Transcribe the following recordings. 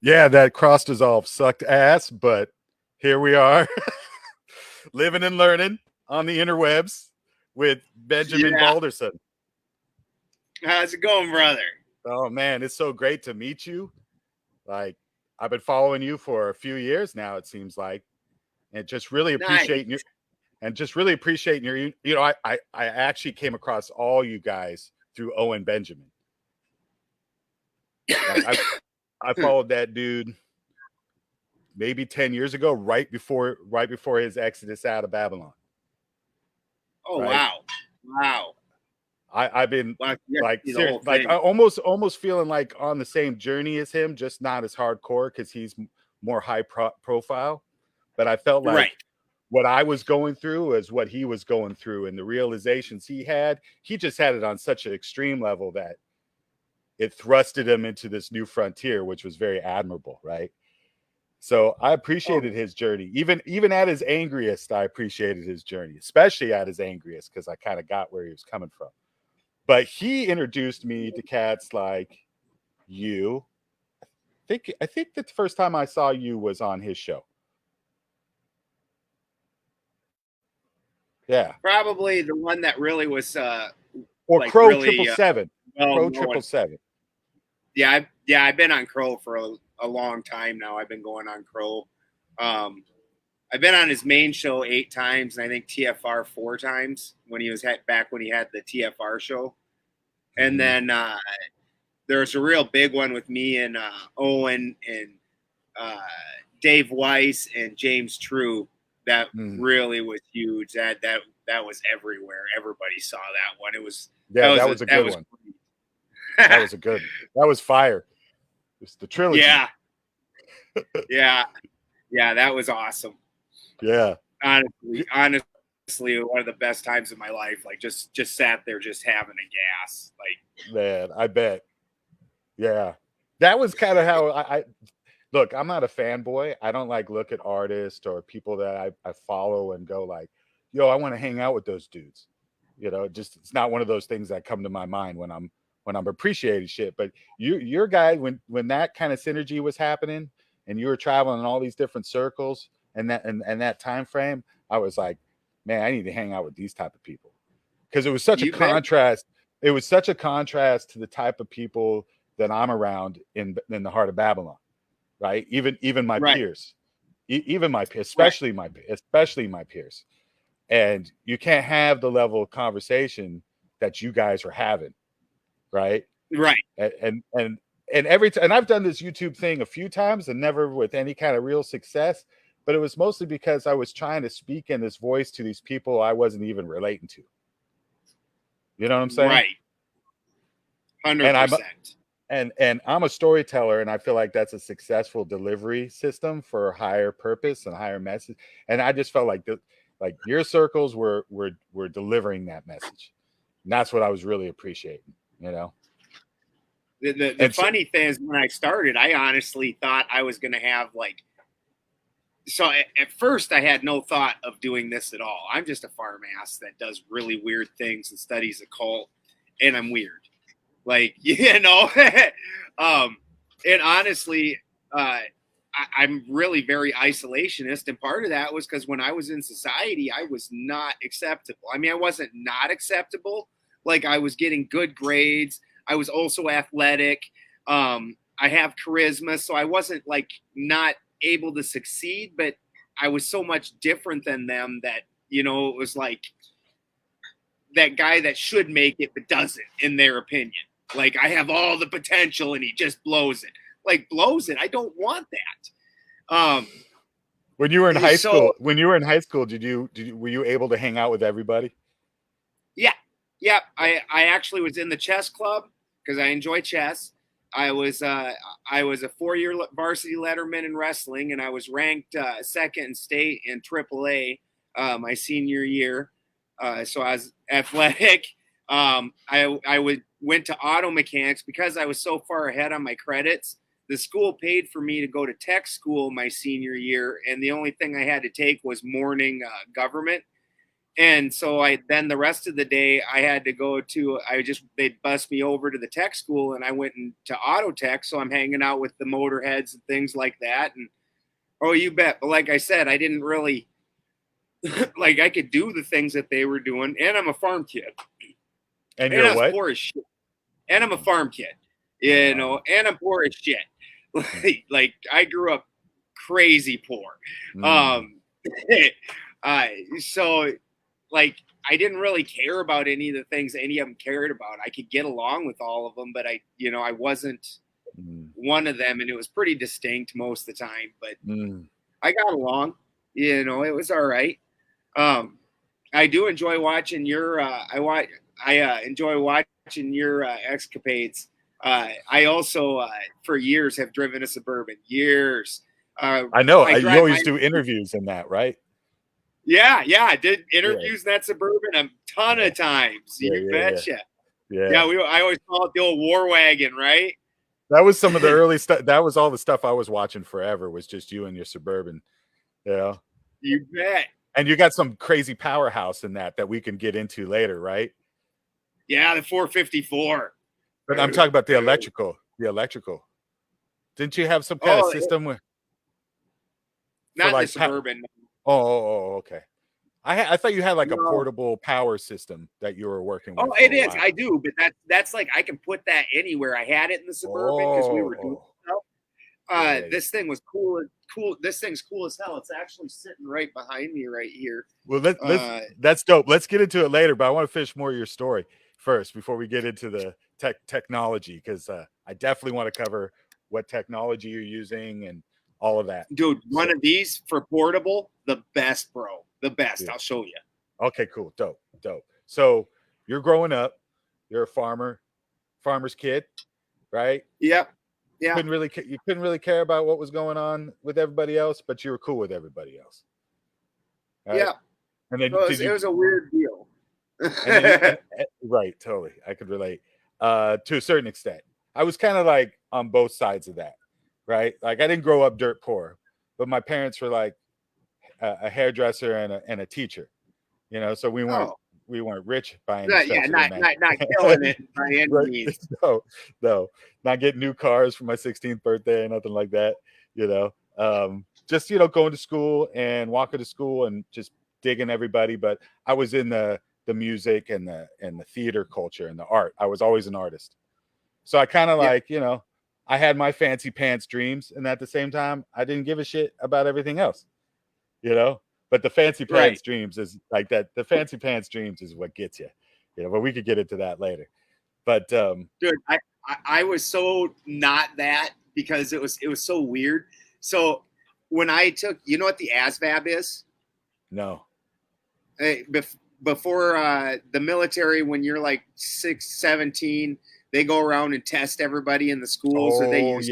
Yeah, that cross dissolve sucked ass, but here we are, living and learning on the interwebs with Benjamin Yeah. Balderson. How's it going, brother? Oh man, it's so great to meet you. Like, I've been following you for a few years now, it seems like, and just really Nice. appreciating you. And just really appreciating your, I actually came across all you guys through Owen Benjamin. Like I followed that dude maybe 10 years ago, right before his exodus out of Babylon. Oh, Right. wow. Wow. I've been Well, like see the serious, whole like thing. almost feeling like on the same journey as him, just not as hardcore because he's more high profile. But I felt like Right. what I was going through is what he was going through, and the realizations he just had it on such an extreme level that it thrusted him into this new frontier, which was very admirable, right? So I Oh, appreciated his journey. Even at his angriest, I appreciated his journey, especially at his angriest, because I kind of got where he was coming from. But he introduced me to cats like you. I think the first time I saw you was on his show. Yeah. probably the one that really was Or like Crow really 777. well Crow known. 777. I've been on Crow for a long time now. I've been going on Crow. I've been on his main show 8 times, and I think TFR 4 times when he was back when he had the TFR show. And then there's a real big one with me and Owen and uh, Dave Weiss and James True that really was huge. That was everywhere. Everybody saw that one. It was that was a good one. That was a good. That was fire. It's the trilogy. Yeah, yeah. That was awesome. Yeah. Honestly, one of the best times of my life. Like just sat there, just having a gas. Like, man, I bet. Yeah, that was kind of how I look. I'm not a fanboy. I don't like look at artists or people that I follow and go like, yo, I want to hang out with those dudes. Just it's not one of those things that come to my mind when I'm appreciating shit. But your guy, when that kind of synergy was happening and you were traveling in all these different circles and that time frame, I was like, man, I need to hang out with these type of people because it was such a contrast. It was such a contrast to the type of people that I'm around in the heart of Babylon, right? Even my peers, even my peers, especially my peers. And you can't have the level of conversation that you guys are having, right? Right. And every time, and I've done this YouTube thing a few times and never with any kind of real success, but it was mostly because I was trying to speak in this voice to these people I wasn't even relating to. You know what I'm saying? Right. 100%. And I'm a storyteller, and I feel like that's a successful delivery system for higher purpose and higher message. And I just felt like your circles were delivering that message. And that's what I was really appreciating, The funny thing is, when I started, I honestly thought I was going to have so at first I had no thought of doing this at all. I'm just a farm ass that does really weird things and studies occult, and I'm weird. Like, and honestly, I'm really very isolationist. And part of that was because when I was in society, I was not acceptable. I mean, I wasn't not acceptable. Like, I was getting good grades. I was also athletic. I have charisma. So I wasn't like not able to succeed, but I was so much different than them that, it was like that guy that should make it, but doesn't, in their opinion. Like, I have all the potential and he just blows it. Like, blows it. I don't want that. When you were in high school, were you able to hang out with everybody? Yeah. I actually was in the chess club because I enjoy chess. I was a 4-year varsity letterman in wrestling, and I was ranked second in state in AAA my senior year. So I was athletic. I went to auto mechanics because I was so far ahead on my credits. The school paid for me to go to tech school my senior year, and the only thing I had to take was morning government. And so then the rest of the day I had to go to, they'd bus me over to the tech school, and I went into auto tech. So I'm hanging out with the motorheads and things like that. And oh, you bet. But like I said, I didn't really like, I could do the things that they were doing. And I'm a farm kid. And And you're I was what? poor as shit. And I'm a farm kid, you know, and I'm poor as shit. Like I grew up crazy poor. Um, so like I didn't really care about any of the things any of them cared about. I could get along with all of them, but I wasn't one of them, and it was pretty distinct most of the time. But I got along. You know, it was all right. I do enjoy watching your. I enjoy watching your escapades. I also, for years, have driven a Suburban. Years. I know. I You drive always my. do interviews in that, right? Yeah, I did interviews in that Suburban a ton of times. You betcha. Yeah. I always call it the old war wagon, right? That was some of the early stuff. That was all the stuff I was watching forever, was just you and your Suburban. Yeah. You bet. And you got some crazy powerhouse in that we can get into later, right? Yeah, the 454. But I'm talking about the electrical. The electrical. Didn't you have some kind of system with? Not like the Suburban. Okay. I thought you had like a portable power system that you were working with. Oh, it is. I do, but that's like I can put that anywhere. I had it in the Suburban because we were doing stuff. This thing was cool. This thing's cool as hell. It's actually sitting right behind me right here. Well, that's dope. Let's get into it later, but I want to finish more of your story first before we get into the technology, because I definitely want to cover what technology you're using and all of that. Dude, one of these for portable, the best, bro. The best. Dude. I'll show you. Okay, cool. Dope. So you're growing up. You're a farmer's kid, right? Yep. Yeah. You couldn't really care about what was going on with everybody else, but you were cool with everybody else. Right? Yeah. And then it was a weird deal. Right, totally. I could relate to a certain extent. I was kind of like on both sides of that, right? Like I didn't grow up dirt poor, but my parents were like a hairdresser and a teacher, you know. So we weren't rich by any stretch. Not killing it by any means. No, not getting new cars for my 16th birthday or nothing like that. You know, just going to school and walking to school and just digging everybody. But I was in the music and the theater culture and the art. I was always an artist, so I kind of like I had my fancy pants dreams, and at the same time, I didn't give a shit about everything else. But the fancy pants dreams is like that. The fancy pants dreams is what gets you, but we could get into that later. But dude, I was so not that, because it was so weird. So when I took, you know what the ASVAB is? No. Before the military, when you're like 17, they go around and test everybody in the schools. Oh, or they use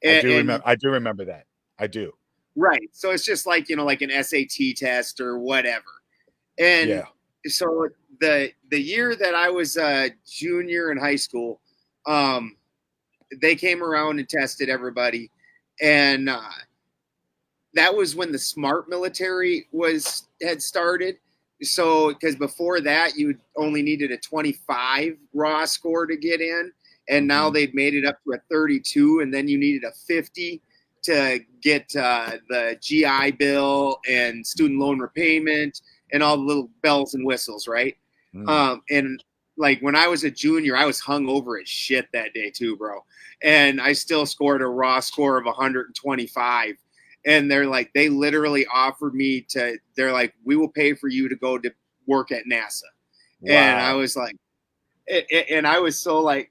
I do remember that. I do. Right. So it's just like, like an SAT test or whatever. And so the year that I was a junior in high school, they came around and tested everybody. And that was when the smart military had started. So, because before that, you only needed a 25 raw score to get in. And now they'd made it up to a 32, and then you needed a 50 to get the GI Bill and student loan repayment and all the little bells and whistles, right? And like when I was a junior, I was hungover as shit that day too, bro. And I still scored a raw score of 125. And they literally offered me they're like, we will pay for you to go to work at NASA. Wow. And I was like, and I was so like,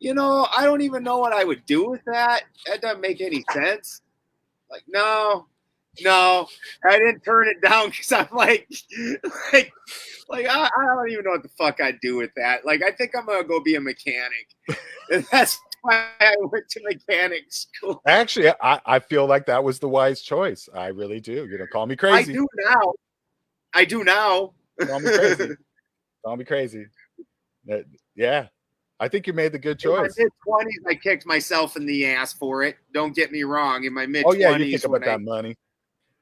I don't even know what I would do with that. That doesn't make any sense. Like, no, I didn't turn it down because I'm like I don't even know what the fuck I'd do with that. Like, I think I'm gonna go be a mechanic. And that's why I went to mechanic school. Actually, I feel like that was the wise choice. I really do. Call me crazy. I do now. Call me crazy. Call me crazy. Yeah. I think you made the good choice. In my mid-20s, I kicked myself in the ass for it. Don't get me wrong. In my mid-20s. Oh, yeah, you think about that money.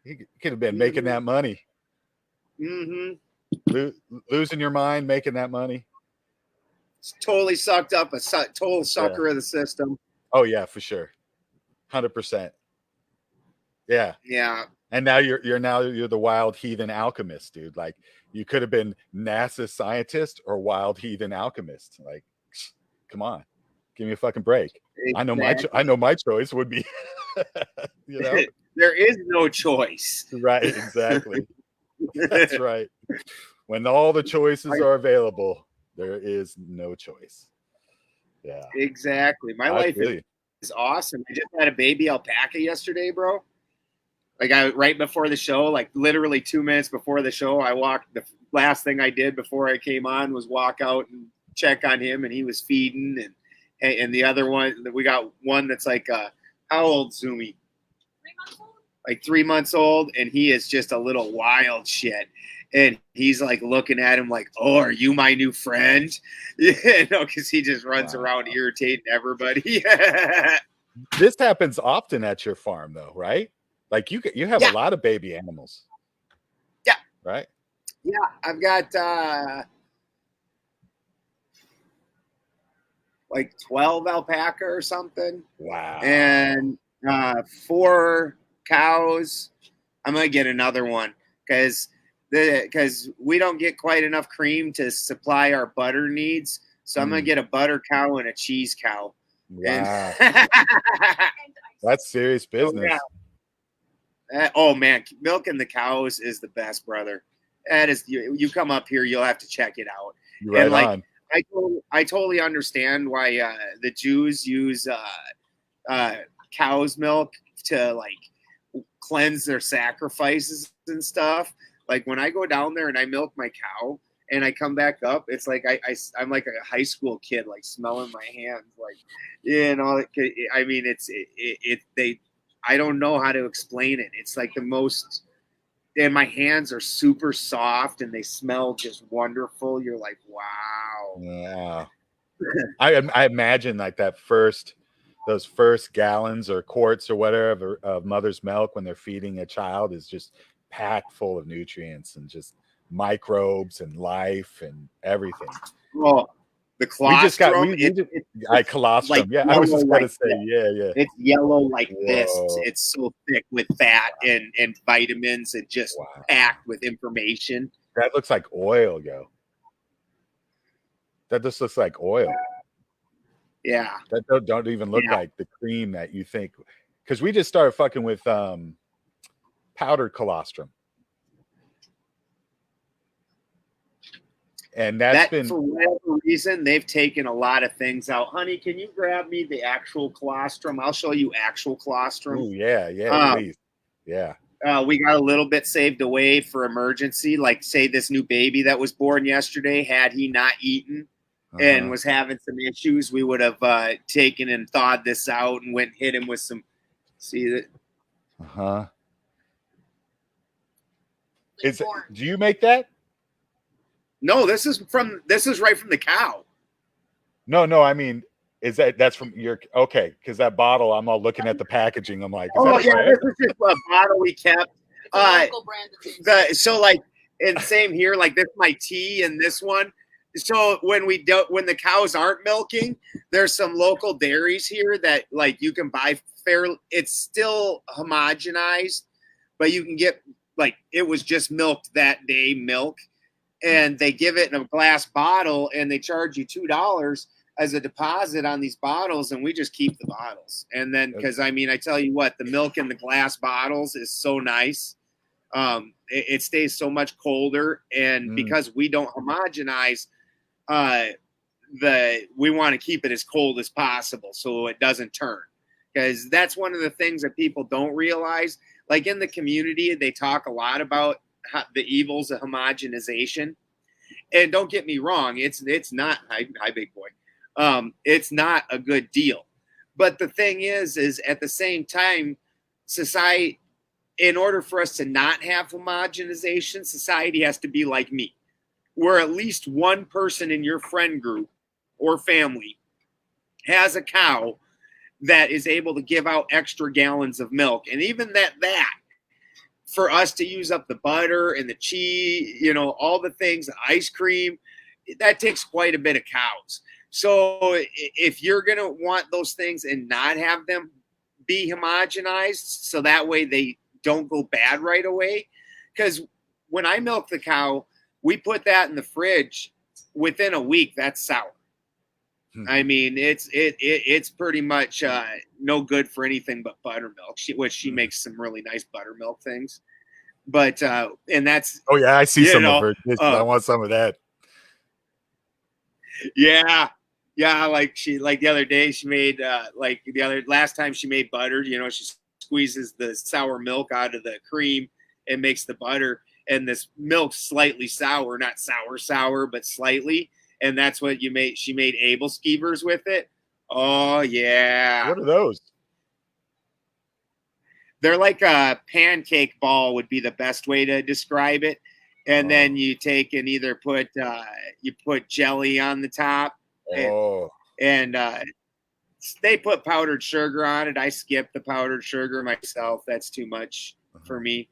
He could have been making that money. Mm-hmm. Losing your mind, making that money. It's totally sucked up, a total sucker of the system. Oh yeah, for sure, 100%. Yeah. Yeah. And now you're the wild heathen alchemist, dude. Like you could have been NASA scientist or wild heathen alchemist. Like, come on, give me a fucking break. Exactly. I know my choice would be, you know. There is no choice. Right, exactly. That's right. When all the choices are available, there is no choice. Yeah. Exactly. My life is awesome. I just had a baby alpaca yesterday, bro. Like right before the show, like literally 2 minutes before the show, I walked. The last thing I did before I came on was walk out and check on him, and he was feeding. And the other one, we got one that's like, how old, Zumi? 3 months old. Like 3 months old, and he is just a little wild shit. And he's like looking at him like, "Oh, are you my new friend?" You know, because he just runs around irritating everybody. This happens often at your farm, though, right? Like you have a lot of baby animals. Yeah. Right. Yeah, I've got like 12 alpaca or something. Wow. And 4 cows. I'm gonna get another one because we don't get quite enough cream to supply our butter needs. So I'm gonna get a butter cow and a cheese cow. Wow. That's serious business. Oh man, milking the cows is the best, brother. That is, you come up here, you'll have to check it out. Right and like, on. I totally understand why the Jews use cow's milk to like cleanse their sacrifices and stuff. Like when I go down there and I milk my cow and I come back up, it's like I'm like a high school kid, like smelling my hands, like, you know. I mean, I don't know how to explain it. It's like the most, and my hands are super soft and they smell just wonderful. You're like, wow. Yeah. I imagine like those first gallons or quarts or whatever of mother's milk when they're feeding a child is just packed full of nutrients and just microbes and life and everything. Oh, the colostrum. Colostrum. Like, yeah, I was just gonna say, this. yeah. It's yellow like this. It's so thick with fat and vitamins and just packed with information. That looks like oil, yo. That just looks like oil. Yeah. That don't even look like the cream that you think. Because we just started fucking with powdered colostrum. And that's been, for whatever reason, they've taken a lot of things out. Honey, can you grab me the actual colostrum? I'll show you actual colostrum. Oh, yeah, please. Yeah. We got a little bit saved away for emergency. Like, say this new baby that was born yesterday, had he not eaten and was having some issues, we would have taken and thawed this out and went and hit him with some. See that? Do you make that? No, this is right from the cow. No, I mean, that's from your, okay, because that bottle, I'm all looking at the packaging. I'm like, this is just a bottle we kept. So like, and same here, like this is my tea and this one. So when the cows aren't milking, there's some local dairies here that like you can buy fairly. It's still homogenized, but you can get like, it was just milked that day milk. And they give it in a glass bottle and they charge you $2 as a deposit on these bottles. And we just keep the bottles. And then, because I mean, I tell you what, the milk in the glass bottles is so nice. It stays so much colder. And because we don't homogenize, we want to keep it as cold as possible so it doesn't turn. Because that's one of the things that people don't realize. Like in the community, they talk a lot about the evils of homogenization. And don't get me wrong, it's not, hi big boy. It's not a good deal. But the thing is at the same time, society, in order for us to not have homogenization, society has to be like me, where at least one person in your friend group or family has a cow that is able to give out extra gallons of milk. And even that for us to use up the butter and the cheese, you know, all the things, the ice cream, that takes quite a bit of cows. So if you're going to want those things and not have them be homogenized, so that way they don't go bad right away. Because when I milk the cow, we put that in the fridge. Within a week, that's sour. I mean, it's pretty much no good for anything but buttermilk. She makes some really nice buttermilk things. But and that's, Oh yeah, I see some of know, her dishes. I want some of that. Yeah. Like the other day she made last time she made butter, you know, she squeezes the sour milk out of the cream and makes the butter, and this milk's slightly sour, not sour, but slightly. And that's what she made Abel skeevers with it. Oh yeah. What are those? They're like a pancake ball would be the best way to describe it. And then you take and either put jelly on the top, and they put powdered sugar on it. I skip the powdered sugar myself. That's too much for me.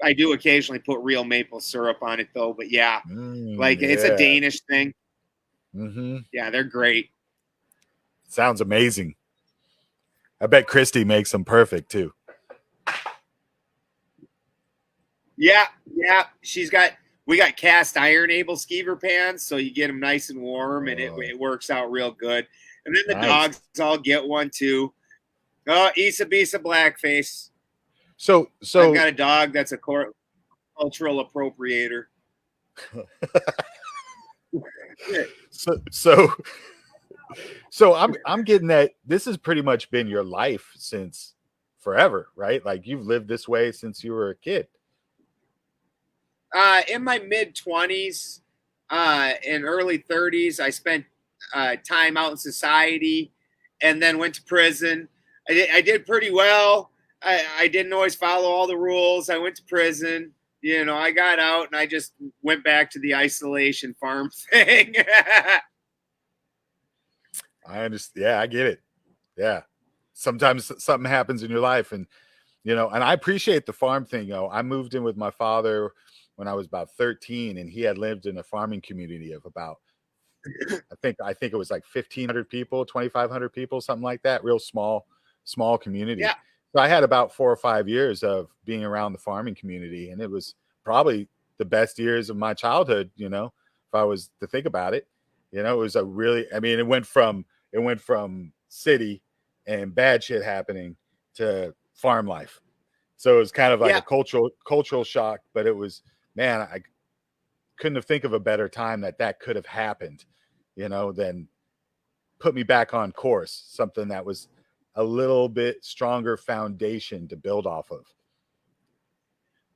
I do occasionally put real maple syrup on it though, but yeah, it's a Danish thing. Yeah, they're great. Sounds amazing. I bet Christy makes them perfect too. Yeah. We got cast iron Abel skeever pans, so you get them nice and warm, and it works out real good. And then the dogs all get one too. Oh, Issa Bisa Blackface. So I've got a dog that's a cultural appropriator. So I'm getting that this has pretty much been your life since forever, right? Like you've lived this way since you were a kid. In my mid-20s and early 30s, I spent time out in society and then went to prison. I did pretty well. I didn't always follow all the rules. I went to prison. You know, I got out and I just went back to the isolation farm thing. I understand. Yeah, I get it. Yeah. Sometimes something happens in your life, and you know, and I appreciate the farm thing. You know, I moved in with my father when I was about 13, and he had lived in a farming community of about, I think it was like 1,500 people, 2,500 people, something like that. Real small community. Yeah. So I had about 4 or 5 years of being around the farming community, and it was probably the best years of my childhood. You know, if I was to think about it, you know, it was it went from city and bad shit happening to farm life. So it was kind of like a cultural shock, but it was, man, I couldn't have think of a better time that could have happened, you know, than put me back on course, something that was a little bit stronger foundation to build off of.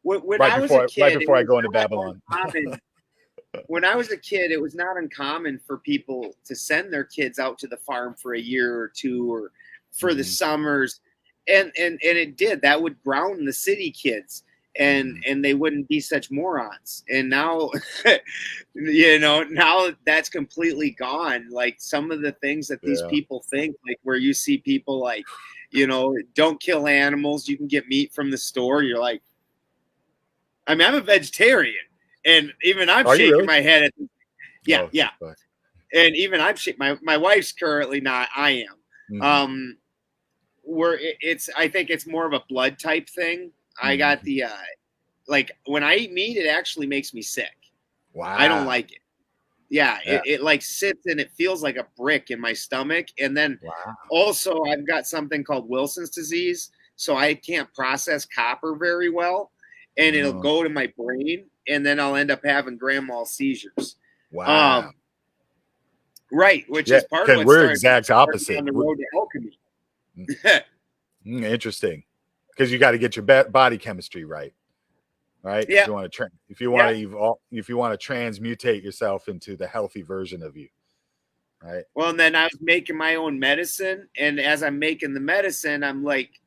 Right before I go into Babylon. When I was a kid, it was not uncommon for people to send their kids out to the farm for a year or two, or for the summers. And it did. That would ground the city kids, and they wouldn't be such morons. And now, you know, now that's completely gone. Like some of the things that these people think, like where you see people like, you know, don't kill animals, you can get meat from the store. You're like, I mean, I'm a vegetarian, and even I'm shaking my head at, yeah. And even I'm shaking. My wife's currently not. I am. I think it's more of a blood type thing. I got the like when I eat meat, it actually makes me sick. Wow. I don't like it. Yeah. It like sits and it feels like a brick in my stomach. And then also I've got something called Wilson's disease, so I can't process copper very well, and it'll go to my brain, and then I'll end up having grand mal seizures. Wow. Right, which is part of what we're exact opposite on the road to alchemy. Interesting, because you got to get your body chemistry right. Yeah. If you want to transmutate yourself into the healthy version of you. Right. Well, and then I was making my own medicine, and as I'm making the medicine, I'm like,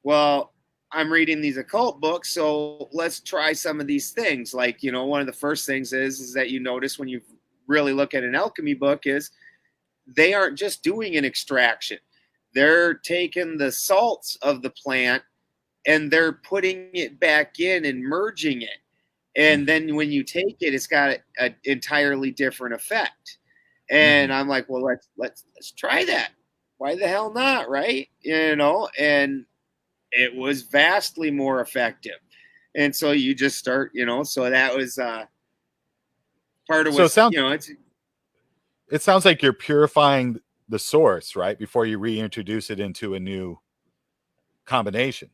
well, I'm reading these occult books, so let's try some of these things. Like, you know, one of the first things is that you notice when you really look at an alchemy book is they aren't just doing an extraction. they're taking the salts of the plant and they're putting it back in and merging it. And then when you take it, it's got an entirely different effect. And I'm like, well, let's try that. Why the hell not, right? You know, and it was vastly more effective. And so you just start, you know, so that was part of what, you know, it sounds like you're purifying the source, right? Before you reintroduce it into a new combination.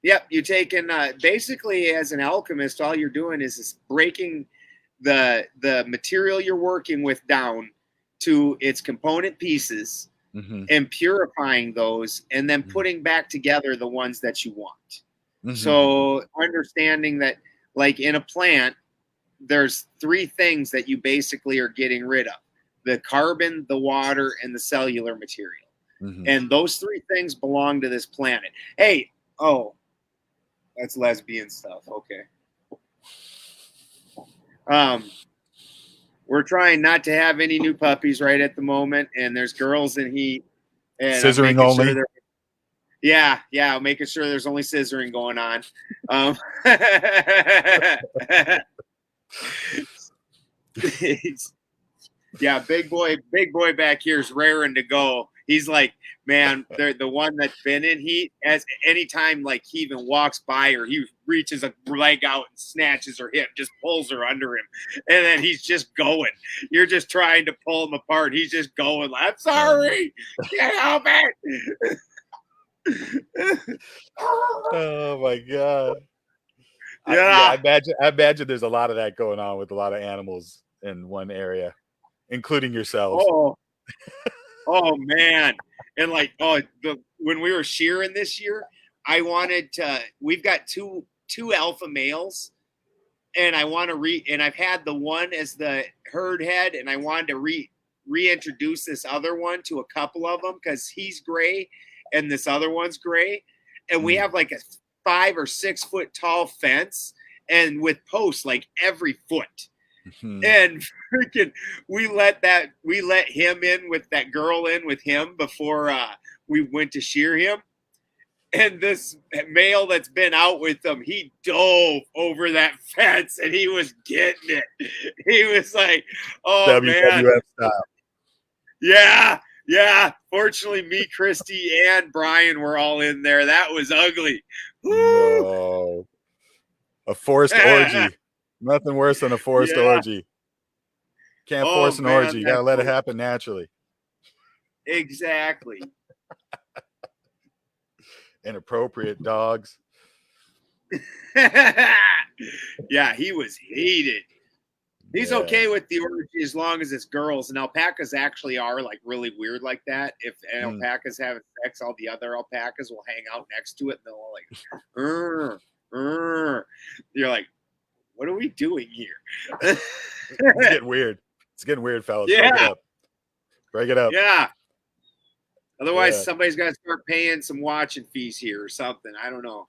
Yep. You taking basically as an alchemist, all you're doing is breaking the material you're working with down to its component pieces and purifying those and then putting back together the ones that you want. So understanding that, like in a plant, there's 3 things that you basically are getting rid of: the carbon, the water, and the cellular material. And those 3 things belong to this planet. Hey, oh, that's lesbian stuff. Okay. We're trying not to have any new puppies right at the moment, and there's girls in heat. And scissoring only. Sure yeah, making sure there's only scissoring going on. Yeah, big boy back here is raring to go. He's like, man, they're the one that's been in heat. As anytime like he even walks by her, he reaches a leg out and snatches her hip, just pulls her under him, and then he's just going. You're just trying to pull him apart. He's just going. I'm sorry, can't help it. Oh my god! Yeah, I imagine there's a lot of that going on with a lot of animals in one area, including yourselves. Oh man! And like, when we were shearing this year, I wanted to. We've got two alpha males, and I want to and I've had the one as the herd head, and I wanted to reintroduce this other one to a couple of them because he's gray and this other one's gray, and we have like a 5 or 6 foot tall fence, and with posts like every foot. And freaking, we let him in with that girl in with him before we went to shear him. And this male that's been out with them, he dove over that fence and he was getting it. He was like, "Oh man, style." Yeah. Fortunately, me, Christy, and Brian were all in there. That was ugly. No. A forced orgy. Nothing worse than a forced orgy. Can't force an orgy. You gotta let it happen naturally. Exactly. Inappropriate dogs. Yeah, he was heated. He's okay with the orgy as long as it's girls. And alpacas actually are like really weird like that. If an alpaca's having sex, all the other alpacas will hang out next to it and they'll all like, You're like, what are we doing here? It's getting weird. It's getting weird, fellas. Yeah. Break it up. Yeah. Otherwise, somebody's got to start paying some watching fees here or something. I don't know.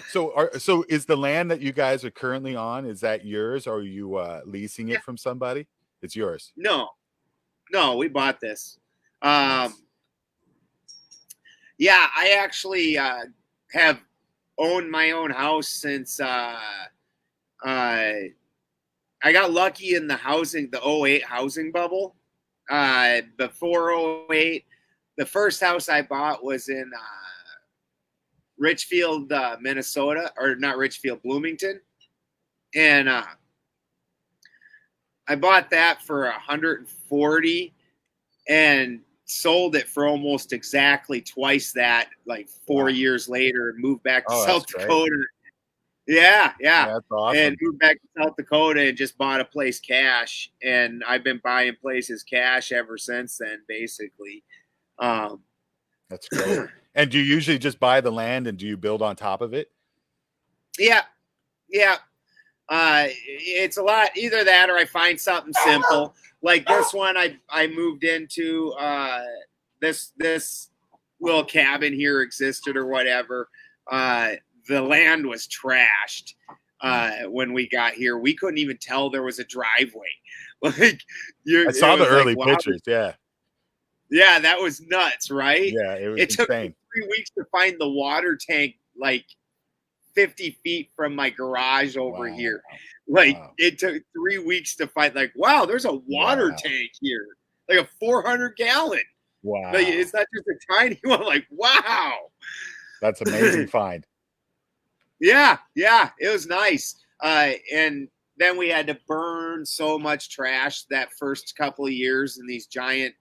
So is the land that you guys are currently on, is that yours, or are you leasing it from somebody? It's yours. No, we bought this. Nice. Yeah, I actually have owned my own house since I got lucky in the 08 housing bubble. Before 08, the first house I bought was in Richfield, Minnesota, or not Richfield, Bloomington. And I bought that for $140 and sold it for almost exactly twice that, like 4 years later, and moved back to South Dakota. Yeah. That's awesome. And moved back to South Dakota and just bought a place cash. And I've been buying places cash ever since then, basically. That's great. And do you usually just buy the land and do you build on top of it? Yeah. It's a lot, either that or I find something simple. Like this one I moved into, this little cabin here existed or whatever. The land was trashed when we got here. We couldn't even tell there was a driveway. Like I saw the early pictures. Yeah. Yeah, that was nuts, right? Yeah, it was It took me insane. 3 weeks to find the water tank, like 50 feet from my garage over Wow. here. Like Wow. it took 3 weeks to find, like, wow, there's a water Wow. tank here, like a 400 gallon. Like Wow. it's not just a tiny one. Like, wow. That's amazing find. Yeah, it was nice. And then we had to burn so much trash that first couple of years in these giant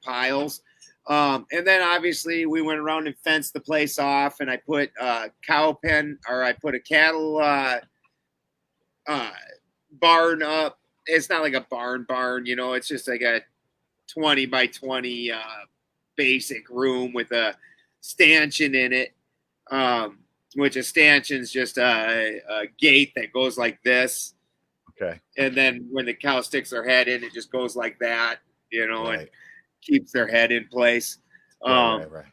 piles. And then obviously we went around and fenced the place off, and I put a I put a cattle uh, barn up. It's not like a barn, it's just like a 20 by 20 basic room with a stanchion in it. Which a stanchion's just a gate that goes like this. Okay. And then when the cow sticks their head in, it just goes like that, Right. and keeps their head in place. Right.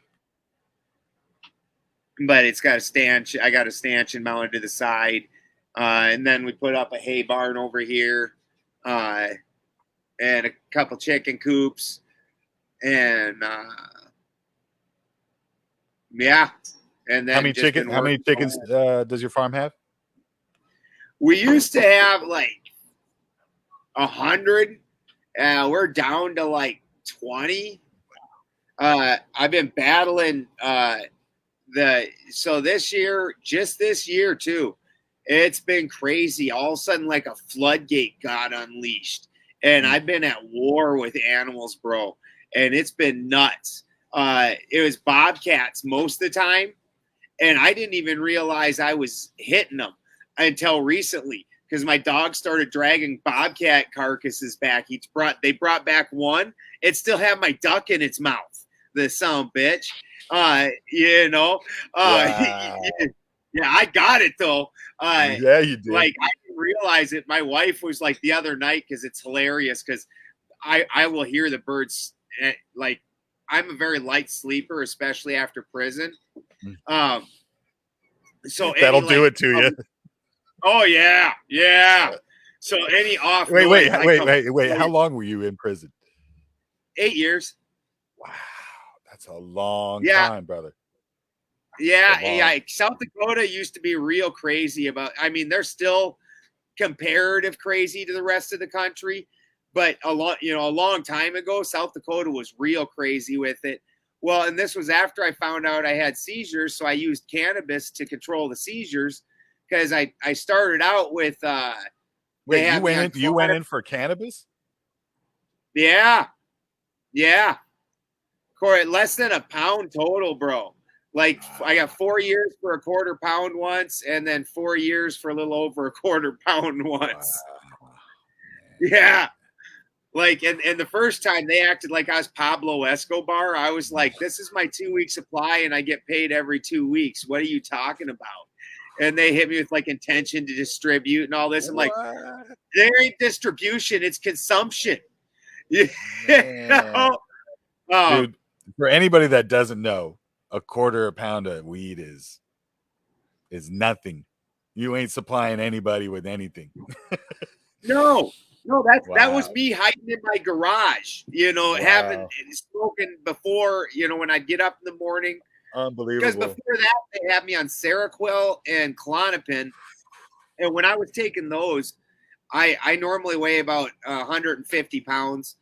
But it's got a stanchion. I got a stanchion mounted to the side. And then we put up a hay barn over here, and a couple chicken coops. And yeah. And then How many chickens does your farm have? We used to have like 100. We're down to like 20. I've been battling so this year too, it's been crazy. All of a sudden, like a floodgate got unleashed, and I've been at war with animals, bro, and it's been nuts. It was bobcats most of the time, and I didn't even realize I was hitting them until recently, because my dog started dragging bobcat carcasses back. They brought back one. It still had my duck in its mouth. The son of a bitch. Wow. Yeah, I got it though. Yeah, you did. Like I didn't realize it. My wife was like the other night, because it's hilarious, because I will hear the birds. Like I'm a very light sleeper, especially after prison. So that'll do it to you. Oh yeah. So any off. Wait. How long were you in prison? 8 years. Wow, that's a long time, brother. Yeah. South Dakota used to be real crazy about. I mean, they're still comparative crazy to the rest of the country, but a long time ago, South Dakota was real crazy with it. Well, and this was after I found out I had seizures, so I used cannabis to control the seizures, because I started out with. Wait, you went in for cannabis? Yeah. Corey, less than a pound total, bro. Like I got 4 years for a quarter pound once, and then 4 years for a little over a quarter pound once. Wow. Yeah. Like, and the first time they acted like I was Pablo Escobar. I was like, this is my 2-week supply, and I get paid every 2 weeks. What are you talking about? And they hit me with like intention to distribute and all this. I'm like, there ain't distribution, it's consumption. You know? Dude, for anybody that doesn't know, a quarter a pound of weed is nothing. You ain't supplying anybody with anything. No, that was me hiding in my garage, having spoken before, when I'd get up in the morning. Unbelievable. Because before that, they had me on Seroquel and Klonopin. And when I was taking those, I normally weigh about 150 pounds.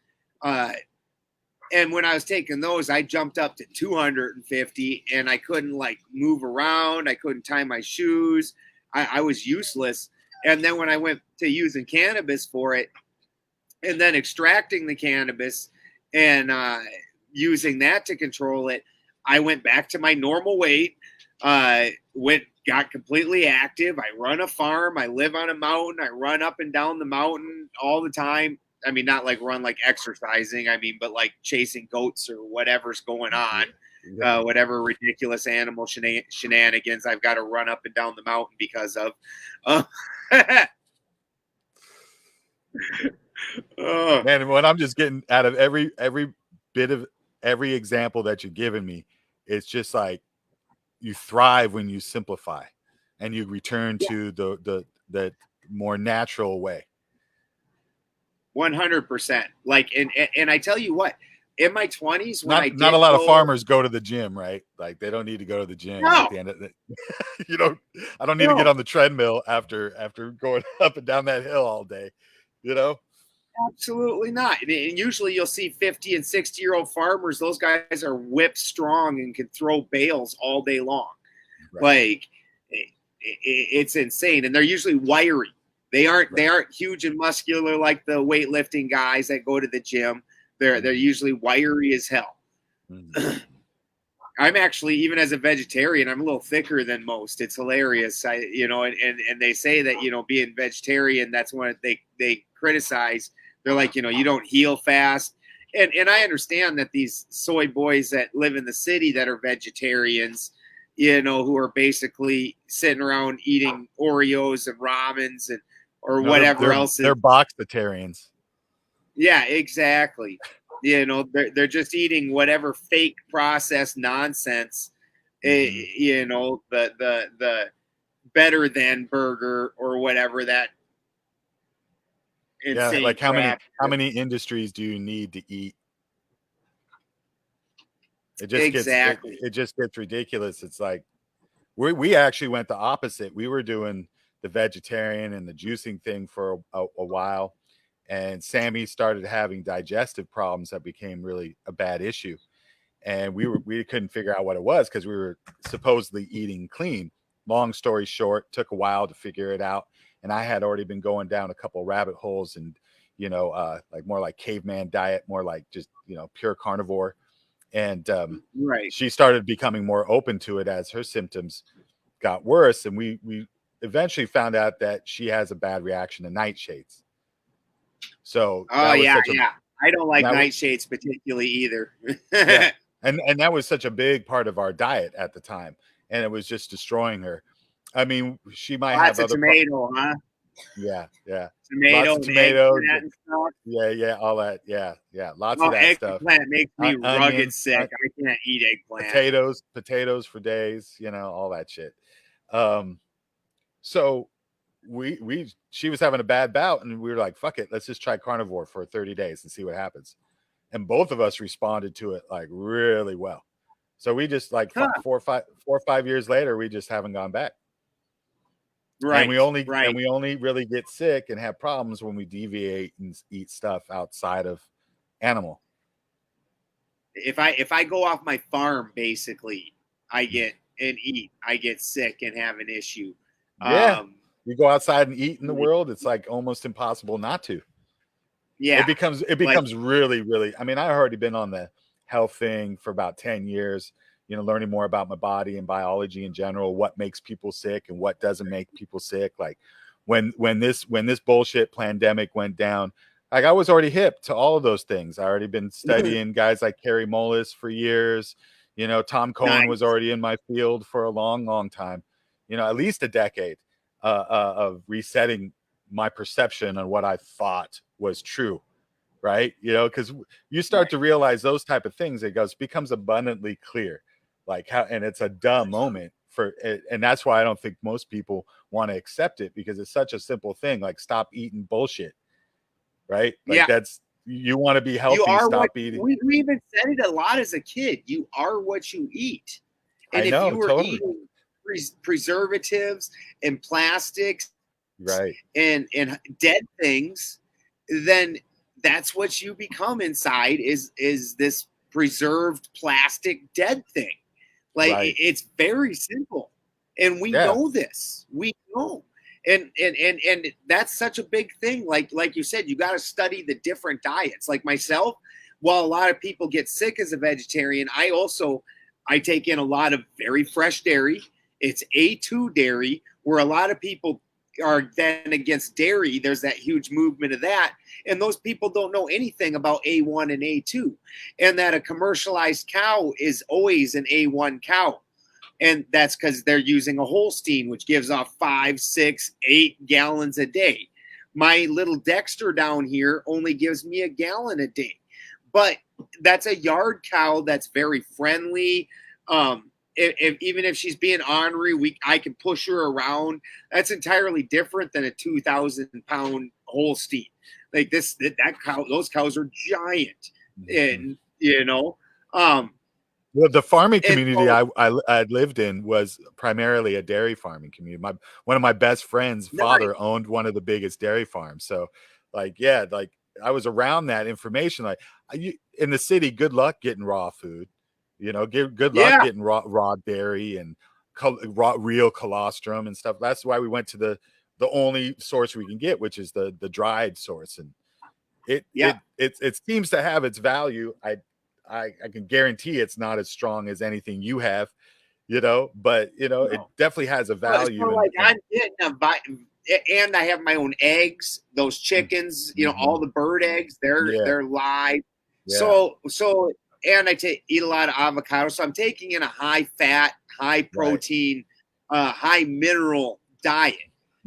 And when I was taking those, I jumped up to 250, and I couldn't like move around. I couldn't tie my shoes. I was useless. And then when I went to using cannabis for it, and then extracting the cannabis and using that to control it, I went back to my normal weight, got completely active. I run a farm. I live on a mountain. I run up and down the mountain all the time. I mean, not like run like exercising. I mean, but like chasing goats or whatever's going on, whatever ridiculous animal shenanigans I've got to run up and down the mountain because of. Man, what I'm just getting out of every bit of every example that you're giving me, it's just like you thrive when you simplify and you return to the more natural way. 100%. Like, and I tell you what, in my 20s when I Not a did lot of go, farmers go to the gym, right? Like they don't need to go to the gym no, at the end of the you know, I don't need to get no, on the treadmill after going up and down that hill all day, you know? absolutely not. And usually you'll see 50 and 60-year-old farmers. Those guys are whip strong and can throw bales all day long. Right. Like it's insane. And they're usually wiry. They aren't huge and muscular like the weightlifting guys that go to the gym. They're usually wiry as hell. Mm-hmm. I'm actually, even as a vegetarian, I'm a little thicker than most. It's hilarious. And they say that, being vegetarian, that's what they criticize. They're like, you don't heal fast. And I understand that these soy boys that live in the city that are vegetarians, who are basically sitting around eating Oreos and ramens or No, whatever else. they're boxitarians. Yeah, exactly. They're just eating whatever fake processed nonsense. The better than burger or whatever that Yeah, insane like how crap. many industries do you need to eat? Exactly. It just gets ridiculous. It's like we actually went the opposite. We were doing the vegetarian and the juicing thing for a while, and Sammy started having digestive problems that became really a bad issue, and we couldn't figure out what it was because we were supposedly eating clean. Long story short, took a while to figure it out, and I had already been going down a couple rabbit holes and like more like caveman diet, more like just pure carnivore, and Right. she started becoming more open to it as her symptoms got worse, and we eventually found out that she has a bad reaction to nightshades. So Oh that was yeah, such a yeah. I don't like that was, nightshades particularly either. yeah, and that was such a big part of our diet at the time, and it was just destroying her. I mean, she might Lots have of other tomato, huh? yeah, Tomato lots of and tomatoes, eggplant and stuff. yeah, all that, yeah, lots Oh, of that stuff. eggplant makes me rugged Onions, sick. I can't eat eggplant. potatoes for days, all that shit. Um, so she was having a bad bout, and we were like, fuck it, let's just try carnivore for 30 days and see what happens. And both of us responded to it like really well. So we just like Huh. 4 or 5 years later, we just haven't gone back. And Right. we only really get sick and have problems when we deviate and eat stuff outside of animal. If I go off my farm, basically, I get sick and have an issue. Yeah. You go outside and eat in the world, it's like almost impossible not to. Yeah. It becomes really, really, I mean, I've already been on the health thing for about 10 years, learning more about my body and biology in general, what makes people sick and what doesn't make people sick. Like when this bullshit pandemic went down, like I was already hip to all of those things. I already been studying guys like Kerry Mullis for years. Tom Cohen was Nice. already in my field for a long, long time, at least a decade of resetting my perception on what I thought was true. Right. Because you start to realize those type of things, it becomes abundantly clear, like how, and it's a dumb moment for it. And that's why I don't think most people want to accept it, because it's such a simple thing. Like, stop eating bullshit. Right. Like, Yeah. you want to be You healthy. are what Stop eating. we even said it a lot as a kid. You are what you eat. And I if know, you were totally. eating preservatives and plastics Right. and dead things, then that's what you become inside is this preserved plastic dead thing. Like Right. it's very simple. And we Yeah. know this. We know. And that's such a big thing. Like you said, you got to study the different diets. Like myself, while a lot of people get sick as a vegetarian, I take in a lot of very fresh dairy. It's A2 dairy, where a lot of people are then against dairy. There's that huge movement of that. And those people don't know anything about A1 and A2, and that a commercialized cow is always an A1 cow. And that's because they're using a Holstein, which gives off 5, 6, 8 gallons a day. My little Dexter down here only gives me a gallon a day. But that's a yard cow that's very friendly. Even if she's being ornery, I can push her around. That's entirely different than a 2,000-pound Holstein. Like that cow, those cows are giant. And you know. Um, Well, the farming and community so I lived in was primarily a dairy farming community. One of my best friends' nice. father owned one of the biggest dairy farms. So, like, yeah, like I was around that information. Like, in the city, good luck getting raw food. Good luck Yeah, getting raw dairy and real colostrum and stuff. That's why we went to the only source we can get, which is the dried source, and yeah. it seems to have its value. I can guarantee it's not as strong as anything you have, but it No. definitely has a So value like and I'm getting and I have my own eggs, those chickens, mm-hmm. all the bird eggs, Yeah, they're live. yeah, So and I eat a lot of avocado. So I'm taking in a high fat, high right. protein, high mineral diet.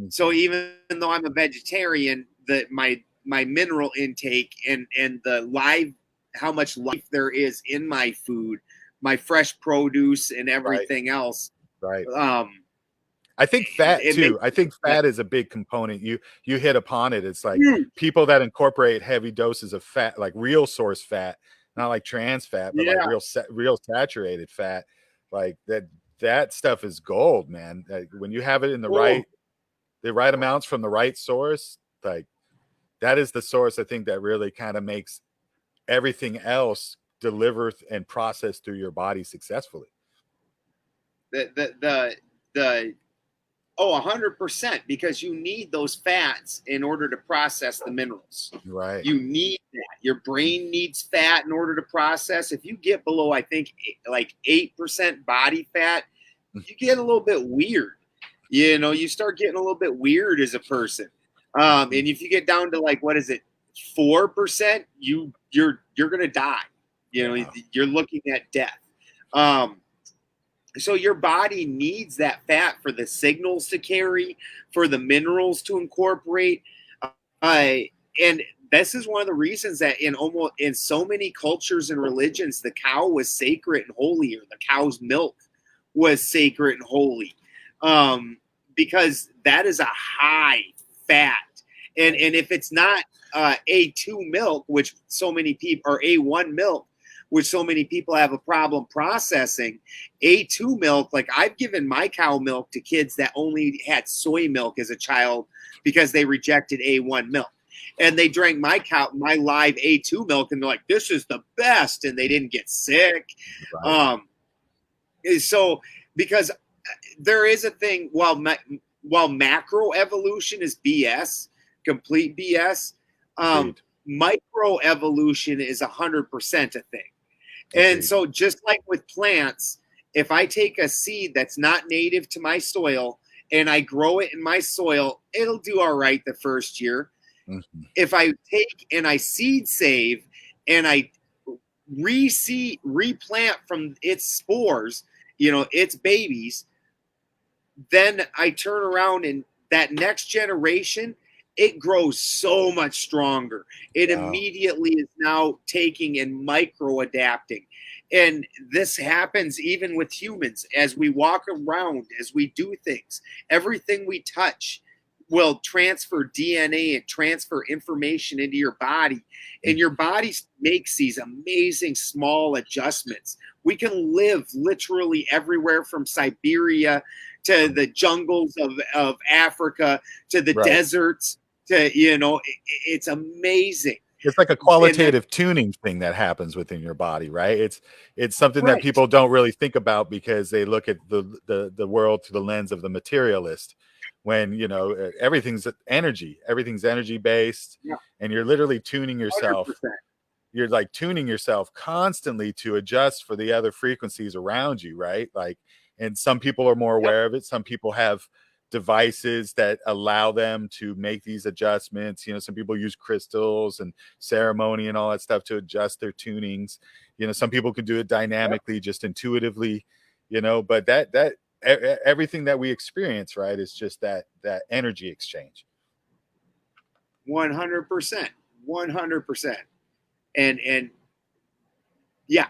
So Mm-hmm. even though I'm a vegetarian, my mineral intake and the live how much life there is in my food, my fresh produce and Right, everything else, right. um, I think fat it too. makes I think fat is a big component. You hit upon it. It's like huge. people that incorporate heavy doses of fat, like real source fat, not like trans fat, but like Yeah. real saturated fat, like that stuff is gold, man. Like, when you have it in Oh, the right amounts from the right source, like that is the source I think that really kind of makes everything else deliver and process through your body successfully. the 100% because you need those fats in order to process the minerals. Right. You need that. Your brain needs fat in order to process. If you get below, I think, like 8% body fat, you get a little bit weird. You start getting a little bit weird as a person. And if you get down to like what is it, 4%, you're gonna die. Yeah. You're looking at death. Um, so your body needs that fat for the signals to carry, for the minerals to incorporate. Uh, and this is one of the reasons that in so many cultures and religions, the cow was sacred and holy, or the cow's milk was sacred and holy, because that is a high fat. And if it's not A2 milk, which so many people, or A1 milk, which so many people have a problem processing, A2 milk, like I've given my cow milk to kids that only had soy milk as a child because they rejected A1 milk. And they drank my live A2 milk, and they're like, this is the best. And they didn't get sick. Right. Um, so, because there is a thing, while macro evolution is BS, complete BS, Agreed. micro evolution is 100% a thing. And Agreed. so, just like with plants, if I take a seed that's not native to my soil and I grow it in my soil, it'll do all right the first year. Mm-hmm. If I take and I seed save and I replant from its spores, its babies, then I turn around and that next generation, it grows so much stronger. It Wow. immediately is now taking and micro adapting. And this happens even with humans as we walk around, as we do things. Everything we touch will transfer DNA and transfer information into your body. And your body makes these amazing small adjustments. We can live literally everywhere from Siberia to the jungles of Africa to the Right. deserts it's amazing. It's like a And that qualitative tuning thing that happens within your body, right? It's something that right. people don't really think about because they look at the world through the lens of the materialist. When everything's energy based, Yeah, and you're literally tuning yourself. 100%. You're like tuning yourself constantly to adjust for the other frequencies around you, right? Like, and some people are more Yep. aware of it. Some people have devices that allow them to make these adjustments. Some people use crystals and ceremony and all that stuff to adjust their tunings. Some people can do it Yep. dynamically, just intuitively, but everything that we experience, right, is just that energy exchange. 100%. 100%. And yeah.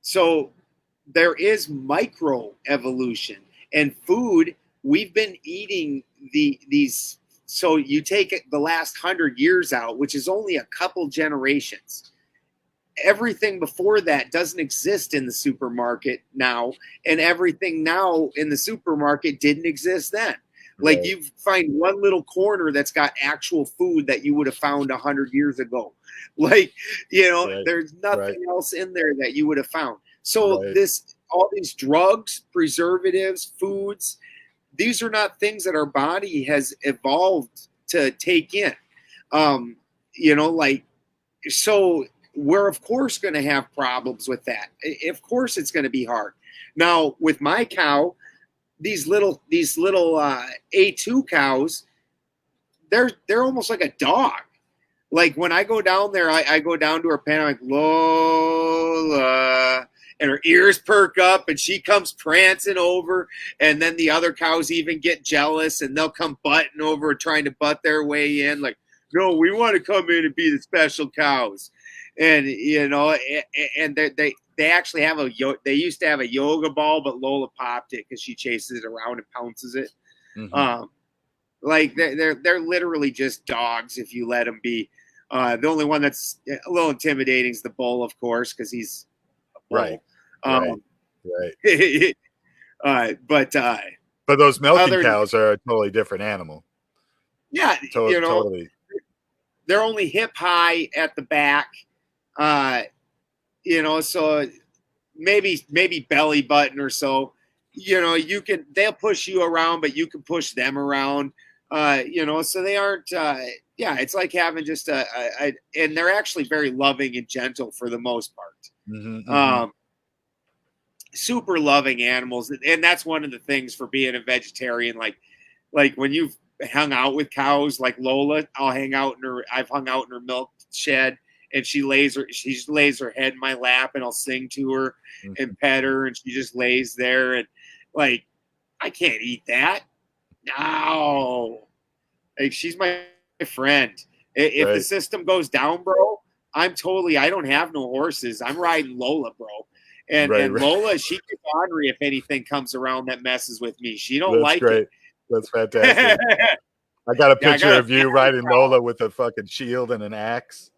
So there is micro evolution and food. We've been eating these. So you take the last 100 years out, which is only a couple generations. everything before that doesn't exist in the supermarket now, and everything now in the supermarket didn't exist then. Like Right. you find one little corner that's got actual food that you would have found 100 years ago. Like, Right. there's nothing Right. else in there that you would have found. So Right. all these drugs, preservatives, foods, these are not things that our body has evolved to take in. Like, so we're of course going to have problems with that. Of course it's going to be hard. Now with my cow, these little A2 cows, they're almost like a dog. Like when I go down there, I go down to her pen, I'm like, Lola, and her ears perk up and she comes prancing over, and then the other cows even get jealous and they'll come butting over, trying to butt their way in, like, no, we want to come in and be the special cows. And and they actually have they used to have a yoga ball, but Lola popped it because she chases it around and pounces it. Mm-hmm. Like they're literally just dogs if you let them be. The only one that's a little intimidating is the bull, of course, because he's a bull. Right. Right. But those milking other, cows are a totally different animal. yeah, Totally. they're only hip high at the back. So maybe belly button or so. They'll push you around, but you can push them around. So they aren't. It's like having just and they're actually very loving and gentle for the most part. Mm-hmm, mm-hmm. Super loving animals, and that's one of the things for being a vegetarian. Like when you've hung out with cows, like Lola, I've hung out in her milk shed, and she lays her head in my lap, and I'll sing to her and pet her, and she just lays there, and like, I can't eat that. No, like, she's my friend. If the system goes down, bro, I don't have no horses. I'm riding Lola, bro. And Lola, she gets ornery if anything comes around that messes with me. She don't like great. it. That's fantastic. I got a picture of you riding Lola with a fucking shield and an axe.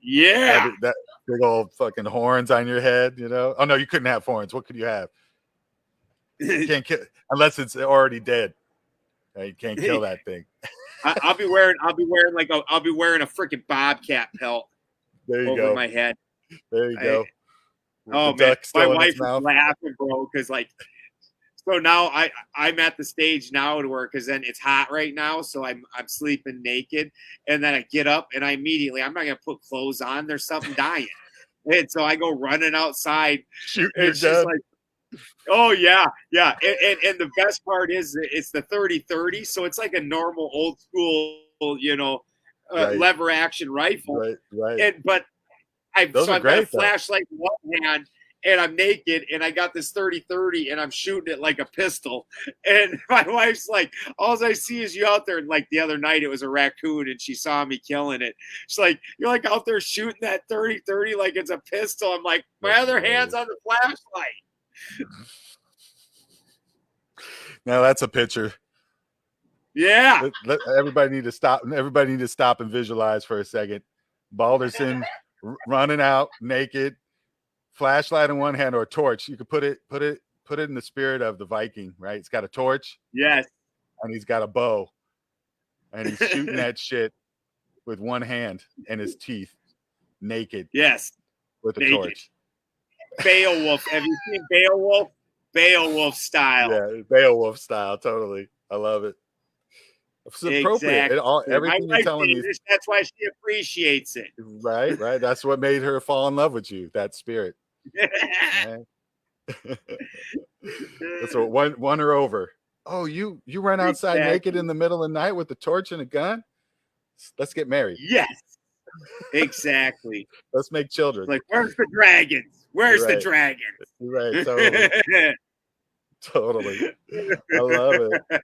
Yeah. That big old fucking horns on your head, Oh no, you couldn't have horns. What could you have? You can't kill unless it's already dead. You can't kill that thing. I'll be wearing a freaking bobcat pelt over my head. There you go. Oh man, my wife is laughing, bro, because so now I'm at the stage now to where, because then it's hot right now, so I'm sleeping naked, and then I get up and I'm not gonna put clothes on. There's something dying, and so I go running outside. Shooting and she's gun. like, oh yeah, and the best part is it's the 30-30, so it's like a normal old school, lever action rifle. Right. But I've got a flashlight in one hand, and I'm naked, and I got this 30-30, and I'm shooting it like a pistol. And my wife's like, all I see is you out there. And like the other night, it was a raccoon, and she saw me killing it. She's like, you're like out there shooting that 30-30 like it's a pistol. I'm like, my other hand's on the flashlight. Now that's a picture. Yeah. Everybody need to stop. Everybody need to stop and visualize for a second. Balderson running out naked, flashlight in one hand or a torch. You could put it in the spirit of the Viking, right? He's got a torch. Yes. And he's got a bow. And he's shooting that shit with one hand and his teeth, naked. Yes. With a torch. Beowulf. Have you seen Beowulf? Beowulf style. Yeah, Beowulf style. Totally. I love it. It's appropriate. Exactly. Everything you're telling me. That's why she appreciates it. Right. That's what made her fall in love with you. That spirit. That's what won her over. Oh, you run outside naked in the middle of the night with a torch and a gun? Let's get married. Yes. Exactly. Let's make children. Like, where's the dragons? Where's the dragons? Right. Totally. Totally. I love it.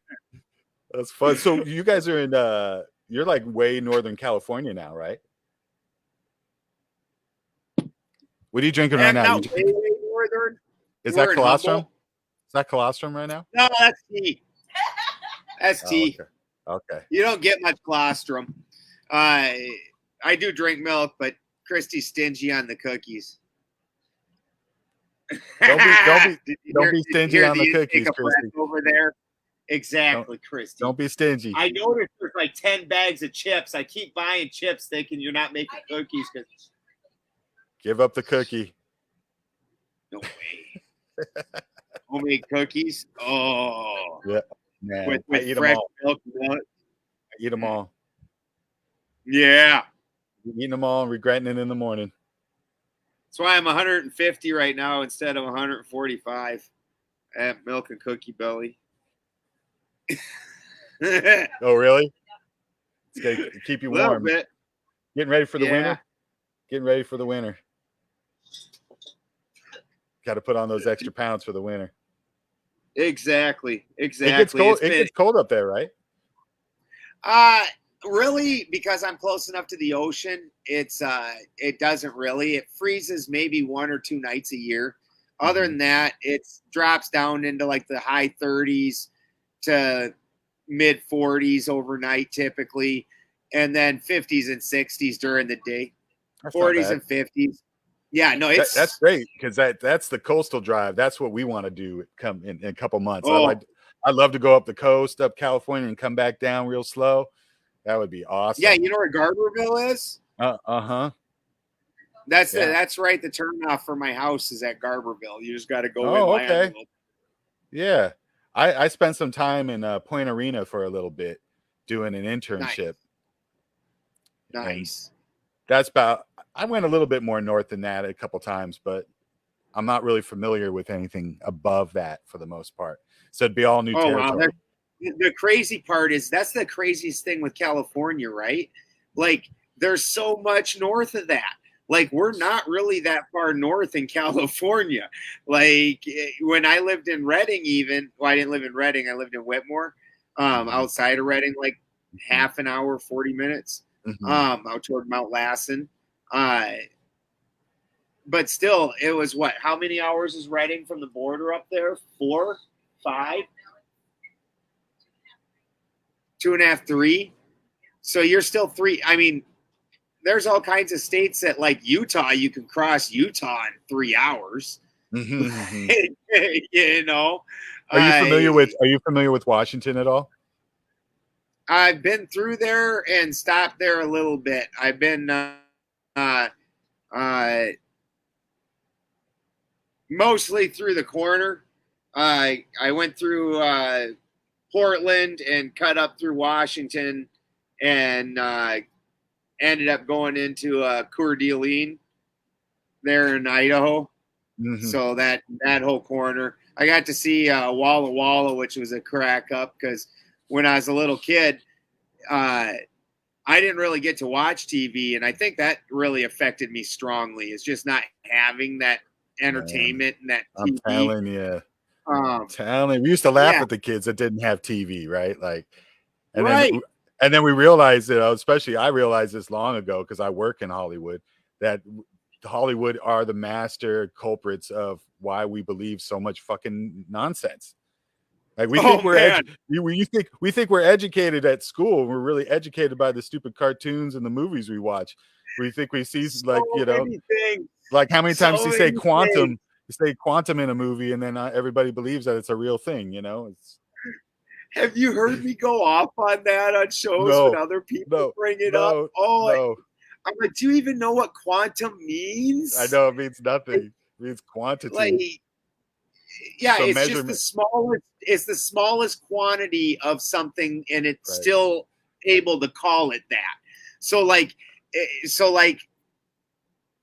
That's fun. So you guys are in you're like way northern California now, right? What are you drinking right now? Way northern. Is that colostrum? Is that colostrum right now? No, that's tea. That's tea. Okay. You don't get much colostrum. I do drink milk, but Christy's stingy on the cookies. Don't Did you be stingy hear on the cookies, intake of breath Christy. over there? Exactly, Christy. Don't be stingy. I noticed there's like 10 bags of chips. I keep buying chips thinking you're not making cookies. Give up the cookie. No way. Homemade cookies? Oh. Yeah, man. With I eat them fresh all. milk. I eat them all. Yeah. Eating them all and regretting it in the morning. That's why I'm 150 right now instead of 145 at Milk and Cookie Belly. Oh, really? It's gonna keep you warm. A little bit. Getting ready for the winter? Getting ready for the winter. Got to put on those extra pounds for the winter. Exactly. It gets cold. It gets cold up there, right? Really, because I'm close enough to the ocean, it doesn't really. It freezes maybe 1 or 2 nights a year. Other than that, it drops down into like the high 30s to mid 40s overnight typically, and then 50s and 60s during the day. That's 40s and 50s. Yeah, no, that's great because that's the coastal drive. That's what we want to do. Come in a couple months. Oh. I love to go up the coast, up California, and come back down real slow. That would be awesome. Yeah, you know where Garberville is? Uh-huh. That's right. The turnoff for my house is at Garberville. You just got to go in. Okay. Yeah, I spent some time in Point Arena for a little bit doing an internship. Nice. That's about. I went a little bit more north than that a couple times, but I'm not really familiar with anything above that for the most part. So it'd be all new territory. Wow. The crazy part is that's the craziest thing with California, right? Like there's so much north of that. Like we're not really that far north in California. Like when I lived in Redding, I didn't live in Redding. I lived in Whitmore, outside of Redding, like half an hour, 40 minutes, out toward Mount Lassen. But still, it was what? How many hours is Redding from the border up there? 4, 5? 2.5, 3. So you're still 3. I mean, there's all kinds of states that, like Utah, you can cross Utah in 3 hours. You know. Are you familiar with Washington at all? I've been through there and stopped there a little bit. I've been mostly through the corner. I went through Portland and cut up through Washington and ended up going into Coeur d'Alene there in Idaho. So that whole corner. I got to see Walla Walla, which was a crack up because when I was a little kid, I didn't really get to watch TV, and I think that really affected me strongly. It's just not having that entertainment and that TV. I'm telling you. We used to laugh at the kids that didn't have TV, right? Like, and then we realized that, especially I realized this long ago because I work in Hollywood, that Hollywood are the master culprits of why we believe so much fucking nonsense. Like we think we think we're educated at school. We're really educated by the stupid cartoons and the movies we watch. We think we see like how many times you say quantum, in a movie, and then everybody believes that it's a real thing. You know. Have you heard me go off on that on shows when other people bring it up? No. I'm like, do you even know what quantum means? I know it means nothing. It means quantity. Like, yeah, so it's just the smallest. It's the smallest quantity of something, and it's still able to call it that. So like,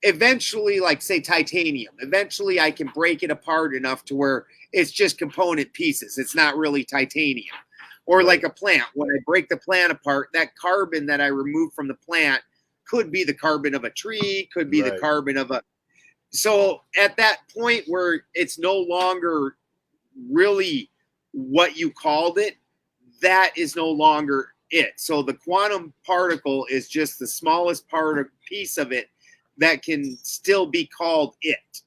eventually, like say titanium. Eventually, I can break it apart enough to where it's just component pieces. It's not really titanium. Or like a plant. When I break the plant apart, that carbon that I remove from the plant could be the carbon of a tree, could be the carbon of a. So at that point where it's no longer really what you called it, that is no longer it. So the quantum particle is just the smallest piece of it that can still be called it.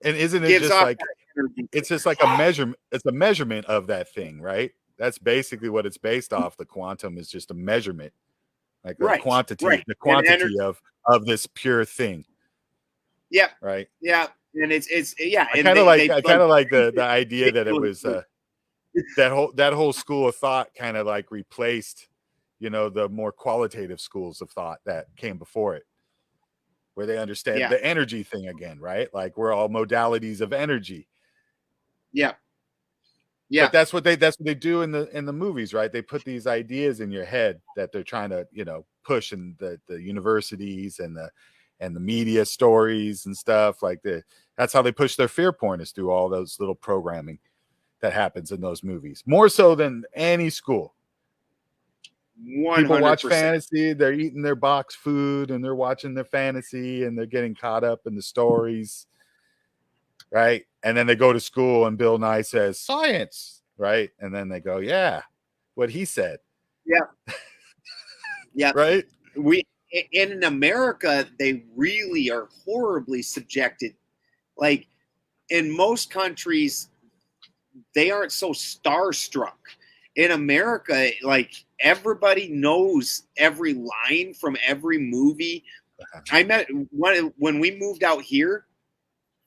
And isn't it just like it's just like a measurement? It's a measurement of that thing, right? That's basically what it's based off. The quantum is just a measurement like right, the and quantity of this pure thing. yeah, Right. yeah, and it's yeah, I and kind of they like the idea that it was that whole school of thought kind of like replaced, the more qualitative schools of thought that came before it, where they understand yeah, the energy thing again, right? Like we're all modalities of energy. yeah, yeah, But that's what they do in the movies, right? They put these ideas in your head that they're trying to, push in the universities and the media stories and stuff like that's how they push their fear point, is through all those little programming that happens in those movies, more so than any school. People watch 100%. fantasy, they're eating their box food and they're watching their fantasy and they're getting caught up in the stories, right? And then they go to school and Bill Nye says science, right? And then they go, yeah, what he said. Yeah, yeah. Right. We in America, they really are horribly subjected. Like in most countries, they aren't so starstruck. In America, like everybody knows every line from every movie. I met when we moved out here.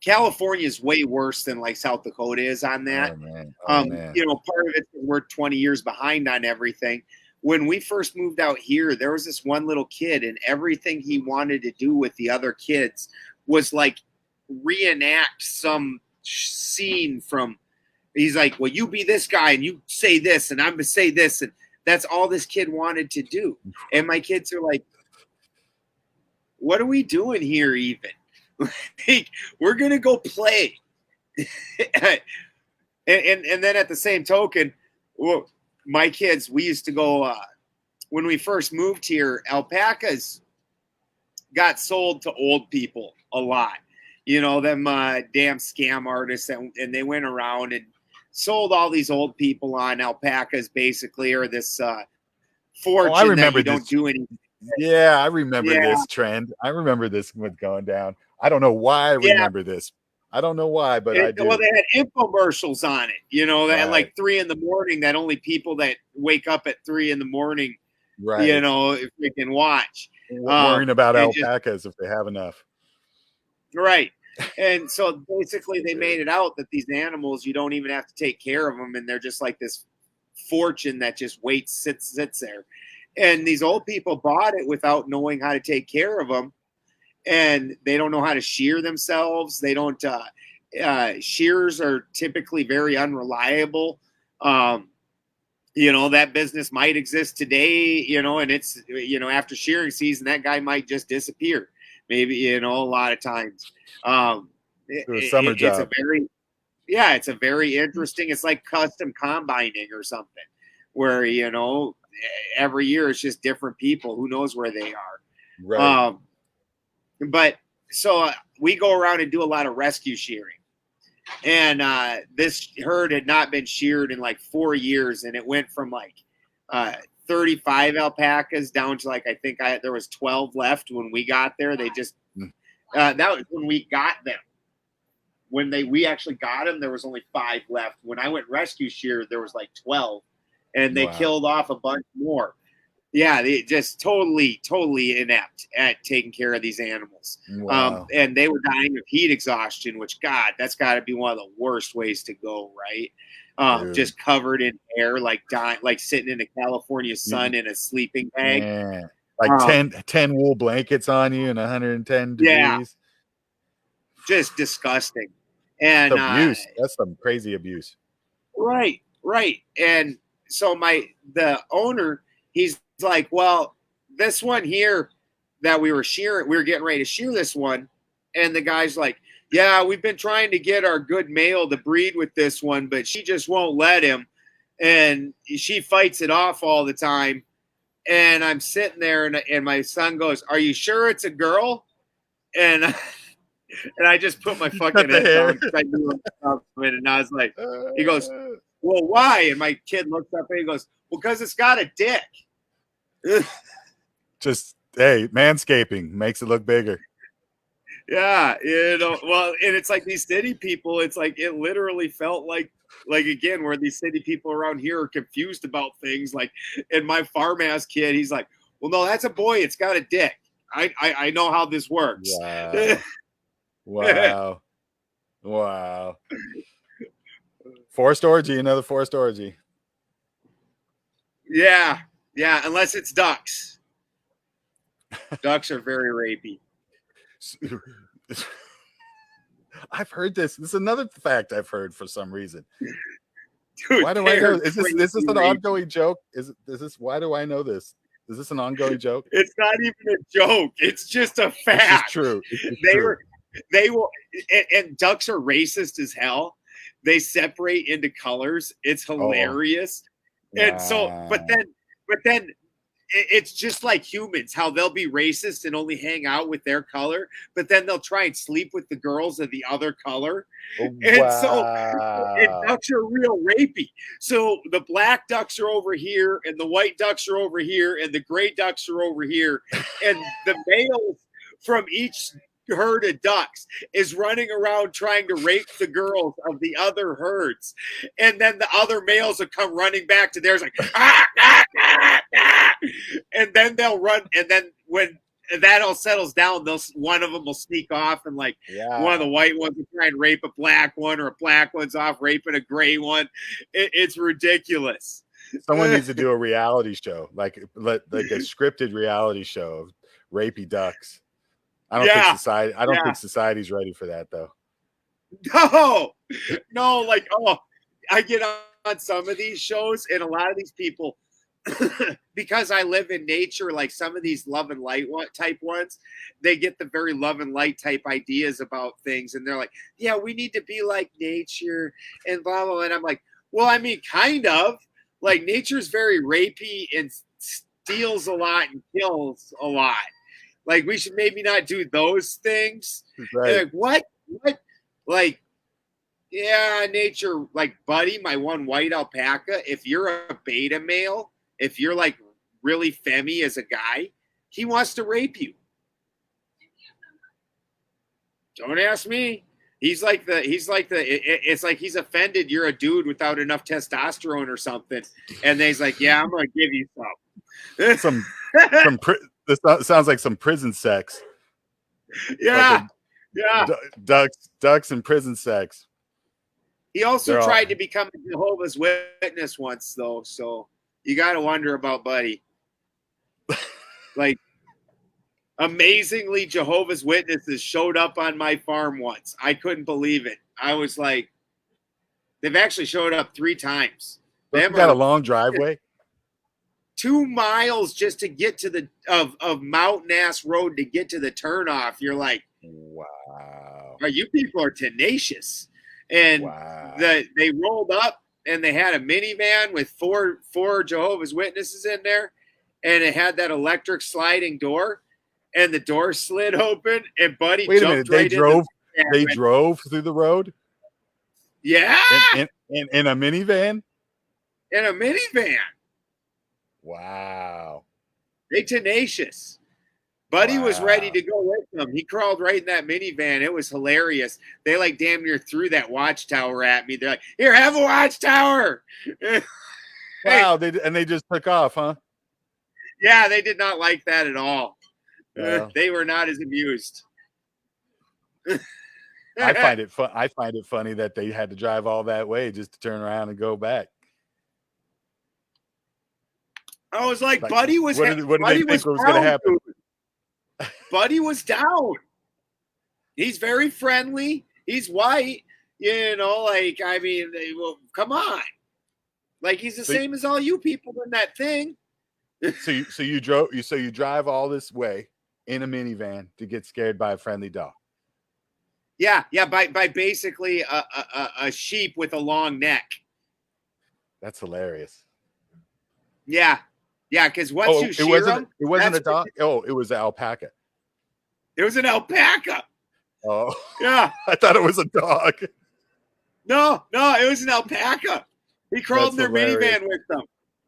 California is way worse than like South Dakota is on that. Oh man. Oh man. Part of it, we're 20 years behind on everything. When we first moved out here, there was this one little kid, and everything he wanted to do with the other kids was like reenact some scene from. He's like, well, you be this guy and you say this, and I'm gonna say this, and that's all this kid wanted to do. And my kids are like, what are we doing here even? Like, we're gonna go play. and then at the same token, well, my kids, we used to go when we first moved here, alpacas got sold to old people a lot. Them damn scam artists, and they went around and sold all these old people on alpacas, basically, or this fortune I remember that you don't this. do anything. Yeah, I remember Yeah, this trend. I remember this was going down. I don't know why I yeah. remember this. I don't know why, but I do. Well, they had infomercials on it, that at Right. like 3 a.m, that only people that wake up at 3 a.m, Right. if they can watch. Worrying about And just alpacas if they have enough. right. And so basically they made it out that these animals, you don't even have to take care of them, and they're just like this fortune that just sits there. And these old people bought it without knowing how to take care of them, and they don't know how to shear themselves. They don't shears are typically very unreliable. That business might exist today, and it's, after shearing season, that guy might just disappear. Maybe, a lot of times. To a summer It's job. it's a very interesting, it's like custom combining or something where, every year it's just different people. Who knows where they are. Right. But so we go around and do a lot of rescue shearing. And this herd had not been sheared in like 4 years, and it went from like 35 alpacas down to like, I think there was 12 left when we got there. They just that was when we got them. When we actually got them, there was only 5 left. When I went rescue shear, there was like 12, and they killed off a bunch more. Yeah, they just totally inept at taking care of these animals. Wow. And they were dying of heat exhaustion, which, God, that's got to be one of the worst ways to go, right? Just covered in hair, like dying, like sitting in a California sun in a sleeping bag. Yeah. Like 10 wool blankets on you and 110 degrees. Yeah. Just disgusting. And abuse. That's some crazy abuse. Right. And so the owner, he's like, well, this one here that we were getting ready to shear this one. And the guy's like, yeah, we've been trying to get our good male to breed with this one, but she just won't let him. And she fights it off all the time. And I'm sitting there, and my son goes, are you sure it's a girl? And I just put my fucking head down because I knew it. And I was like, he goes, well, why? And my kid looks up and he goes, well, because it's got a dick. Just, hey, manscaping makes it look bigger. Yeah, well, and it's like these city people, it's like it literally felt like again, where these city people around here are confused about things. Like, and my farm ass kid, he's like, Well, no, that's a boy. It's got a dick. I know how this works. Wow. Wow. Forced orgy, another forced orgy. Yeah, unless it's ducks. Ducks are very rapey. I've heard this. This is another fact I've heard for some reason. Dude, why do I know? Is this an ongoing joke? Is this why do I know this? Is this an ongoing joke? It's not even a joke. It's just a fact. It's just true. They will, and ducks are racist as hell. They separate into colors. It's hilarious. Oh. And so, but then it's just like humans, how they'll be racist and only hang out with their color, but then they'll try and sleep with the girls of the other color. And so ducks are real rapey. So the black ducks are over here, and the white ducks are over here, and the gray ducks are over here. And the males from each herd of ducks is running around trying to rape the girls of the other herds. And then the other males will come running back to theirs like, and then they'll run. And then when that all settles down, one of them will sneak off, and like one of the white ones will try and rape a black one, or a black one's off raping a gray one. It's ridiculous. Someone needs to do a reality show, like a scripted reality show of rapey ducks. I don't think society's ready for that, though. No, like, I get on some of these shows, and a lot of these people, because I live in nature, like some of these love and light type ones, they get the very love and light type ideas about things, and they're like, yeah, we need to be like nature and blah blah. And I'm like, well, I mean, kind of. Like, nature's very rapey and steals a lot and kills a lot. Like, we should maybe not do those things. Right. Like, what? Like, yeah, nature, like, buddy, my one white alpaca, if you're a beta male, if you're like really femmy as a guy, he wants to rape you. Don't ask me. It's like he's offended you're a dude without enough testosterone or something. And then he's like, yeah, I'm going to give you some. This sounds like some prison sex. Yeah. Ducks and prison sex. He also tried to become a Jehovah's Witness once, though. So you got to wonder about Buddy. Like, amazingly, Jehovah's Witnesses showed up on my farm once. I couldn't believe it. I was like, they've actually showed up 3 times. They've got a long driveway. 2 miles just to get to the of mountain ass road to get to the turnoff. You're like, wow. You people are tenacious. And they rolled up, and they had a minivan with four Jehovah's Witnesses in there, and it had that electric sliding door, and the door slid open, and Buddy jumped right in. They drove through the road? Yeah. In a minivan? In a minivan. Wow. They tenacious. Buddy was ready to go with them. He crawled right in that minivan. It was hilarious. They like damn near threw that watchtower at me. They're like, here, have a watchtower. Wow. They just took off, huh? Yeah, they did not like that at all. Wow. They were not as amused. I find it funny that they had to drive all that way just to turn around and go back. I was like, Buddy was. What did they think was going to happen? Buddy was down. He's very friendly. He's white. You know, like, I mean, well, come on. Like, he's the same as all you people in that thing. So you drive all this way in a minivan to get scared by a friendly dog. Yeah, by basically a sheep with a long neck. That's hilarious. Yeah, because once you shear them, it wasn't a dog. It was an alpaca. It was an alpaca. Oh, yeah. I thought it was a dog. No, it was an alpaca. He crawled in their minivan with them.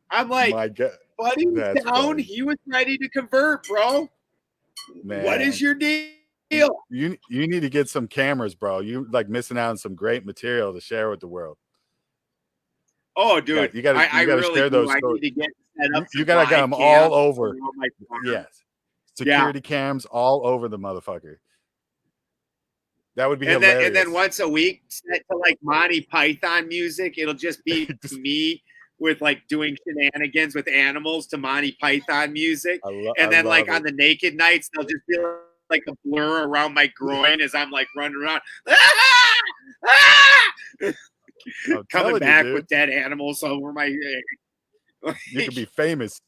I'm like, my God. Buddy was down. Funny. He was ready to convert, bro. Man. What is your deal? You need to get some cameras, bro. You like missing out on some great material to share with the world. Oh, dude, You got I to really share do. those I stories. need to get set up You some got to get live them all cams over. on my farm. Yes, Yeah. security cams all over the motherfucker. That would be And then hilarious. once a week, set to like Monty Python music. It'll just be Just, me with like doing shenanigans with animals to Monty Python music. I And then like love on it. the naked nights, they'll just be like a blur around my groin as I'm like running around. I'm Coming telling you, back dude. with dead animals over my head. You could be famous.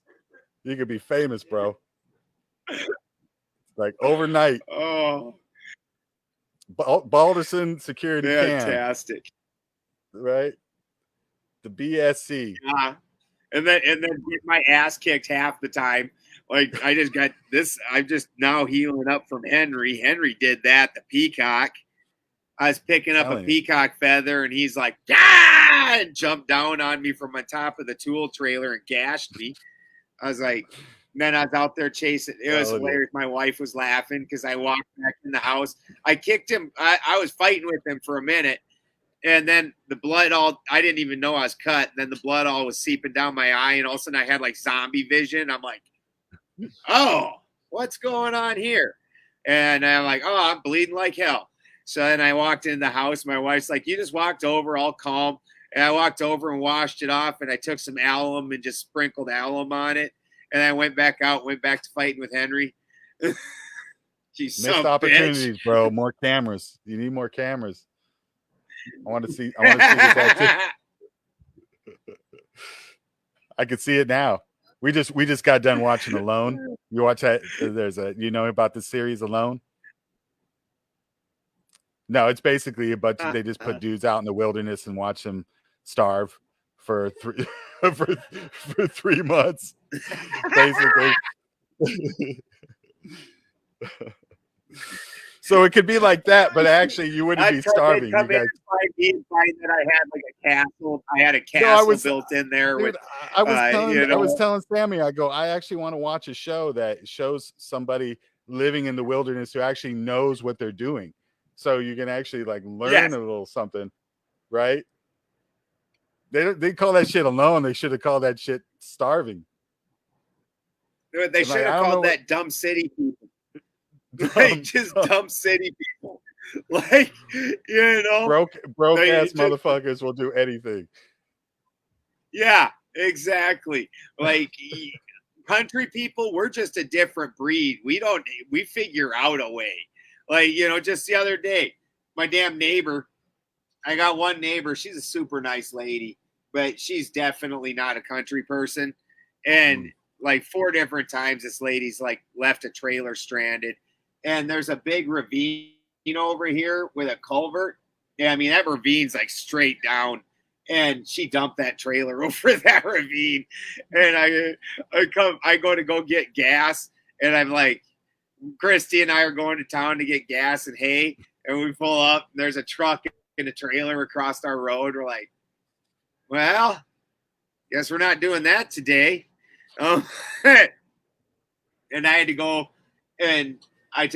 You could be famous, bro. Like overnight. Oh, Balderson security cam, fantastic. right? The BSC. Yeah. And then get my ass kicked half the time. Like I just got this. I'm just now healing up from Henry. Henry did that. The peacock. I was picking up a Telling you. peacock feather, and he's like, "Ah!" and jumped down on me from on top of the tool trailer and gashed me. I was like, then I was out there chasing. It was hilarious. My wife was laughing because I walked back in the house. I kicked him. I was fighting with him for a minute. And then the blood I didn't even know I was cut. And then the blood all was seeping down my eye. And all of a sudden I had like zombie vision. I'm like, oh, what's going on here? And I'm like, oh, I'm bleeding like hell. So then I walked in the house. My wife's like, you just walked over all calm. And I walked over and washed it off. And I took some alum and just sprinkled alum on it. And I went back out, went back to fighting with Henry. Missed opportunities, bro. More cameras. You need more cameras. I want to see this activity. I can see it now. We just got done watching Alone. You watch that? There's you know about the series Alone? No, it's basically a bunch. They just put dudes out in the wilderness and watch them starve for 3 for 3 months, basically. So it could be like that, but actually you wouldn't be starving. You guys find that I had like a castle. I had a castle built in there. Dude, with, I was telling Sammy, I go, I actually want to watch a show that shows somebody living in the wilderness who actually knows what they're doing. So you can actually like learn a little something, right? They call that shit Alone. They should have called that shit Starving. They should have called that Dumb City People. Just dumb city people. Like, you know, broke ass motherfuckers will do anything. Yeah, exactly. Like country people, we're just a different breed. We figure out a way. Like, you know, just the other day, my damn neighbor, I got one neighbor, she's a super nice lady, but she's definitely not a country person. And like 4 different times this lady's like left a trailer stranded. And there's a big ravine over here with a culvert. Yeah, I mean, that ravine's like straight down. And she dumped that trailer over that ravine. And I go to go get gas. And I'm like, Christy and I are going to town to get gas and hay. And we pull up, and there's a truck and a trailer across our road. We're like, well, guess we're not doing that today. And I had to go, and I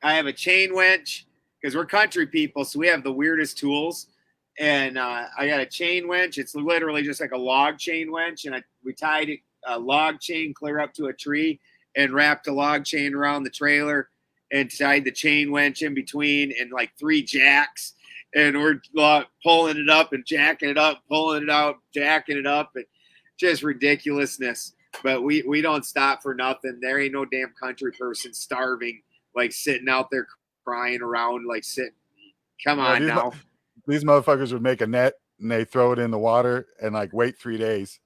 have a chain winch because we're country people, so we have the weirdest tools. And I got a chain winch. It's literally just like a log chain winch, and we tied a log chain clear up to a tree and wrapped a log chain around the trailer and tied the chain winch in between and like 3 jacks. And we're pulling it up and jacking it up, pulling it out, jacking it up, and just ridiculousness. But we don't stop for nothing. There ain't no damn country person starving, like sitting out there crying around, like sitting. Come on now. These motherfuckers would make a net and they throw it in the water and like wait 3 days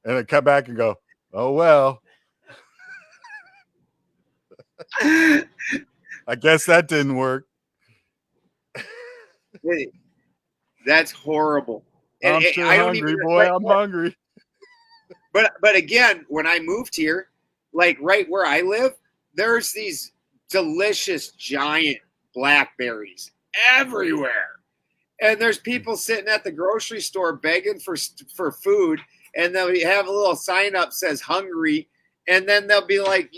and then come back and go, oh, well, I guess that didn't work. That's horrible. I'm still hungry, boy. I'm hungry. But again, when I moved here, like right where I live, there's these delicious giant blackberries everywhere. And there's people sitting at the grocery store begging for food, and they'll have a little sign up says hungry, and then they'll be like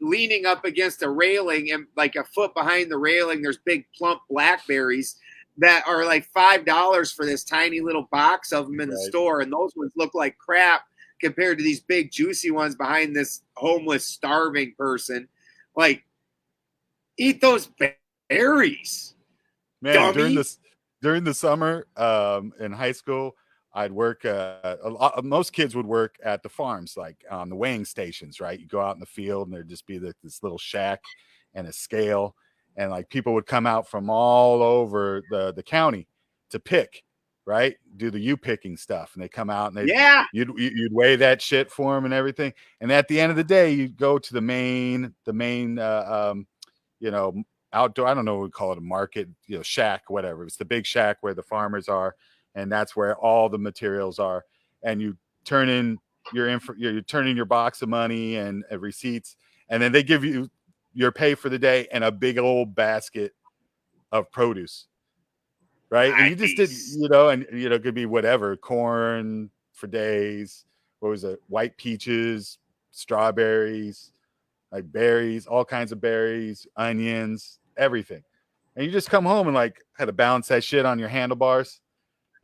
leaning up against a railing, and like a foot behind the railing, there's big plump blackberries that are like $5 for this tiny little box of them in the store, and those ones look like crap compared to these big juicy ones behind this homeless starving person. Like, eat those berries, man. dummy. During the summer, in high school, I'd work. Most kids would work at the farms, like on the weighing stations. Right, you go out in the field, and there'd just be this little shack and a scale, and like people would come out from all over the county to pick. Right, do the picking stuff, and they come out and you'd weigh that shit for them and everything. And at the end of the day, you'd go to the main outdoor, I don't know what we call it, a market, shack, whatever. It's the big shack where the farmers are, and that's where all the materials are. And you turn in you turn in your box of money and receipts, and then they give you your pay for the day and a big old basket of produce. Right. Nice. And you just did, it could be whatever, corn for days. What was it? White peaches, strawberries, like berries, all kinds of berries, onions, everything. And you just come home and like had to balance that shit on your handlebars,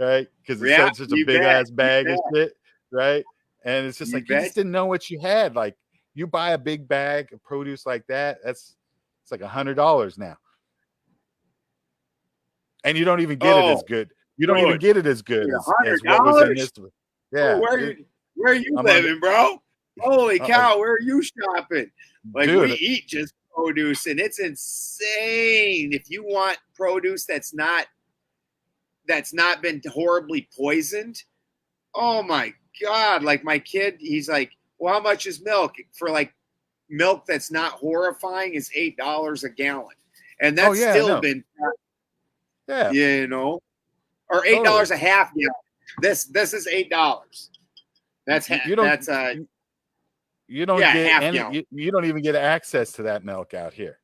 right? Because it's such a big ass bag of shit, right? And it's just like you just didn't know what you had. Like you buy a big bag of produce like that, it's like $100 now. And you don't even get it as good. You don't even get it as good as what was in this. Yeah. Where are you living, bro? Holy cow, where are you shopping? Like, dude, we eat just produce, and it's insane. If you want produce that's not been horribly poisoned, oh my God. Like my kid, he's like, well, how much is milk? For like milk that's not horrifying is $8 a gallon. And that's been, or $8 a half gallon. This is $8. That's you don't get any. You don't even get access to that milk out here.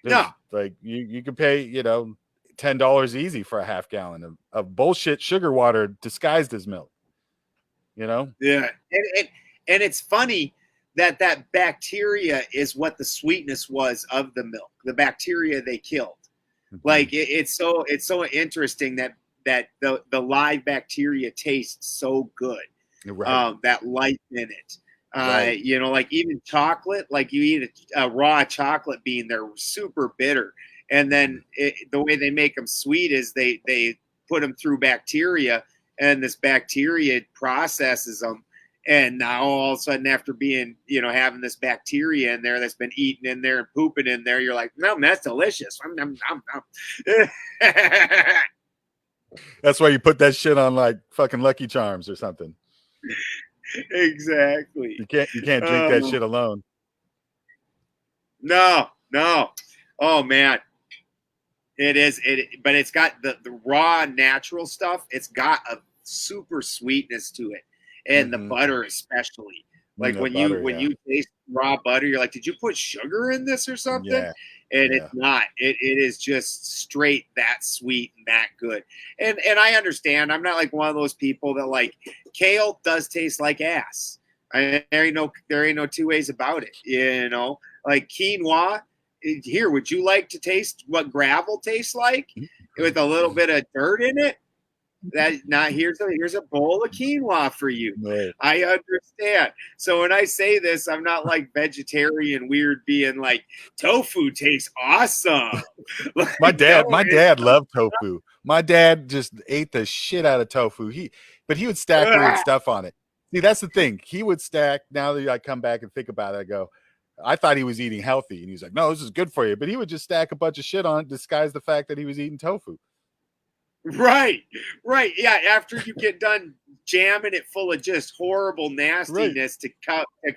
No, like you can pay $10 easy for a half gallon of bullshit sugar water disguised as milk. Yeah, and it's funny that bacteria is what the sweetness was of the milk. The bacteria they killed. Mm-hmm. Like it's so interesting that the live bacteria tastes so good. Right. That life in it. Right. Like even chocolate, like you eat a raw chocolate bean, they're super bitter. And then the way they make them sweet is they put them through bacteria, and this bacteria processes them. And now all of a sudden, after being, having this bacteria in there that's been eaten in there and pooping in there, you're like, no, that's delicious. That's why you put that shit on like fucking Lucky Charms or something. Exactly. You can't drink that shit alone. No. Oh man. It is but it's got the raw natural stuff. It's got a super sweetness to it. And the butter especially. Like when you taste raw butter, you're like, did you put sugar in this or something? Yeah. And it's not. It is just straight that sweet and that good. And I understand. I'm not like one of those people that like kale does taste like ass. There ain't no two ways about it. Like quinoa. Here, would you like to taste what gravel tastes like with a little bit of dirt in it? Here's a bowl of quinoa for you. Right. I understand. So when I say this, I'm not like vegetarian weird being like tofu tastes awesome. Like, my dad loved tofu. My dad just ate the shit out of tofu. But he would stack weird stuff on it. See, that's the thing. He would stack. Now that I come back and think about it, I go, I thought he was eating healthy, and he's like, no, this is good for you. But he would just stack a bunch of shit on it, disguise the fact that he was eating tofu. Right. Yeah, after you get done jamming it full of just horrible nastiness to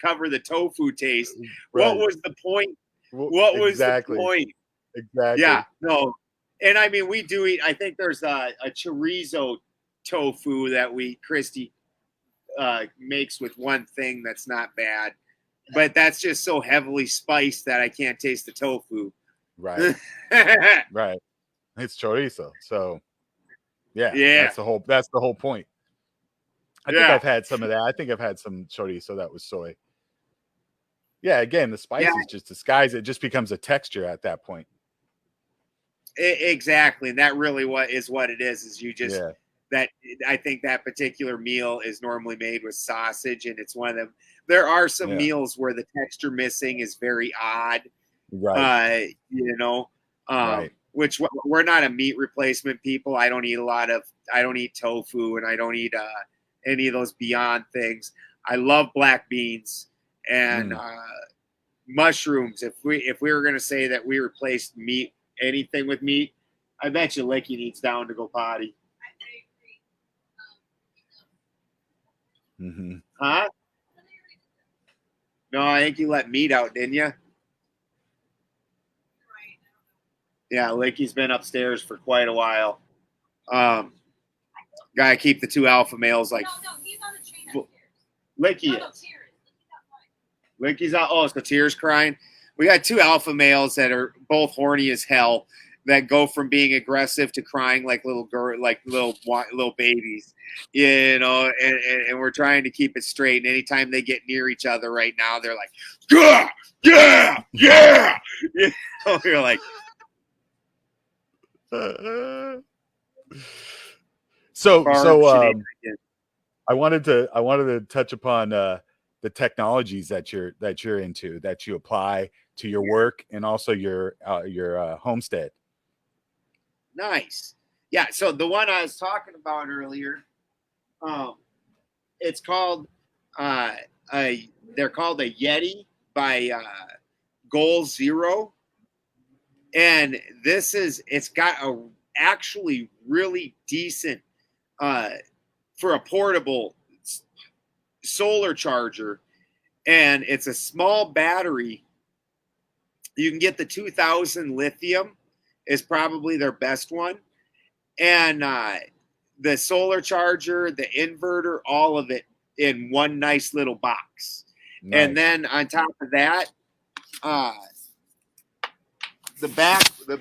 cover the tofu taste, what was the point? What was the point? Exactly. Yeah, no. And I mean, we do eat, I think there's a chorizo tofu that Christy makes with one thing that's not bad. But that's just so heavily spiced that I can't taste the tofu. Right. Right. It's chorizo. So yeah, that's the whole point. I think I've had some of that. I think I've had some chorizo that was soy. Yeah, again, the spices just disguise it. Just becomes a texture at that point. Exactly. And that really what it is you just Yeah. that I think that particular meal is normally made with sausage, and it's one of them. There are some Yeah. meals where the texture missing is very odd, Right. you know, Right. which we're not a meat replacement people. I don't eat tofu, and I don't eat any of those Beyond things. I love black beans and Mm. mushrooms. If we were going to say that we replaced meat, anything with meat, I bet you Licky needs down to go potty. Mm-hmm. Huh? No, I think you let meat out, didn't you? Yeah, Licky's been upstairs for quite a while. Gotta keep the two alpha males like. No, he's on the chain upstairs. Licky is. Licky's out. Oh, so Tears crying. We got two alpha males that are both horny as hell that go from being aggressive to crying like little little babies, you know. And we're trying to keep it straight. And anytime they get near each other right now, they're like, yeah, yeah, yeah. You know, you're like. So I wanted to touch upon the technologies that you're into, that you apply to your work and also your homestead. Nice. Yeah, so the one I was talking about earlier, it's called they're called a Yeti by Goal Zero. And it's got a actually really decent for a portable solar charger, and it's a small battery. You can get the 2000 lithium is probably their best one, and the solar charger, the inverter, all of it in one nice little box. Nice. And then on top of that,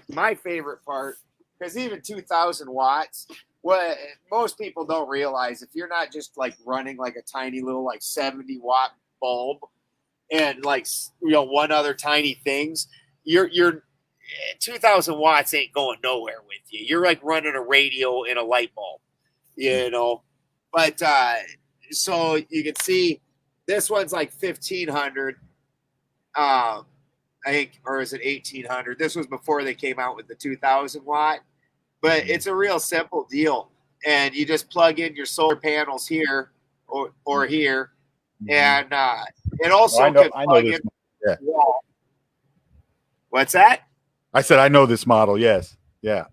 my favorite part, because even 2000 watts, what most people don't realize, if you're not just like running like a tiny little like 70 watt bulb and like, you know, one other tiny things, you're 2000 watts ain't going nowhere with you. You're like running a radio and a light bulb, you know. But so you can see this one's like 1500. I think, or is it 1800? This was before they came out with the 2000 watt, but it's a real simple deal. And you just plug in your solar panels here or here, and it also I know this. Yeah. Wall. What's that? I said I know this model. Yes. Yeah.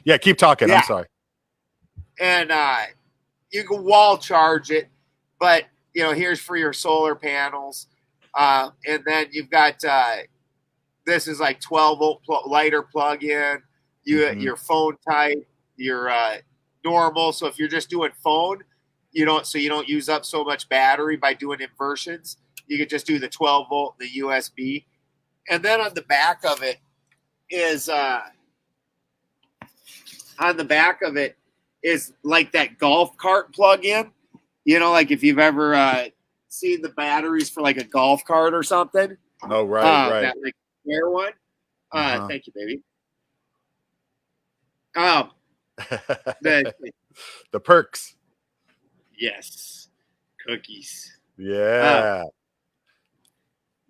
Yeah. Keep talking. Yeah. I'm sorry. And you can wall charge it, but you know, here's for your solar panels, and then you've got. This is like 12 volt lighter plug-in. Your phone type, your normal. So if you're just doing phone, you don't use up so much battery by doing inversions. You can just do the 12 volt, the USB, and then on the back of it is like that golf cart plug-in. You know, like if you've ever seen the batteries for like a golf cart or something. Oh, right, right. That, like, square one. Thank you, baby. The perks. Yes, cookies. Yeah.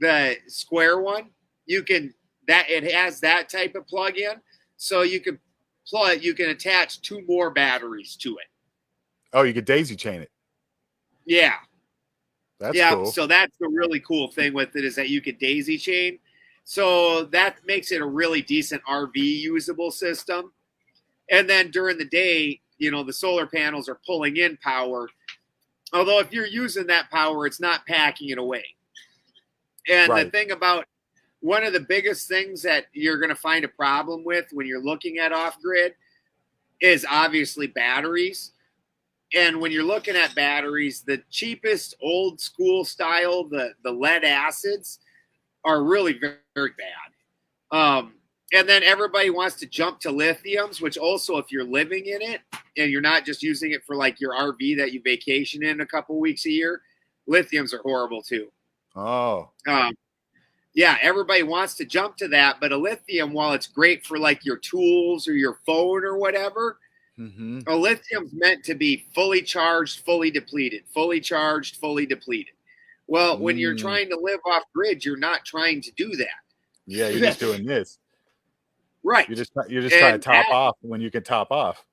The square one, it has that type of plug-in, so you can attach two more batteries to it. Oh, you could daisy chain it. Yeah. That's cool. So that's the really cool thing with it, is that you could daisy chain. So that makes it a really decent RV usable system. And then during the day, you know, the solar panels are pulling in power. Although if you're using that power, it's not packing it away. And the thing about one of the biggest things that you're going to find a problem with when you're looking at off-grid is obviously batteries. And when you're looking at batteries, the cheapest old school style, the lead acids, are really very, very bad. And then everybody wants to jump to lithiums, which also, if you're living in it and you're not just using it for like your RV that you vacation in a couple weeks a year, lithiums are horrible too. Oh. yeah, everybody wants to jump to that, but a lithium, while it's great for like your tools or your phone or whatever, Mm-hmm. a lithium's meant to be fully charged, fully depleted, fully charged, fully depleted. Well, when you're Mm. trying to live off grid, you're not trying to do Yeah, you're just that. doing this. Right. You're just trying to And top that, off when you can top off.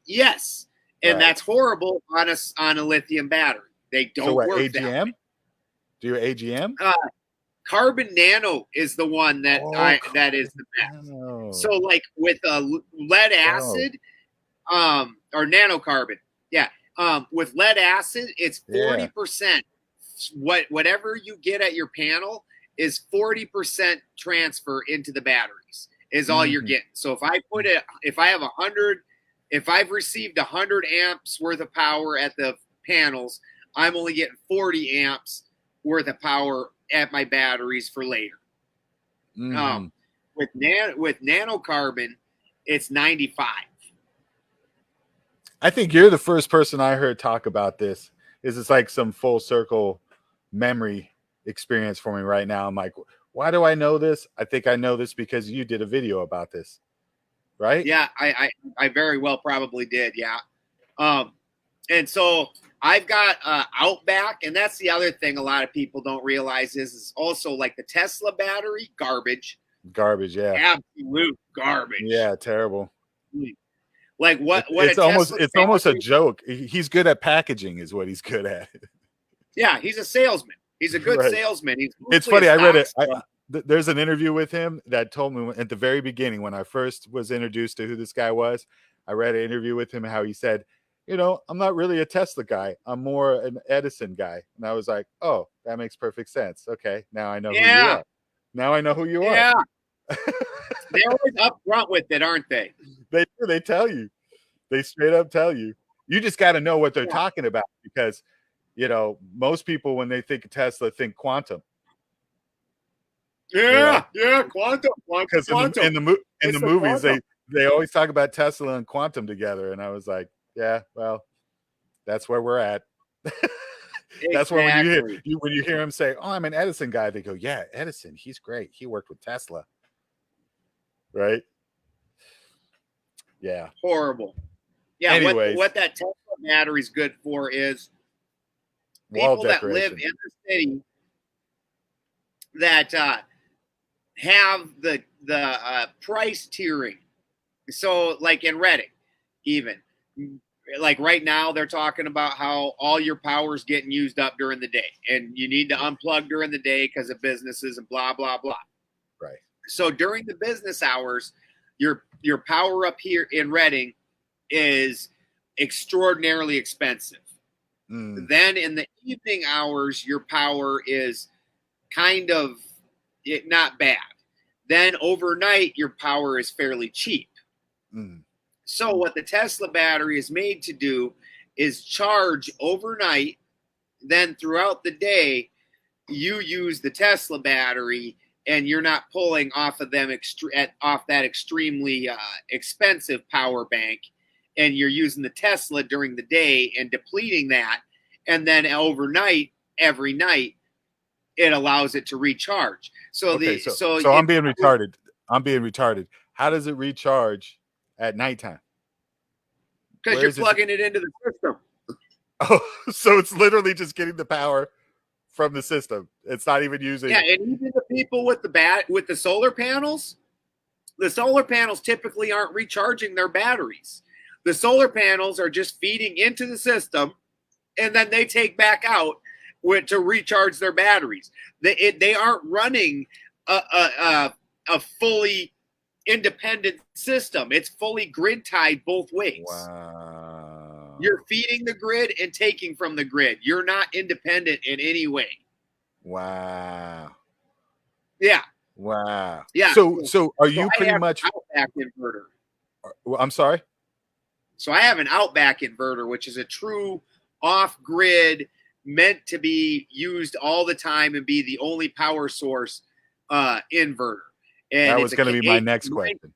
yes. And Right. that's horrible on a lithium battery. They So don't what, work that AGM? Do you AGM? way. Carbon nano is the one Oh, that is the best. nano. So like with a lead Bro. acid, or nanocarbon, yeah, with lead acid, it's Yeah. 40%. Whatever you get at your panel is 40% transfer into the batteries is all you're Mm-hmm. getting. So if I have 100, if I've received 100 amps worth of power at the panels, I'm only getting 40 amps worth of power at my batteries for later. Mm-hmm. With nanocarbon, it's 95. I think you're the first person I heard talk about this. It's like some full circle memory experience for me right now. I'm like, why do I know this? I think I know this because you did a video about this, right? Yeah, I very well probably did. Yeah. And so I've got Outback, and that's the other thing a lot of people don't realize is also like the Tesla battery, garbage, Garbage, yeah. absolute garbage. Yeah, terrible. Like what It's a almost Tesla it's almost a battery, joke. He's good at packaging, is what he's good at. yeah, he's a salesman. He's a good Right. salesman. He's It's mostly funny. I read it. stock There's an interview with him that told me at the very beginning when I first was introduced to who this guy was. I read an interview with him how he said, I'm not really a Tesla guy. I'm more an Edison guy. And I was like, oh, that makes perfect sense. Okay, now I know who you Yeah, are. Now I know who you are. yeah. They're always upfront with it, aren't they? They do. They tell you. They straight up tell you. You just got to know what they're Yeah, talking about because, most people when they think of Tesla think quantum. yeah. Quantum, Because quantum. in the It's the movies quantum. they always talk about Tesla and quantum together, and I was like, yeah, well, that's where we're at. That's where when Exactly. you hear him say, "Oh, I'm an Edison guy," they go, "Yeah, Edison, he's great. He worked with Tesla." Right? Yeah. Horrible. Yeah, Anyways, what that Tesla battery is good for is wall people that live decoration. in the city that have the price tiering. So, like in Redding, even like right now, they're talking about how all your power is getting used up during the day, and you need to unplug during the day because of businesses and blah blah blah. Right. So during the business hours, your power up here in Redding is extraordinarily expensive. Then in the evening hours, your power is kind of not bad. Then overnight, your power is fairly cheap. So what the Tesla battery is made to do is charge overnight. Then throughout the day, you use the Tesla battery, and you're not pulling off of them off that extremely expensive power bank, and you're using the Tesla during the day and depleting that, and then overnight, every night, it allows it to recharge. So Okay, the so so I'm if being retarded. I'm being retarded. How does it recharge at nighttime? because Where you're is it? plugging it into the system. Oh, so it's literally just getting the power from the system. It's not even using. Yeah, and even the people with the solar panels, the solar panels typically aren't recharging their batteries. The solar panels are just feeding into the system, and then they take back out to recharge their batteries. They aren't running a fully independent system. It's fully grid tied both ways. Wow. You're feeding the grid and taking from the grid. You're not independent in any way. Wow. Yeah. Wow. Yeah. So are you pretty much? An Outback inverter. I'm sorry. So I have an Outback inverter, which is a true off-grid, meant to be used all the time and be the only power source inverter. And That was going to be my next question.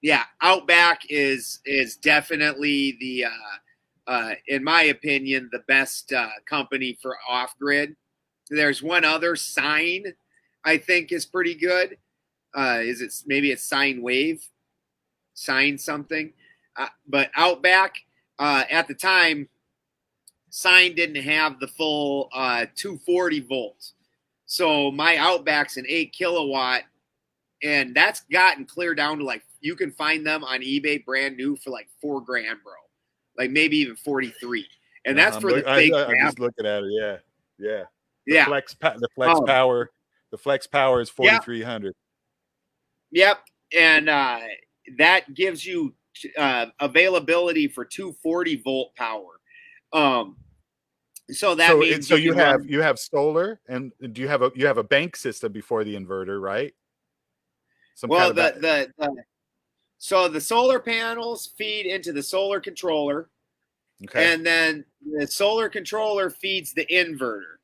Yeah, Outback is definitely the, in my opinion, the best company for off-grid. There's one other, Sign, I think is pretty good. Is it maybe it's sine wave, sine something, but Outback at the time, sine didn't have the full 240 volts. So my Outback's an 8 kilowatt, and that's gotten clear down to like you can find them on eBay brand new for like $4,000, bro. Like maybe even 43, and that's for the fake. I'm just looking at it. Yeah. Yeah. The flex power is 4,300. Yep. And that gives you availability for 240 volt power. So that means you have solar, and do you have a bank system before the inverter, right? So the solar panels feed into the solar controller. Okay. And then the solar controller feeds the inverter.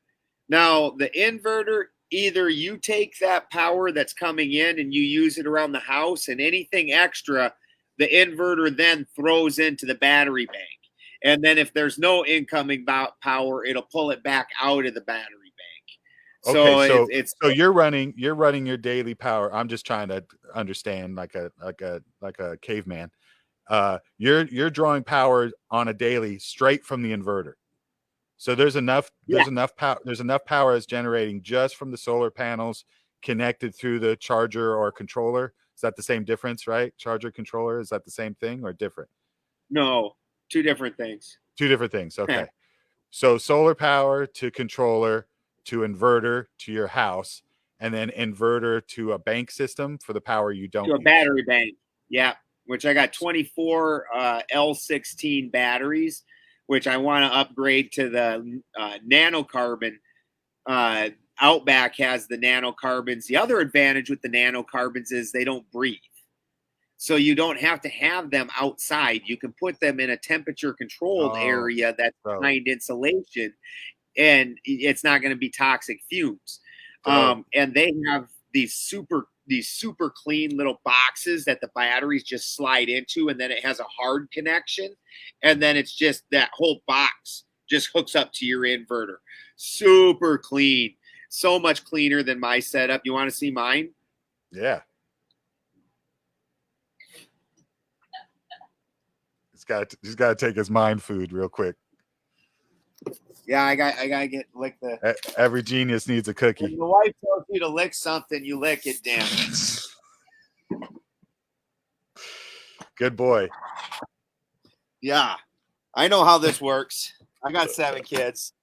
Now, the inverter, either you take that power that's coming in and you use it around the house, and anything extra, the inverter then throws into the battery bank. And then if there's no incoming power, it'll pull it back out of the battery bank. Okay, so you're running your daily power. I'm just trying to understand like a caveman. You're drawing power on a daily straight from the inverter. So there's enough power that's generating just from the solar panels connected through the charger or controller. Is that the same difference, right? Charger, controller, is that the same thing or different? No, two different things. Two different things. Okay. So solar power to controller to inverter to your house, and then inverter to a bank system for the power you don't use. Battery bank. Yeah. Which I got 24 L16 batteries, which I want to upgrade to the nanocarbon. Outback has the nanocarbons. The other advantage with the nanocarbons is they don't breathe. So you don't have to have them outside. You can put them in a temperature controlled area that's behind insulation, and it's not going to be toxic fumes. And they have these super clean little boxes that the batteries just slide into, and then it has a hard connection, and then it's just that whole box just hooks up to your inverter. Super clean. So much cleaner than my setup. You want to see mine? Yeah. He's got to take his mind food real quick. Yeah, I got to get lick the. Every genius needs a cookie. When the wife tells you to lick something, you lick it. Damn it. Good boy. Yeah, I know how this works. I got 7 kids.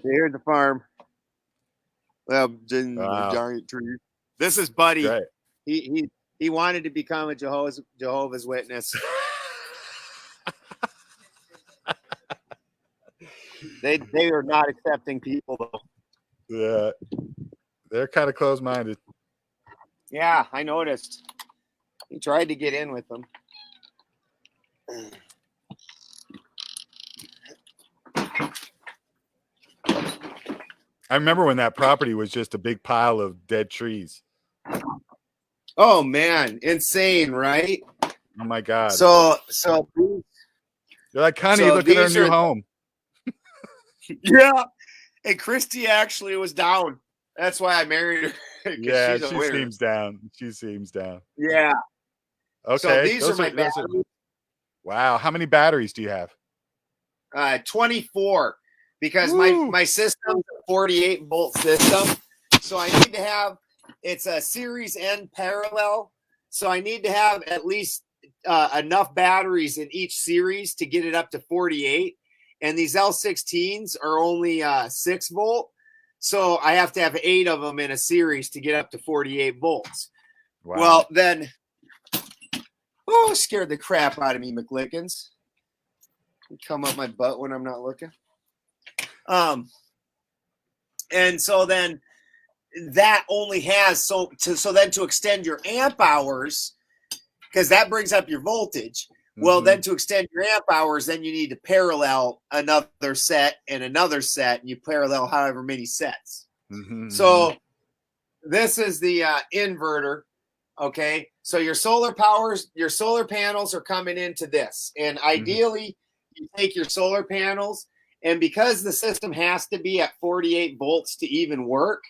Here's the farm. Well, giant tree. This is Buddy. Right. He wanted to become a Jehovah's Witness. They are not accepting people though. Yeah, they're kind of closed-minded. Yeah, I noticed. He tried to get in with them. I remember when that property was just a big pile of dead trees. Oh man, insane, right? Oh my God. So you're like, Connie, look at our new home. Yeah. And Christy actually was down. That's why I married her. Yeah, she seems down. Yeah. Okay. So these are my batteries. Wow. How many batteries do you have? 24. Because my system's a 48 volt system. So I need to have, it's a series N parallel. So I need to have at least enough batteries in each series to get it up to 48. And these L16s are only 6 volt. So I have to have 8 of them in a series to get up to 48 volts. Wow. Well, then, scared the crap out of me, McLickens. Come up my butt when I'm not looking. And so then that only has, so then to extend your amp hours, because that brings up your voltage. Well, then to extend your amp hours, then you need to parallel another set and another set, and you parallel however many sets. So this is the inverter. Okay. So your solar panels are coming into this. And ideally, you take your solar panels And because the system has to be at 48 volts to even work,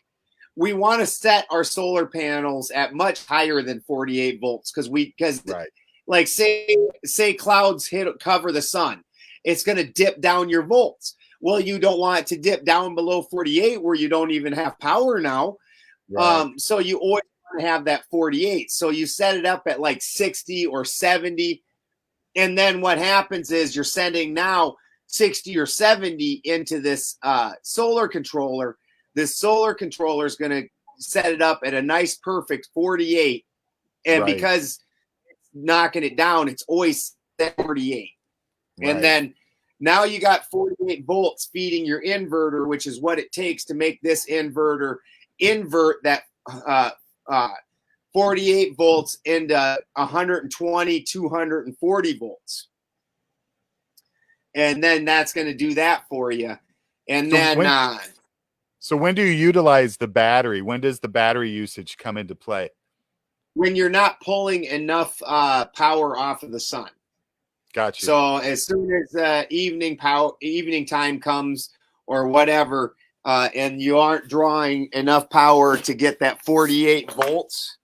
we want to set our solar panels at much higher than 48 volts because Right. like say clouds cover the sun, it's going to dip down your volts. Well, you don't want it to dip down below 48 where you don't even have power now. Right. So you always want to have that 48. So you set it up at like 60 or 70. And then what happens is you're sending now 60 or 70 into this solar controller. This solar controller is going to set it up at a nice, perfect 48. And Right. because it's knocking it down, it's always 48. Right. And then now you got 48 volts feeding your inverter, which is what it takes to make this inverter invert that 48 volts into 120, 240 volts. And then that's going to do that for you. And so when do you utilize the battery? When does the battery usage come into play? When you're not pulling enough power off of the sun. Gotcha. So as soon as evening time comes or whatever, and you aren't drawing enough power to get that 48 volts,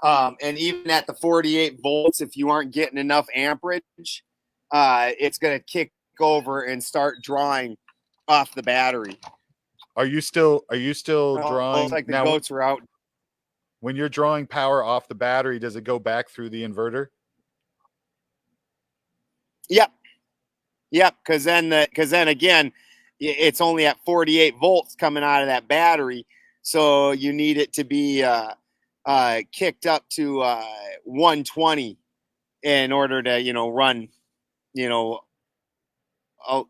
and even at the 48 volts, if you aren't getting enough amperage, it's going to kick over and start drawing off the battery. Are you still drawing? Looks like the now, goats are out. When you're drawing power off the battery, does it go back through the inverter? Yep. Because then again, it's only at 48 volts coming out of that battery, so you need it to be kicked up to 120 in order to run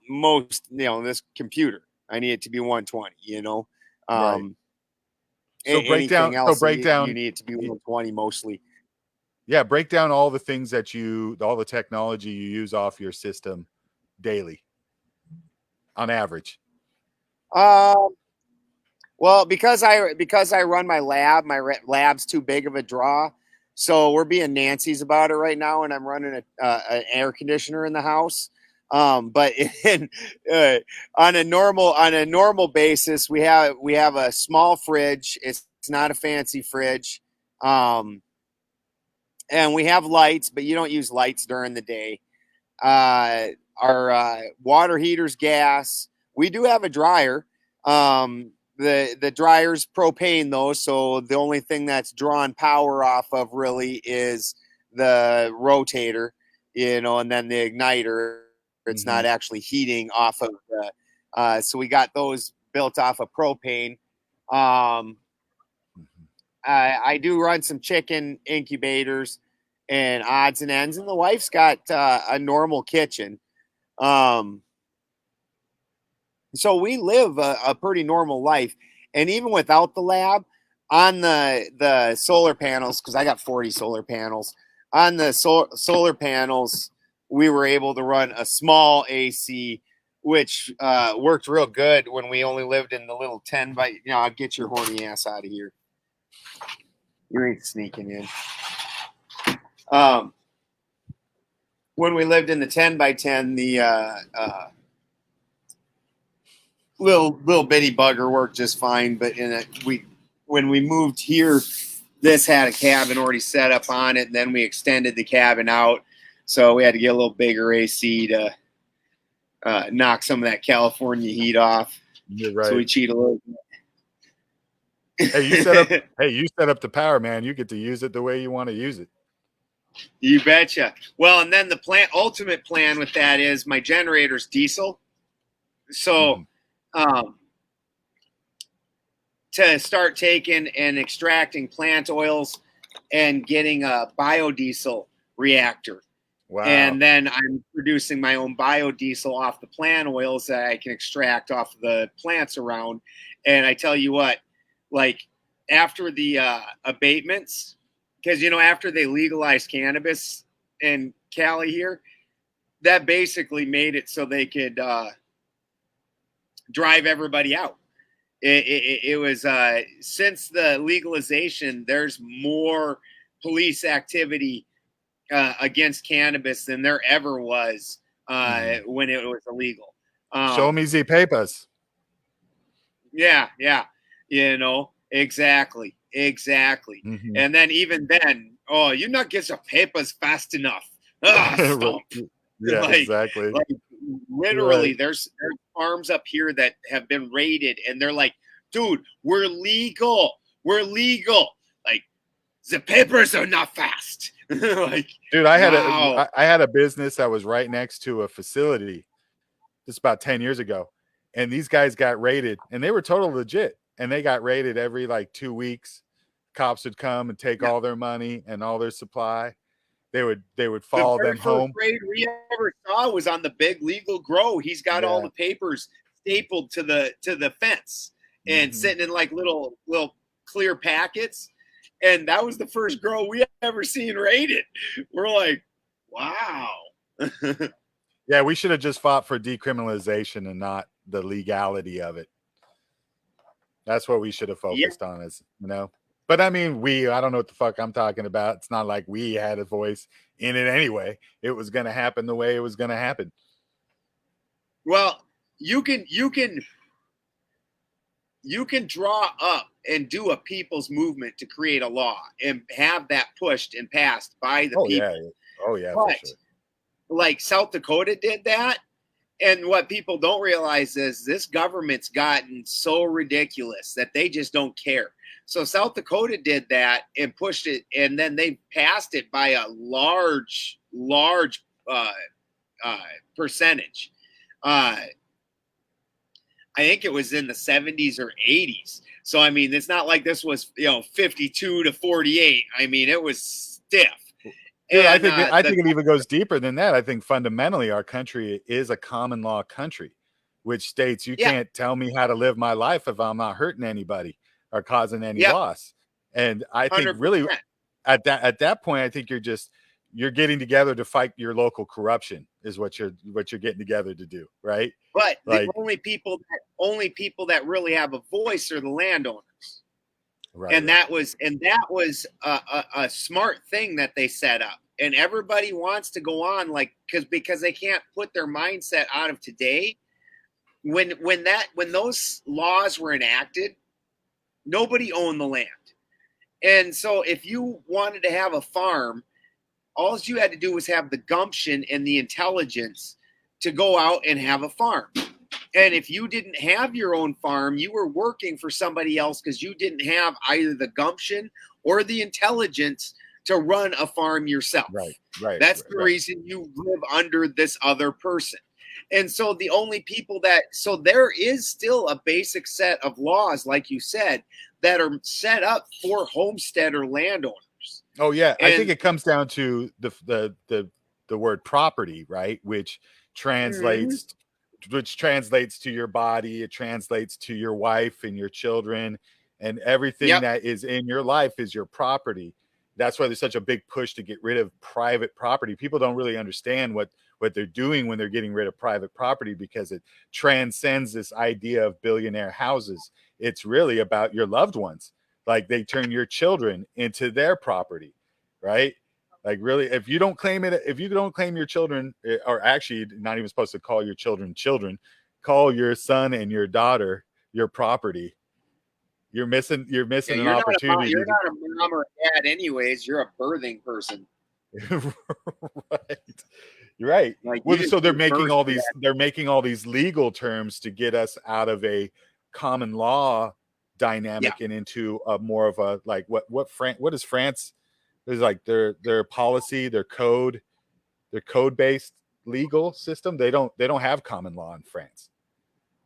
most this computer. I need it to be 120. Right. So anything else, break down. You need it to be 120 mostly. Yeah, break down all the things that all the technology you use off your system daily, on average. Well, because I run my lab's too big of a draw, so we're being Nancy's about it right now, and I'm running an air conditioner in the house. But on a normal basis, we have a small fridge. It's not a fancy fridge, and we have lights, but you don't use lights during the day. Our water heater's gas. We do have a dryer. The dryer's propane though, so the only thing that's drawing power off of really is the rotator, and then the igniter. It's not actually heating off of the. So we got those built off of propane. I do run some chicken incubators and odds and ends, and the wife's got a normal kitchen. So we live a pretty normal life. And even without the lab, on the solar panels, because I got 40 solar panels, on the solar panels, we were able to run a small AC, which worked real good when we only lived in the little 10 by, I'll get your horny ass out of here. You ain't sneaking in. When we lived in the 10 by 10, the little bitty bugger worked just fine. But when we moved here, this had a cabin already set up on it. And then we extended the cabin out, so we had to get a little bigger AC to knock some of that California heat off. You're right. So we cheat a little bit. Hey, you set up the power, man. You get to use it the way you want to use it. You betcha. Well, and then the ultimate plan with that is my generator's diesel. So to start taking and extracting plant oils and getting a biodiesel reactor. Wow. And then I'm producing my own biodiesel off the plant oils that I can extract off of the plants around. And I tell you what, like after the abatements, because, after they legalized cannabis in Cali here, that basically made it so they could drive everybody out. It was since the legalization, there's more police activity against cannabis than there ever was when it was illegal. Show me the papers. Yeah, yeah. Exactly. Mm-hmm. And then even then, oh, you not get your papers fast enough. Ah, stomp. Yeah, like, exactly. like literally, Right. there's farms up here that have been raided, and they're like, dude, we're legal. We're legal. Like, the papers are not fast. Like, Dude, wow. I had a business that was right next to a facility. This about 10 years ago, and these guys got raided, and they were total legit, and they got raided every like 2 weeks. Cops would come and take Yeah. all their money and all their supply. They would The follow very them first home. raid we ever saw was on the big legal grow. He's got all Yeah. the papers stapled to the fence and Mm-hmm. sitting in like little clear packets. And that was the first grow we ever seen raided. We're like, wow. Yeah, we should have just fought for decriminalization and not the legality of it. That's what we should have Yeah. focused on, But I mean, I don't know what the fuck I'm talking about. It's not like we had a voice in it anyway. It was going to happen the way it was going to happen. Well, you can draw up and do a people's movement to create a law and have that pushed and passed by the people. Yeah. Oh yeah, but, for sure. Like South Dakota did that. And what people don't realize is this government's gotten so ridiculous that they just don't care. So South Dakota did that and pushed it, and then they passed it by a large percentage. I think it was in the 70s or 80s. So I mean, it's not like this was 52 to 48. I mean, it was stiff. Dude, I think it even goes deeper than that. I think fundamentally our country is a common law country, which states you can't tell me how to live my life if I'm not hurting anybody or causing any loss. And I think 100%. really at that point, I think you're getting together to fight your local corruption is what you're getting together to do, right? But like, the only people that really have a voice are the landowners. Right, and that was a smart thing that they set up, and everybody wants to go on because they can't put their mindset out of today. When those laws were enacted, nobody owned the land, and so if you wanted to have a farm, all you had to do was have the gumption and the intelligence to go out and have a farm. And if you didn't have your own farm, you were working for somebody else because you didn't have either the gumption or the intelligence to run a farm yourself. Right. That's the reason you live under this other person. And so the only people so there is still a basic set of laws, like you said, that are set up for homesteader landowners. Oh yeah, I think it comes down to the word property, right? Which translates to your body, it translates to your wife and your children, and everything that is in your life is your property. That's why there's such a big push to get rid of private property. People don't really understand what they're doing when they're getting rid of private property, because it transcends this idea of billionaire houses. It's really about your loved ones. Like, they turn your children into their property, right? Like, really, if you don't claim your children, or actually not even supposed to call your children, call your son and your daughter your property. You're missing an opportunity. You're not a mom or a dad anyways. You're a birthing person. Right. You're right. So they're making all these legal terms to get us out of a common law dynamic and into a more of a, like, what is France? There's like their policy, their code-based legal system. They don't have common law in France.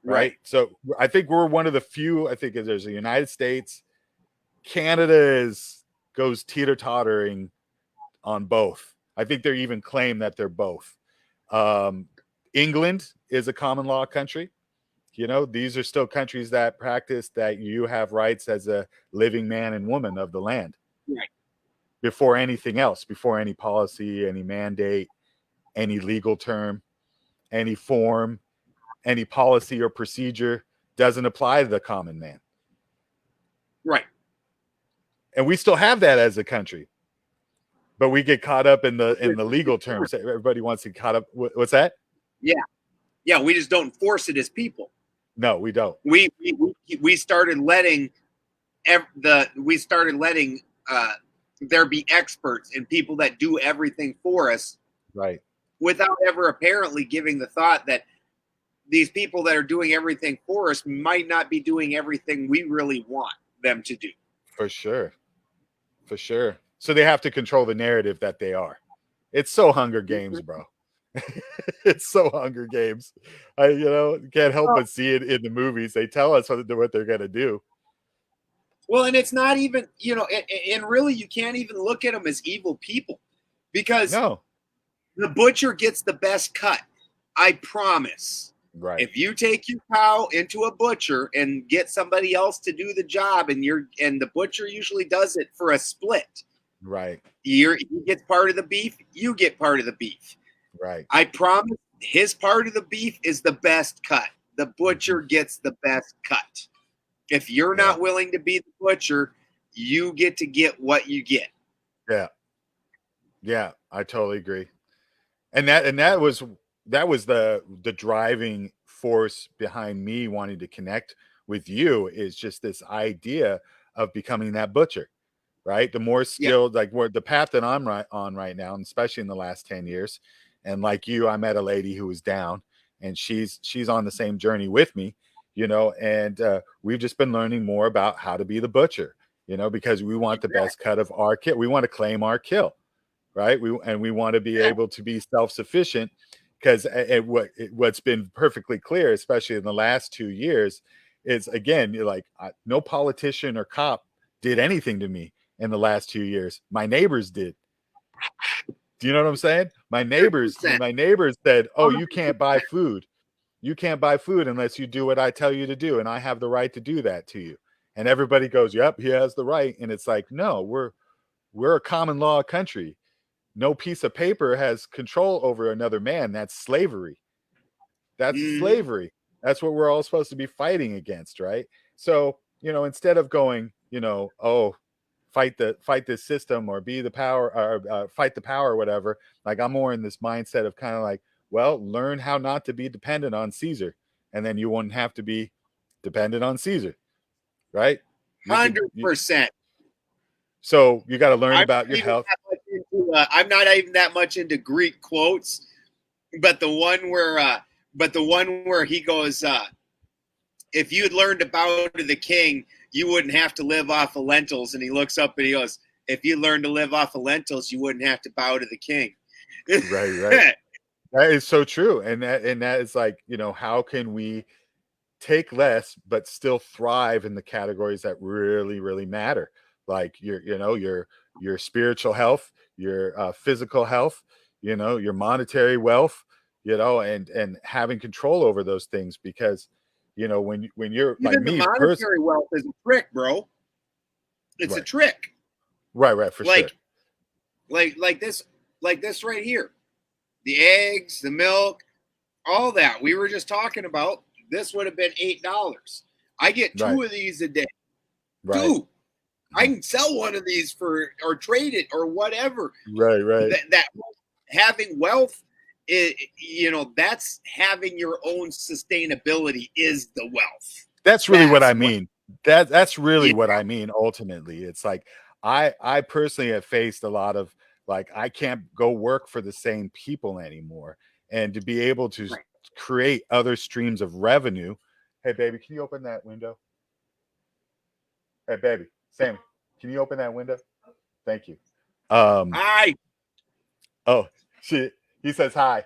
Right. So I think we're one of the few. I think there's the United States, Canada goes teeter-tottering on both. I think they even claim that they're both. England is a common law country. These are still countries that practice that you have rights as a living man and woman of the land. Right. Before anything else, before any policy, any mandate, any legal term, any form, any policy or procedure doesn't apply to the common man. Right. And we still have that as a country. But we get caught up in the legal terms. Everybody wants to get caught up. What's that? Yeah. Yeah, we just don't enforce it as people. No, we don't. We started letting there be experts and people that do everything for us, Right. without ever apparently giving the thought that these people that are doing everything for us might not be doing everything we really want them to do. For sure. For sure. So they have to control the narrative that they are. It's so Hunger Games, bro. It's so Hunger Games. I can't help but see it in the movies. They tell us what they're going to do. Well, and it's not even, and really you can't even look at them as evil people, because No. the butcher gets the best cut. I promise. Right. If you take your cow into a butcher and get somebody else to do the job, and the butcher usually does it for a split. Right. He gets part of the beef, you get part of the beef. Right. I promise his part of the beef is the best cut. The butcher gets the best cut. If you're not willing to be the butcher, you get to get what you get. Yeah. Yeah, I totally agree. And that was the driving force behind me wanting to connect with you, is just this idea of becoming that butcher, right? The more skilled, like where the path that I'm on right now, and especially in the last 10 years. And like you, I met a lady who was down, and she's on the same journey with me, and we've just been learning more about how to be the butcher, because we want the best cut of our kill. We want to claim our kill, right? We want to be able to be self-sufficient, because what's been perfectly clear, especially in the last 2 years, is, again, you're like, no politician or cop did anything to me in the last 2 years. My neighbors did. Do you know what I'm saying? My neighbors said, "Oh, you can't buy food. You can't buy food unless you do what I tell you to do, and I have the right to do that to you." And everybody goes, "Yep, he has the right." And it's like, no, we're a common law country. No piece of paper has control over another man. That's slavery. That's slavery. That's what we're all supposed to be fighting against, right? So, instead of going, oh, fight this system, or be the power, or fight the power, or whatever, like, I'm more in this mindset of kind of like, well, learn how not to be dependent on Caesar, and then you won't have to be dependent on Caesar, right? 100%. So you got to learn about your health. I'm not even that much into Greek quotes, but the one where he goes, if you'd learned to bow to the king, you wouldn't have to live off of lentils. And he looks up and he goes, if you learned to live off of lentils, you wouldn't have to bow to the king. Right. That is so true. And that is like, how can we take less but still thrive in the categories that really, really matter, like your spiritual health, your physical health, your monetary wealth, and having control over those things, because when you're even like the me, monetary wealth is a trick, bro. It's a trick. Right, for sure. Like this right here, the eggs, the milk, all that we were just talking about. This would have been $8. I get two of these a day. Right. Two. I can sell one of these or trade it or whatever. Right. That having wealth is, that's having your own sustainability is the wealth. That's really what I mean. That's really what I mean. Ultimately, it's like I personally have faced a lot of, like, I can't go work for the same people anymore, and to be able to create other streams of revenue. Hey, baby, can you open that window? Hey, baby, Sammy, can you open that window? Thank you. Hi. Oh, he says hi.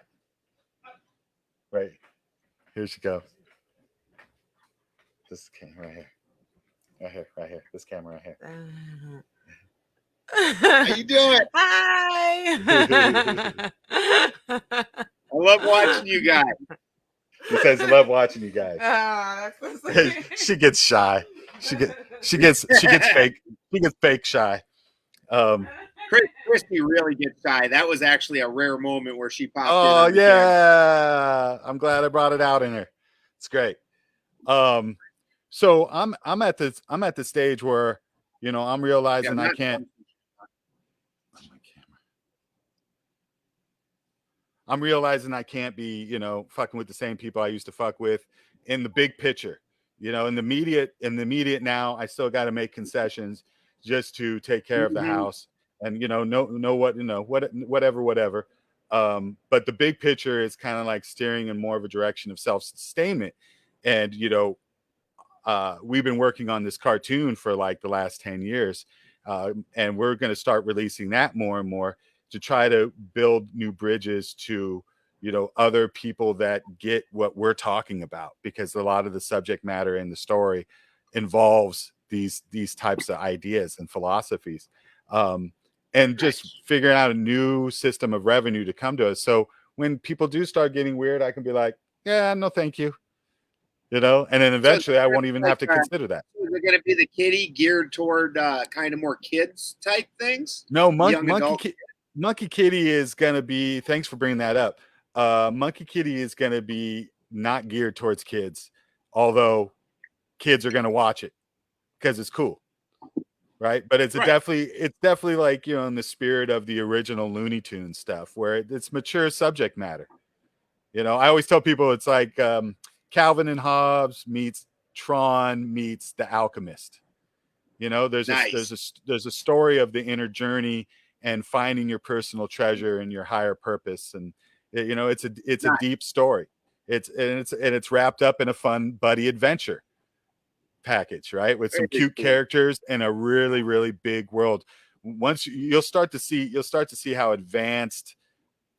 Right. Here she goes. This camera right here. Right here. This camera right here. How you doing? Hi. I love watching you guys. He says, "I love watching you guys." She gets shy. She gets fake shy. Christy really gets shy. That was actually a rare moment where she popped in. Oh yeah, I'm glad I brought it out in her. It's great. So I'm at the stage where I'm realizing I can't. I'm realizing I can't be, you know, fucking with the same people I used to fuck with in the big picture. You know, in the immediate now, I still got to make concessions just to take care of the Mm-hmm. house and, you know what, whatever. But the big picture is kind of like steering in more of a direction of self-sustainment. And, you know, we've been working on this cartoon for like the last 10 years. And we're going to start releasing that more and more to try to build new bridges to, you know, other people that get what we're talking about, because a lot of the subject matter in the story involves these types of ideas and philosophies. And just Nice. figuring out a new system of revenue to come to us. So when people do start getting weird, I can be like, yeah, no, thank you, you know, and then So is eventually I won't even have to consider that. it going to be the kitty geared toward kind of more kids type things, No, young adult? Monkey Kitty is gonna be. Thanks for bringing that up. Monkey Kitty is gonna be not geared towards kids, although kids are gonna watch it because it's cool, right? But Right. it's definitely like, you know, in the spirit of the original Looney Tunes stuff, where it's mature subject matter. You know, I always tell people it's like Calvin and Hobbes meets Tron meets The Alchemist. You know, Nice. there's a story of the inner journey and finding your personal treasure and your higher purpose. And you know, it's a Nice. deep story. It's wrapped up in a fun buddy adventure package, right? With some Very cute cool. characters and a really, really big world. Once you'll start to see how advanced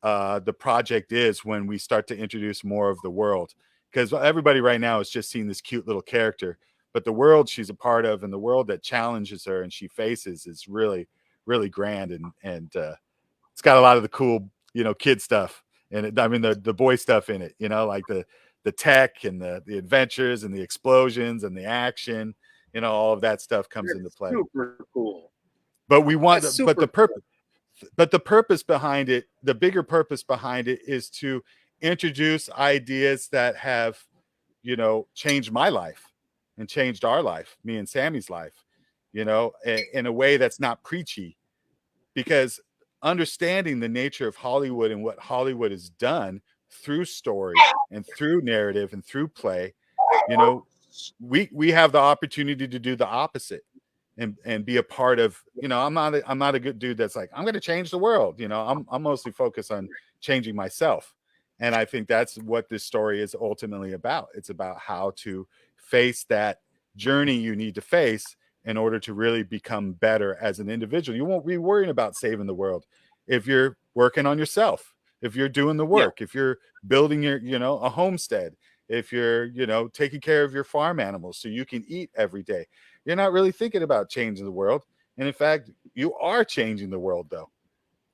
the project is when we start to introduce more of the world, because everybody right now is just seeing this cute little character, but the world she's a part of and the world that challenges her and she faces is really, really grand. And it's got a lot of the cool, you know, kid stuff and I mean the boy stuff in it, you know, like the tech and the adventures and the explosions and the action, you know, all of that stuff comes into That's play. super cool. But we want That's but super the cool. purpose but the purpose behind it, the bigger purpose behind it, is to introduce ideas that have, you know, changed my life and changed our life, me and Sammy's life, you know, in a way that's not preachy. Because understanding the nature of Hollywood and what Hollywood has done through story and through narrative and through play, you know, we have the opportunity to do the opposite and be a part of, you know, I'm not a good dude that's like, I'm going to change the world. You know, I'm mostly focused on changing myself. And I think that's what this story is ultimately about. It's about how to face that journey you need to face in order to really become better as an individual. You won't be worrying about saving the world if you're working on yourself, if you're doing the Yeah. work, if you're building your, you know, a homestead, if you're, you know, taking care of your farm animals so you can eat every day. You're not really thinking about changing the world. And in fact, you are changing the world though,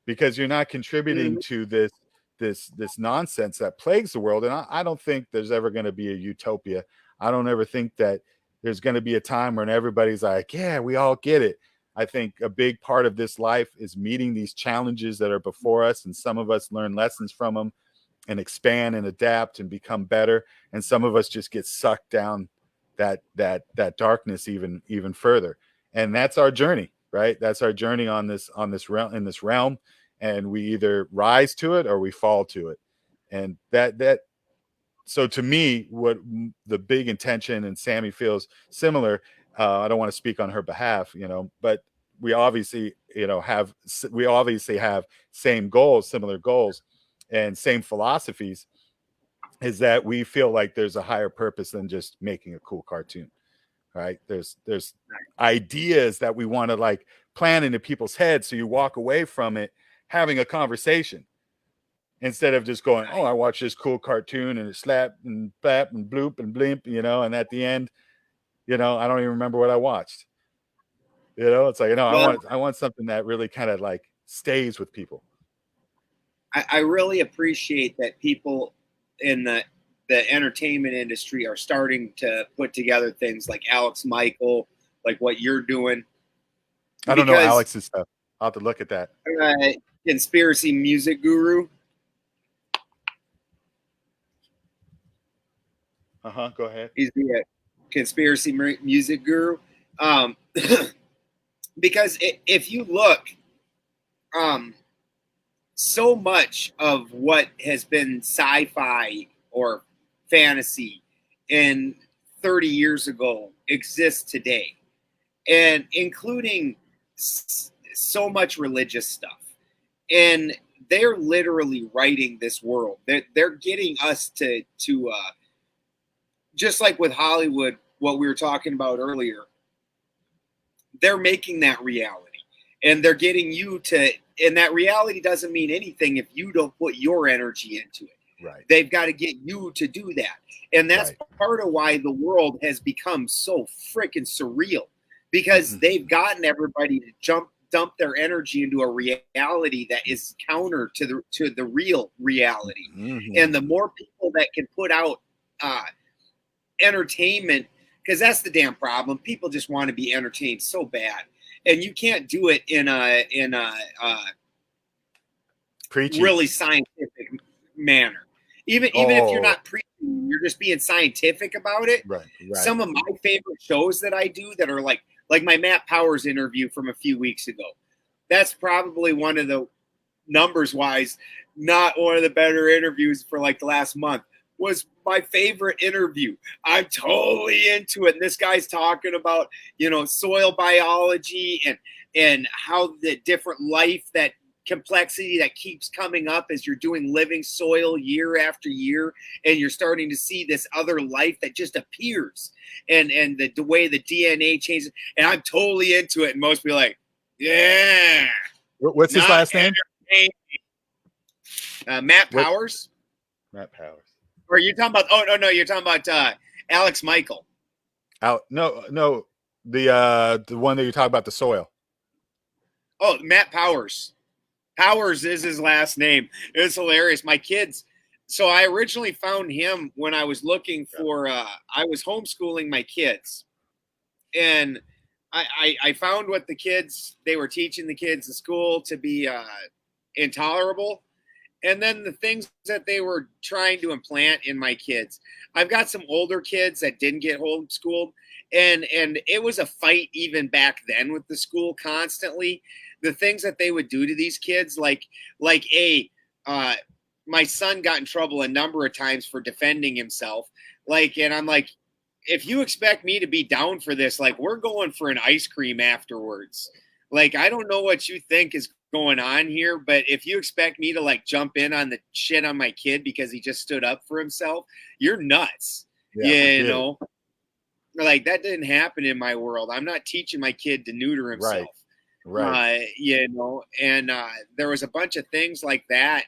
because you're not contributing Mhm. to this nonsense that plagues the world. And I don't think there's ever going to be a utopia. I don't ever think that there's going to be a time when everybody's like, yeah, we all get it. I think a big part of this life is meeting these challenges that are before us, and some of us learn lessons from them and expand and adapt and become better, and some of us just get sucked down that darkness even further. And that's our journey, right? That's our journey on this realm, in this realm, and we either rise to it or we fall to it. And that so to me, what the big intention, and Sammy feels similar, I don't want to speak on her behalf, you know, but we obviously, you know, we obviously have same goals, similar goals, and same philosophies, is that we feel like there's a higher purpose than just making a cool cartoon, right? There's ideas that we want to like plant into people's heads, so you walk away from it having a conversation instead of just going, oh, I watched this cool cartoon and it slapped and blap and bloop and blimp, you know, and at the end, you know, I don't even remember what I watched. You know, it's like, you know, Well, I want something that really kind of like stays with people. I really appreciate that people in the entertainment industry are starting to put together things like Alex Michael, like what you're doing, I don't know because Alex's stuff. I'll have to look at that. uh, conspiracy music guru. Uh-huh. Go ahead. He's the conspiracy music guru. Um, because if you look, um, so much of what has been sci-fi or fantasy in 30 years ago exists today, and including so much religious stuff. And they're literally writing this world. They're getting us to just like with Hollywood, what we were talking about earlier. They're making that reality, and they're getting you to. And that reality doesn't mean anything if you don't put your energy into it. Right. They've got to get you to do that. And that's Right. part of why the world has become so freaking surreal, because they've gotten everybody to dump their energy into a reality that is counter to the real reality. And the more people that can put out entertainment, because that's the damn problem. People just want to be entertained so bad, and you can't do it in a really scientific manner. Even if you're not preaching, you're just being scientific about it. Right. Some of my favorite shows that I do that are like my Matt Powers interview from a few weeks ago. That's probably one of the, numbers wise, not one of the better interviews for like the last month. Was my favorite interview. I'm totally into it. And this guy's talking about, soil biology and how the different life, that complexity that keeps coming up as you're doing living soil year after year, and you're starting to see this other life that just appears, and the way the DNA changes. And I'm totally into it. And most people are like, yeah. What's his last name? Matt Powers. Matt Powers. Or you're talking about? Oh no, you're talking about Alex Michael. No, the one that you're talking about, the soil. Oh, Matt Powers. Powers is his last name. It's hilarious. My kids. So I originally found him when I was looking for. I was homeschooling my kids, and I found what they were teaching the kids in school to be intolerable. And then the things that they were trying to implant in my kids. I've got some older kids that didn't get homeschooled, and it was a fight even back then with the school constantly. The things that they would do to these kids, like my son got in trouble a number of times for defending himself. And I'm like, if you expect me to be down for this, we're going for an ice cream afterwards. I don't know what you think is going on here, but if you expect me to jump in on the shit on my kid because he just stood up for himself, you're nuts. That didn't happen in my world. I'm not teaching my kid to neuter himself. Right. And there was a bunch of things like that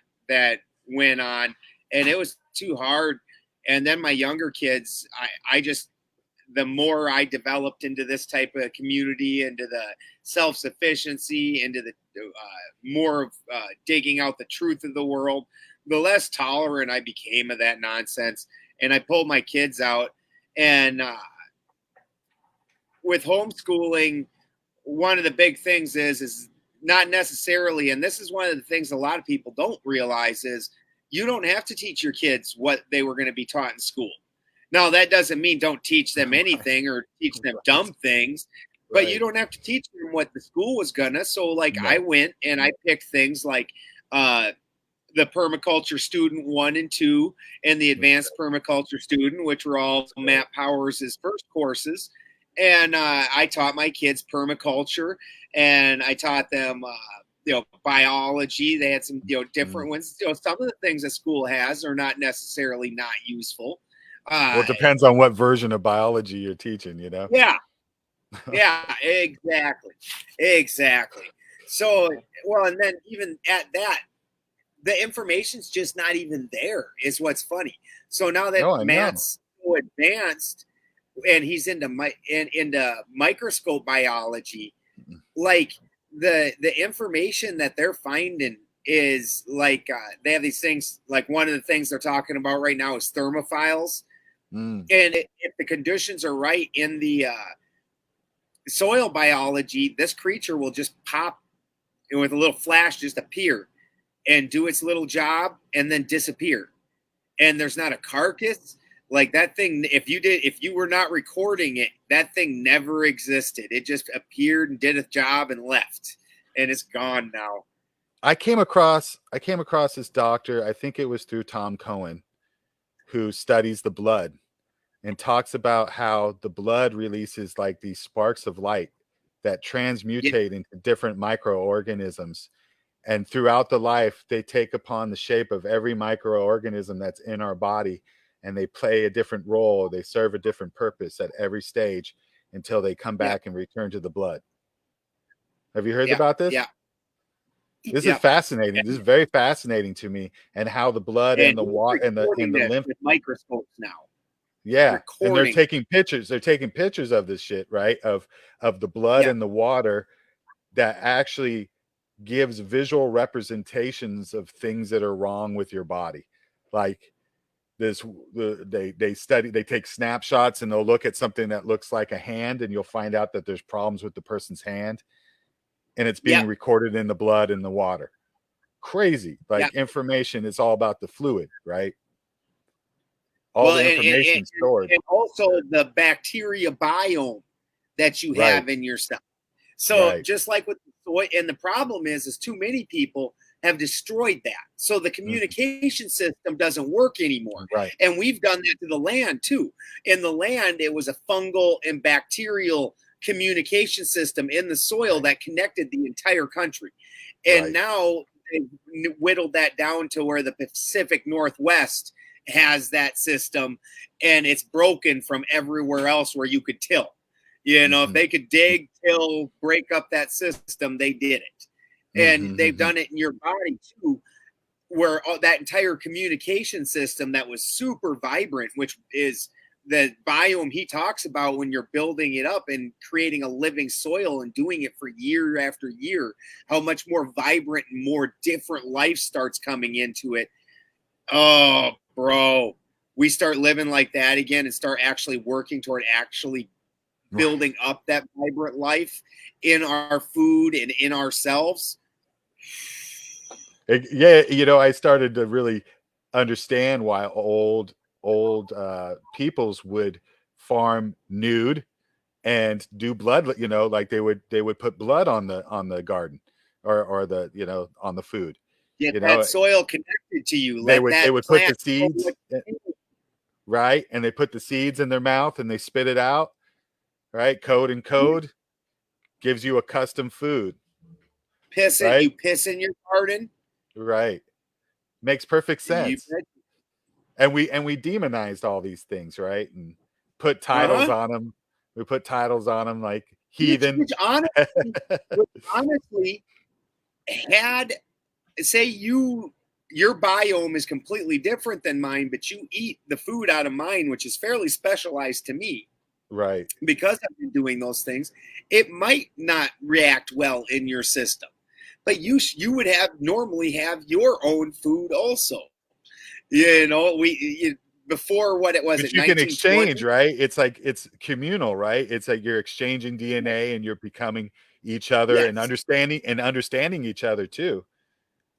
went on, and it was too hard. And then my younger kids, I just, the more I developed into this type of community, into the self-sufficiency, into the more of digging out the truth of the world, the less tolerant I became of that nonsense. And I pulled my kids out. And with homeschooling, one of the big things is not necessarily, and this is one of the things a lot of people don't realize, is you don't have to teach your kids what they were going to be taught in school. Now, that doesn't mean don't teach them anything or teach them dumb things, but you don't have to teach them what the school was gonna. So, I went and I picked things like the permaculture student 1 and 2 and the advanced permaculture student, which were all Matt Powers' first courses. And I taught my kids permaculture, and I taught them biology. They had some different ones. Some of the things that school has are not necessarily not useful. Well, it depends on what version of biology you're teaching, Yeah, exactly. So, and then even at that, the information's just not even there, is what's funny. So now that Matt's so advanced and he's into microscope biology, the information that they're finding is they have these things. One of the things they're talking about right now is thermophiles. And if the conditions are right in the soil biology, this creature will just pop and with a little flash just appear and do its little job and then disappear. And there's not a carcass. That thing, if you were not recording it, that thing never existed. It just appeared and did its job and left. And it's gone now. I came across this doctor, I think it was through Tom Cohen, who studies the blood and talks about how the blood releases like these sparks of light that Yeah, transmutate into different microorganisms. And throughout the life, they take upon the shape of every microorganism that's in our body, and they play a different role. They serve a different purpose at every stage until they come yeah, back and return to the blood. Have you heard yeah, about this? yeah, This is yeah. fascinating. This is very fascinating to me, and how the blood and And the he's water and recording the this lymph. with microscopes now. Yeah, and they're Recording. taking pictures. They're taking pictures of this shit, right? Of the blood Yeah, and the water that actually gives visual representations of things that are wrong with your body. Like this, they take snapshots and they'll look at something that looks like a hand, and you'll find out that there's problems with the person's hand, and it's yeah, being recorded in the blood and the water. Crazy. yeah. Like information is all about the fluid, right? All Well, the information stored. and also the bacteria biome that you Right, have in your cell. So right. just like with the soy, and the problem is too many people have destroyed that. So the Mhm. communication system doesn't work anymore. Right, And we've done that to the land too. In the land, it was a fungal and bacterial communication system in the soil right, that connected the entire country. And right. now they've whittled that down to where the Pacific Northwest has that system, and it's broken from everywhere else where you could till. You know, if Mhm. they could dig, till, break up that system, they did it. And Mhm, they've mhm. done it in your body too, where that entire communication system that was super vibrant, which is the biome he talks about when you're building it up and creating a living soil and doing it for year after year, how much more vibrant and more different life starts coming into it. Oh, bro, we start living like that again and start actually working toward actually building up that vibrant life in our food and in ourselves. Yeah, I started to really understand why old peoples would farm nude and do blood, like they would put blood on the garden, or the, on the food. Get You that know, soil connected to you. they Let would they that would put the plant grow seeds, what you need. right, and they put the seeds in their mouth and they spit it out, right? Code and code gives you a custom food, Piss it. right? You piss in your garden. Right. Makes perfect You sense. And we demonized all these things, right? And put titles uh-huh. on them. We put titles on them like Which, heathen. which honestly, which honestly had say your biome is completely different than mine, but you eat the food out of mine, which is fairly specialized to me. Right. Because I've been doing those things, it might not react well in your system. But you would have normally have your own food also. Before what it was But at you can 1920. exchange, right? It's like it's communal, right? It's like you're exchanging DNA and you're becoming each other, and Yes, understanding each other too.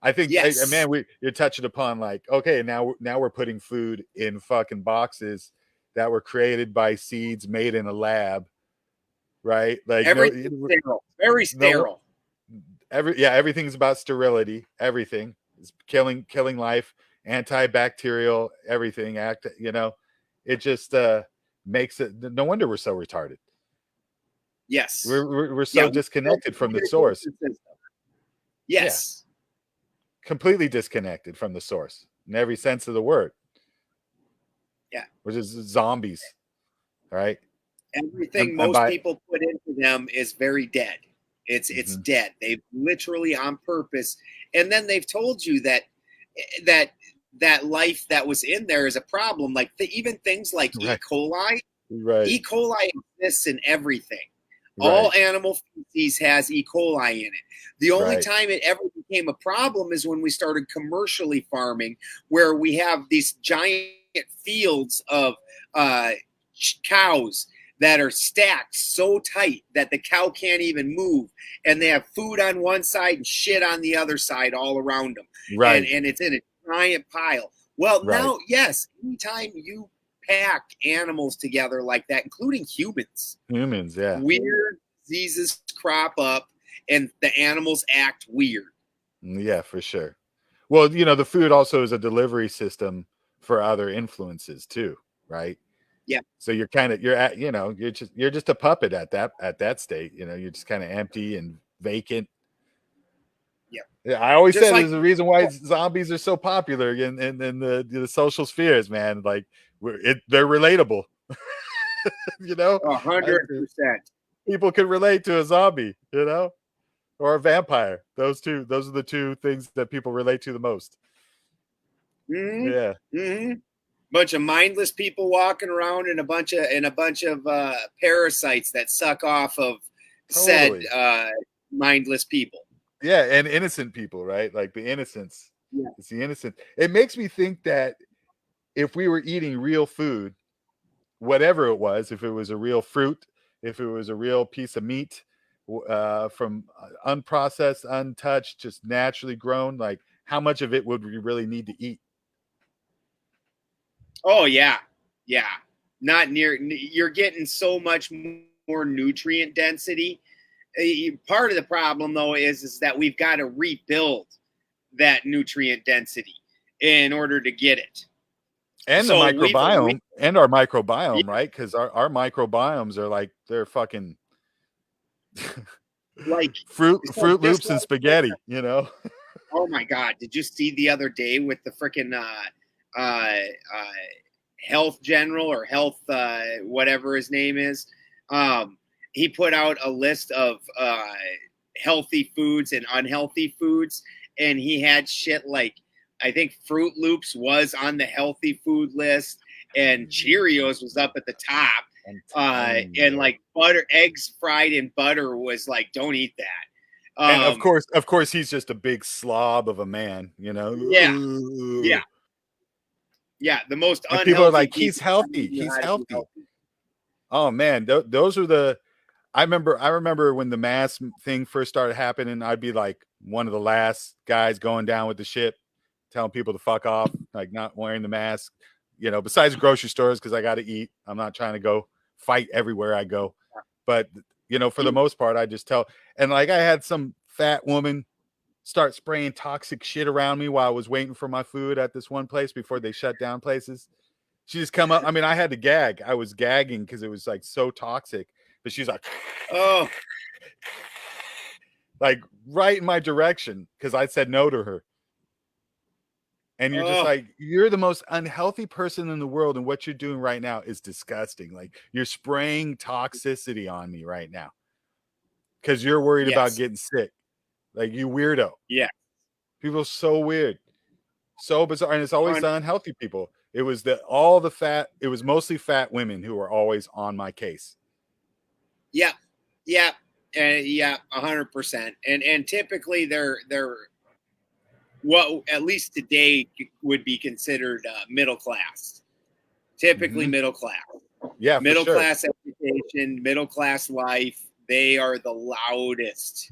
I think, yes. man, you're touching upon like, okay, now we're putting food in fucking boxes that were created by seeds made in a lab, right? Like no, Everything sterile, very no, sterile. everything's about sterility. Everything is killing life, antibacterial, everything. It just makes it. No wonder we're so retarded. Yes, We're yeah. so We built the disconnected from the source. communication system. Yeah, Yes, completely disconnected from the source in every sense of the word, yeah. which is zombies, right? Everything And most by people put into them is very dead. It's Mhm. dead. They've literally on purpose, and then they've told you that that life that was in there is a problem. Like even things like E. Right, coli. right, E. coli exists in everything. All right, animal feces has E. coli in it. The only right, time it ever became a problem is when we started commercially farming, where we have these giant fields of uh, cows that are stacked so tight that the cow can't even move, and they have food on one side and shit on the other side all around them, and right, it's in a giant pile. Well, right. now, yes, anytime you pack animals together like that, including humans, Humans, yeah. weird diseases crop up and the animals act weird. Yeah, for sure. Well, the food also is a delivery system for other influences too, right? Yeah. So you're kind of you're at you're just a puppet at that state. You're just kind of empty and vacant. Yeah. Yeah, I always Just said like there's a reason why zombies are so popular in the social spheres, man. Like they're relatable. you know, I, 100%. people can relate to a zombie, or a vampire. Those are the two things that people relate to the most. Yeah, Mm-hmm. Mm-hmm. Bunch of mindless people walking around and a bunch of parasites that suck off of said totally. mindless people. Yeah, and innocent people, right? Like the innocence. Yeah. It's the innocent. It makes me think that if we were eating real food, whatever it was, if it was a real fruit, if it was a real piece of meat, from unprocessed, untouched, just naturally grown, like how much of it would we really need to eat? Oh yeah, yeah. Not near. You're getting so much more nutrient density. Part of the problem though is that we've got to rebuild that nutrient density in order to get it. And the So microbiome and our microbiome, yeah, right? Because our microbiomes are like they're fucking like so fruit just loops and like spaghetti, oh my god, did you see the other day with the freaking health general or health whatever his name is? Um, he put out a list of healthy foods and unhealthy foods, and he had shit like I think Fruit Loops was on the healthy food list, and Cheerios was up at the top. I'm telling you, And bro. like eggs fried in butter was like, don't eat that. And of course, he's just a big slob of a man, Yeah, yeah, yeah. The most And people are unhealthy like, he's people healthy. telling you He's how to be healthy. healthy. Oh man, those are the. I remember when the mask thing first started happening. I'd be like one of the last guys going down with the ship, telling people to fuck off, like not wearing the mask. Besides grocery stores because I got to eat. I'm not trying to go fight everywhere I go, but for the most part, I just tell. And like I had some fat woman start spraying toxic shit around me while I was waiting for my food at this one place before they shut down places. She just come up. I mean, I had to gag. I was gagging because it was like so toxic. But she's like, Oh, like right in my direction because I said no to her. And you're just oh, like, you're the most unhealthy person in the world. And what you're doing right now is disgusting. Like you're spraying toxicity on me right now because you're worried about yes, getting sick. Like you weirdo. yeah. People are so weird. So bizarre. And it's always the unhealthy people. It was all the fat, it was mostly fat women who were always on my case. Yeah, yeah, yeah, 100%. And typically they're what at least today would be considered middle class. Typically Mm-hmm. middle class, Yeah, for middle sure. class education, middle class life. They are the loudest.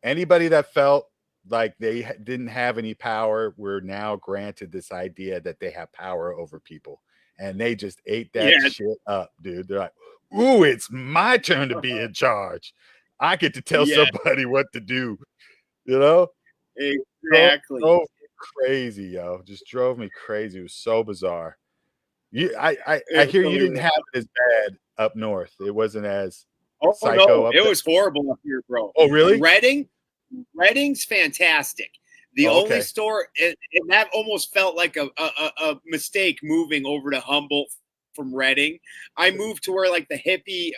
Anybody that felt like they didn't have any power were now granted this idea that they have power over people. And they just ate that Yeah, shit up, dude. They're like, ooh, it's my turn to be in charge. I get to tell yeah, somebody what to do, you know? Drove, exactly. drove me crazy, yo. Just drove me crazy. It was so bizarre. I It hear you really didn't was. have it as bad up north. It wasn't as Oh psycho no, up it there. was horrible up here, bro. Oh, really? Reading's fantastic. The Oh, only okay. store, and that almost felt like a mistake moving over to Humboldt from Reading. I moved to where like the hippie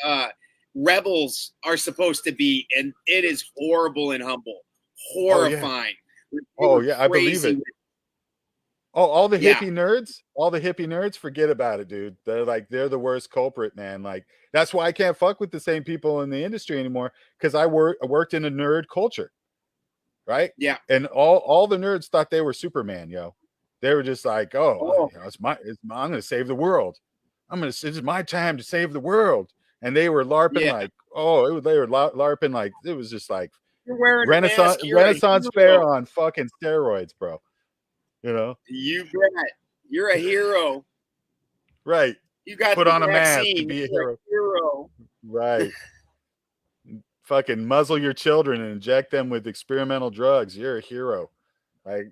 rebels are supposed to be, and it is horrible in Humboldt. Oh, yeah. Horrifying. They Oh, were yeah. I believe crazy. it. Oh, Yeah, all the hippie nerds, forget about it, dude. They're the worst culprit, man. Like that's why I can't fuck with the same people in the industry anymore because I worked in a nerd culture, right? yeah. And all the nerds thought they were Superman, yo. They were just like, oh, Oh, I'm gonna save the world. This is my time to save the world. And they were larping yeah. like, they were larping like it was just like You're wearing a Renaissance mask. You're a Renaissance fair hero. on fucking steroids, bro. You know, You bet. You're a hero. right? You got Put the on a mask to vaccine. be a You're a hero. hero. Right. fucking muzzle your children and inject them with experimental drugs. You're a hero. Like,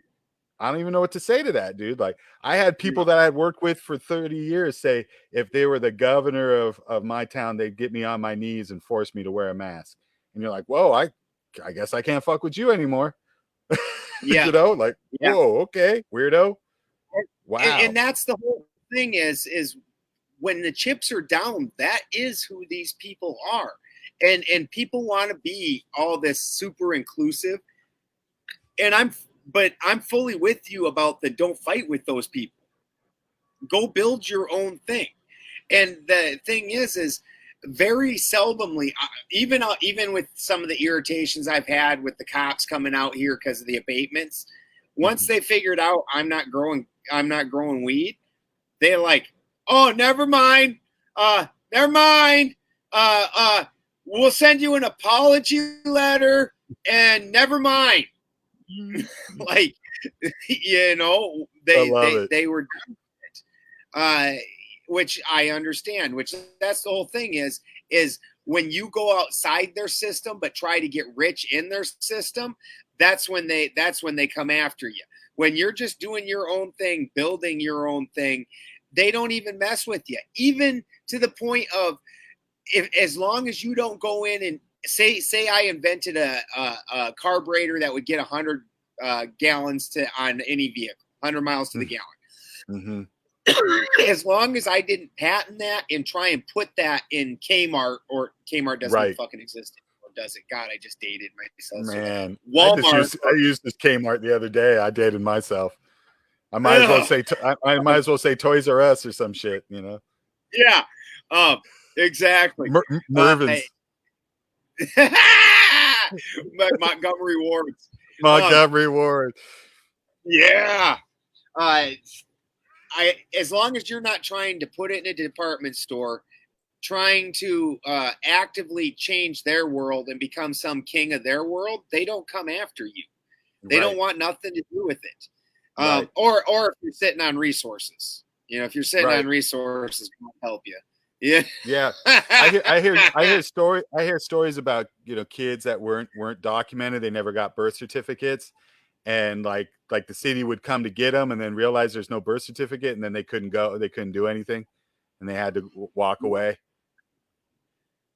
I don't even know what to say to that, dude. Like, I had people that I'd worked with for 30 years say if they were the governor of my town, they'd get me on my knees and force me to wear a mask. And you're like, whoa, I guess I can't fuck with you anymore. Yeah. You know, like, Yeah. whoa, okay, weirdo. Wow. And that's the whole thing is when the chips are down, that is who these people are. And people want to be all this super inclusive. And I'm fully with you about the don't fight with those people. Go build your own thing. And the thing is very seldomly, even with some of the irritations I've had with the cops coming out here because of the abatements, once they figured out I'm not growing weed, they're like, oh, never mind. Never mind. We'll send you an apology letter and never mind. Like, you know, they were done with it. Which I understand, which that's the whole thing is when you go outside their system but try to get rich in their system, that's when they come after you. When you're just doing your own thing, building your own thing, they don't even mess with you. Even to the point of as long as you don't go in and say I invented a carburetor that would get 100 gallons on any vehicle, 100 miles to the gallon. Mm-hmm. As long as I didn't patent that and try and put that in Kmart, or Kmart doesn't fucking exist anymore, does it? God, I just dated myself. Man, so Walmart. I used this Kmart the other day. I dated myself. I might as well say I might as well say Toys R Us or some shit, you know? Yeah, exactly. Mervin's. Montgomery Ward's. Montgomery Ward. Yeah. As long as you're not trying to put it in a department store, trying to actively change their world and become some king of their world, they don't come after you. They don't want nothing to do with it. Or if you're sitting on resources, you know, if you're sitting on resources, it won't help you. Yeah. Yeah. I hear stories about, you know, kids that weren't documented. They never got birth certificates. And like the city would come to get them and then realize there's no birth certificate, and then they couldn't do anything, and they had to walk away.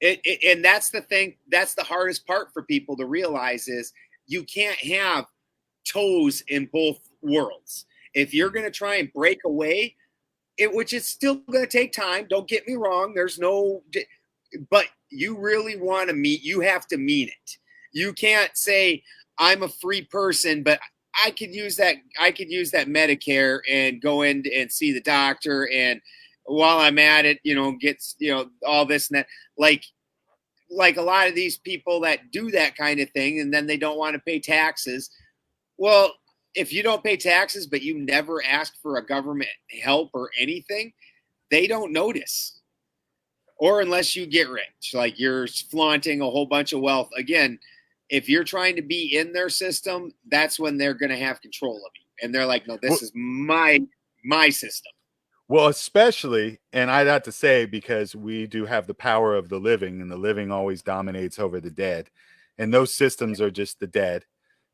And that's the thing. That's the hardest part for people to realize is you can't have toes in both worlds. If you're going to try and break away, which is still going to take time. Don't get me wrong. But you really want to you have to mean it. You can't say, I'm a free person, but I could use that Medicare and go in and see the doctor. And while I'm at it, you know, gets, you know, all this and that, like a lot of these people that do that kind of thing, and then they don't want to pay taxes. Well, if you don't pay taxes, but you never ask for a government help or anything, they don't notice. Or unless you get rich, like you're flaunting a whole bunch of wealth. Again, if you're trying to be in their system, that's when they're going to have control of you. And they're like, no, this is my system. Well, especially, and I'd have to say, because we do have the power of the living, and the living always dominates over the dead. And those systems are just the dead,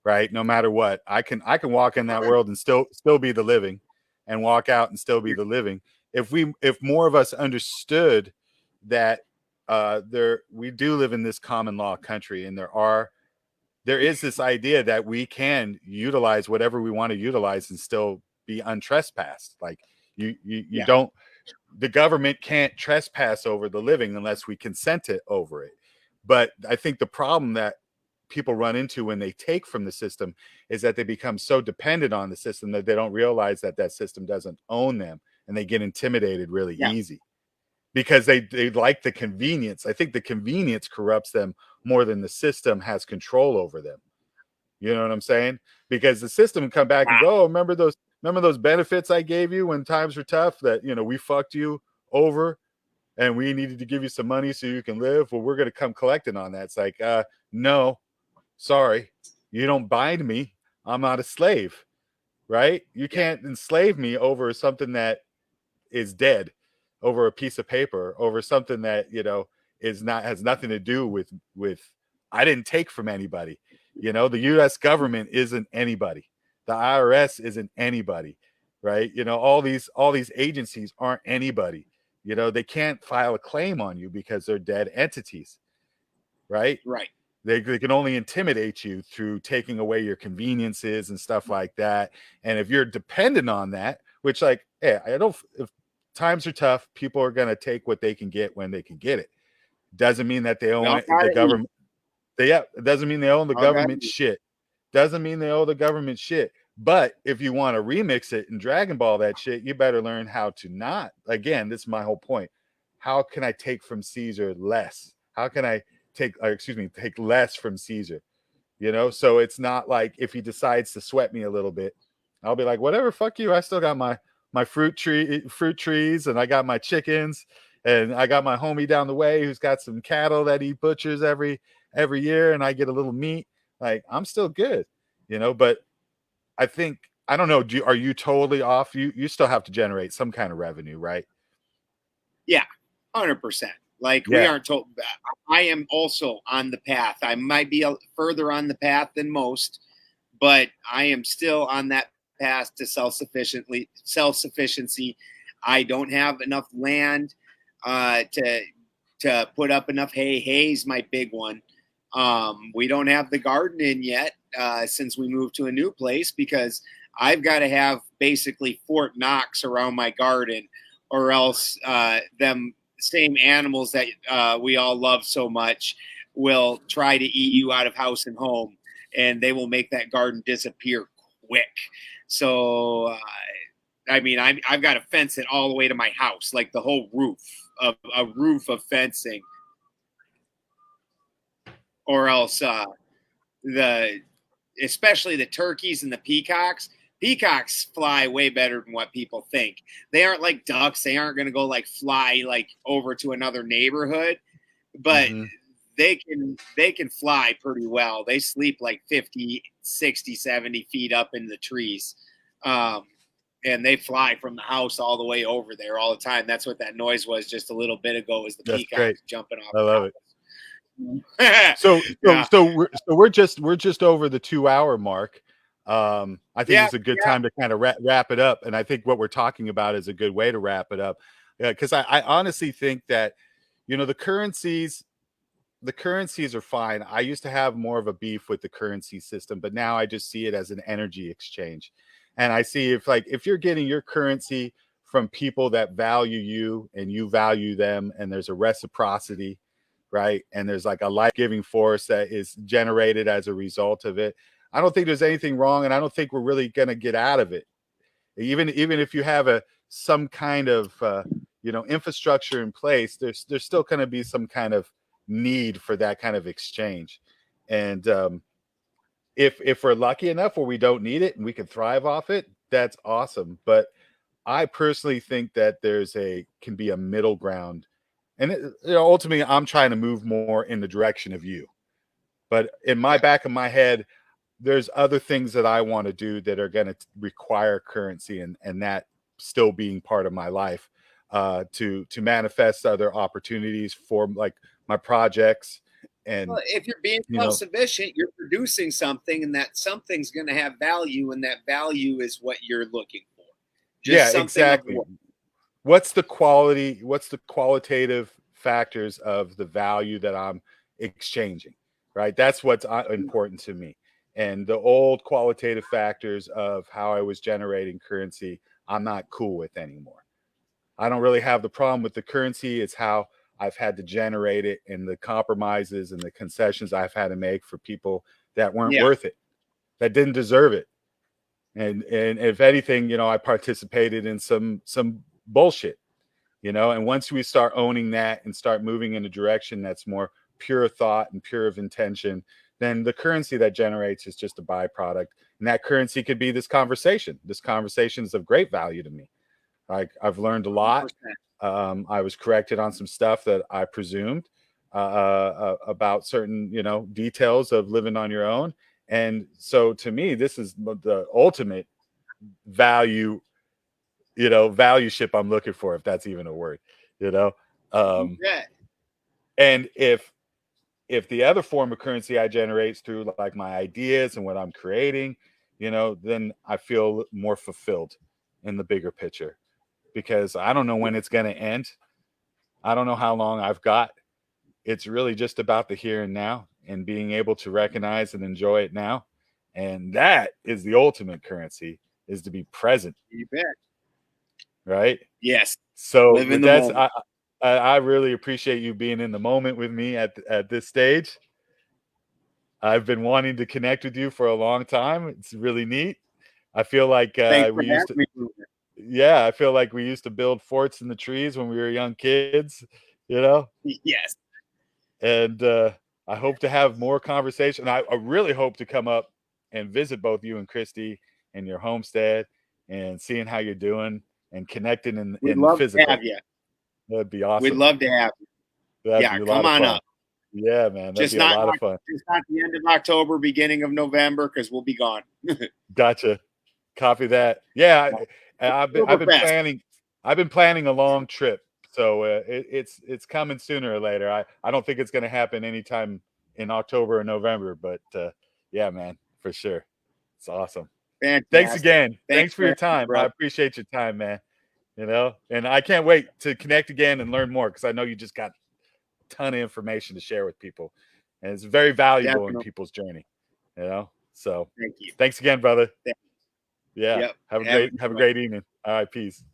right? No matter what, I can walk in that world and still be the living, and walk out and still be the living. If more of us understood that we do live in this common law country, and there is this idea that we can utilize whatever we want to utilize and still be untrespassed. Like you don't, the government can't trespass over the living unless we consent it over it. But I think the problem that people run into when they take from the system is that they become so dependent on the system that they don't realize that system doesn't own them, and they get intimidated really easy because they like the convenience. I think the convenience corrupts them more than the system has control over them. You know what I'm saying? Because the system can come back and go, oh, remember those benefits I gave you when times were tough, that, you know, we fucked you over and we needed to give you some money so you can live. Well, we're going to come collecting on that. It's like, no, sorry, you don't bind me. I'm not a slave, right? You can't enslave me over something that is dead, over a piece of paper, over something that, you know, has nothing to do with I didn't take from anybody. You know, the U.S. government isn't anybody. The IRS isn't anybody, right? You know, all these agencies aren't anybody. You know, they can't file a claim on you because they're dead entities, right? Right. They can only intimidate you through taking away your conveniences and stuff like that. And if you're dependent on that, which like, hey, I don't, if times are tough, people are going to take what they can get when they can get it. Doesn't mean that they We own all it, the gotta eat. government. Yeah, it doesn't mean they own the All gotta government eat. shit. Doesn't mean they owe the government shit. But if you want to remix it and Dragon Ball that shit, you better learn how to not. Again, this is my whole point. How can I take from Caesar less? How can I take less from Caesar? You know, so it's not like if he decides to sweat me a little bit, I'll be like, whatever, fuck you. I still got my fruit trees, and I got my chickens, and I got my homie down the way who's got some cattle that he butchers every year, and I get a little meat. Like, I'm still good, you know. But I think, I don't know, are you totally off? You still have to generate some kind of revenue, right? Yeah, 100%. Like we Yeah. aren't told. I am also on the path. I might be further on the path than most, but I am still on that path to self-sufficiency. I don't have enough land to put up enough hay. Hay's my big one. We don't have the garden in yet since we moved to a new place because I've got to have basically Fort Knox around my garden, or else them same animals that we all love so much will try to eat you out of house and home, and they will make that garden disappear quick. So, I mean, I've got to fence it all the way to my house, like the whole roof of a roof of fencing, or else the especially the turkeys and the peacocks. Peacocks fly way better than what people think. They aren't like ducks. They aren't going to go like fly like over to another neighborhood, but Mm-hmm. they can fly pretty well. They sleep like 50, 60, 70 feet up in the trees. And they fly from the house all the way over there all the time. That's what that noise was just a little bit ago, was the That's peacock great. jumping off I the love house. it. So Yeah. we're just over the 2 hour mark. I think Yeah. it's a good Yeah. time to kind of wrap it up, and I think what we're talking about is a good way to wrap it up. Because I honestly think that, you know, the currencies are fine. I used to have more of a beef with the currency system, but now I just see it as an energy exchange. And I see if you're getting your currency from people that value you and you value them, and there's a reciprocity, right? And there's like a life-giving force that is generated as a result of it. I don't think there's anything wrong, and I don't think we're really going to get out of it. Even if you have some kind of infrastructure in place, there's still going to be some kind of need for that kind of exchange. And if we're lucky enough where we don't need it and we can thrive off it, that's awesome. But I personally think that can be a middle ground, and ultimately, I'm trying to move more in the direction of you. But in my Yeah. back of my head, there's other things that I want to do that are going to require currency, and that still being part of my life, to manifest other opportunities for like my projects. And Well, if you're being you self know, sufficient, you're producing something, and that something's going to have value, and that value is what you're looking for. yeah, Just something of exactly. what. What's the qualitative factors of the value that I'm exchanging, right? That's what's important to me. And the old qualitative factors of how I was generating currency, I'm not cool with anymore. I don't really have the problem with the currency. It's how I've had to generate it, and the compromises and the concessions I've had to make for people that weren't Yeah. worth it, that didn't deserve it. And if anything, I participated in some bullshit, and once we start owning that and start moving in a direction that's more pure thought and pure of intention, then the currency that generates is just a byproduct. And that currency could be this conversation. This conversation is of great value to me. Like, I've learned a lot. 100%. I was corrected on some stuff that I presumed about certain, details of living on your own. And so to me, this is the ultimate value, value ship I'm looking for, if that's even a word, you know. Um, Yeah. and if the other form of currency I generate is through like my ideas and what I'm creating, then I feel more fulfilled in the bigger picture, because I don't know when it's going to end. I don't know how long I've got. It's really just about the here and now and being able to recognize and enjoy it now. And that is the ultimate currency, is to be present. You bet. Right. Yes. So Live in with the that, moment. I really appreciate you being in the moment with me at this stage. I've been wanting to connect with you for a long time. It's really neat. I feel like Thanks for we used to, having me. yeah, I feel like we used to build forts in the trees when we were young kids, you know? Yes. And I hope to have more conversation. I really hope to come up and visit both you and Christy in your homestead and seeing how you're doing and connecting We'd in the love to have physical. you. That'd be We'd awesome. love to have you. That'd Yeah, be a lot come of on fun. up. Yeah, man, that'd Just be a not lot of fun. just not the end of October, beginning of November, because we'll be gone. Gotcha. Copy that. Yeah, I've been Oktoberfest. planning. I've been planning a long trip, so it's coming sooner or later. I don't think it's going to happen anytime in October or November, but yeah, man, for sure. It's awesome. Thanks Fantastic. again. Thanks Thanks for for your having me, time. I bro. appreciate your time, man. And I can't wait to connect again and learn more, because I know you just got a ton of information to share with people, and it's very valuable in Definitely. people's journey. So Thank you. thanks again, brother. Yeah. Yep. Have a Have a great good have a one. great evening. All right, peace.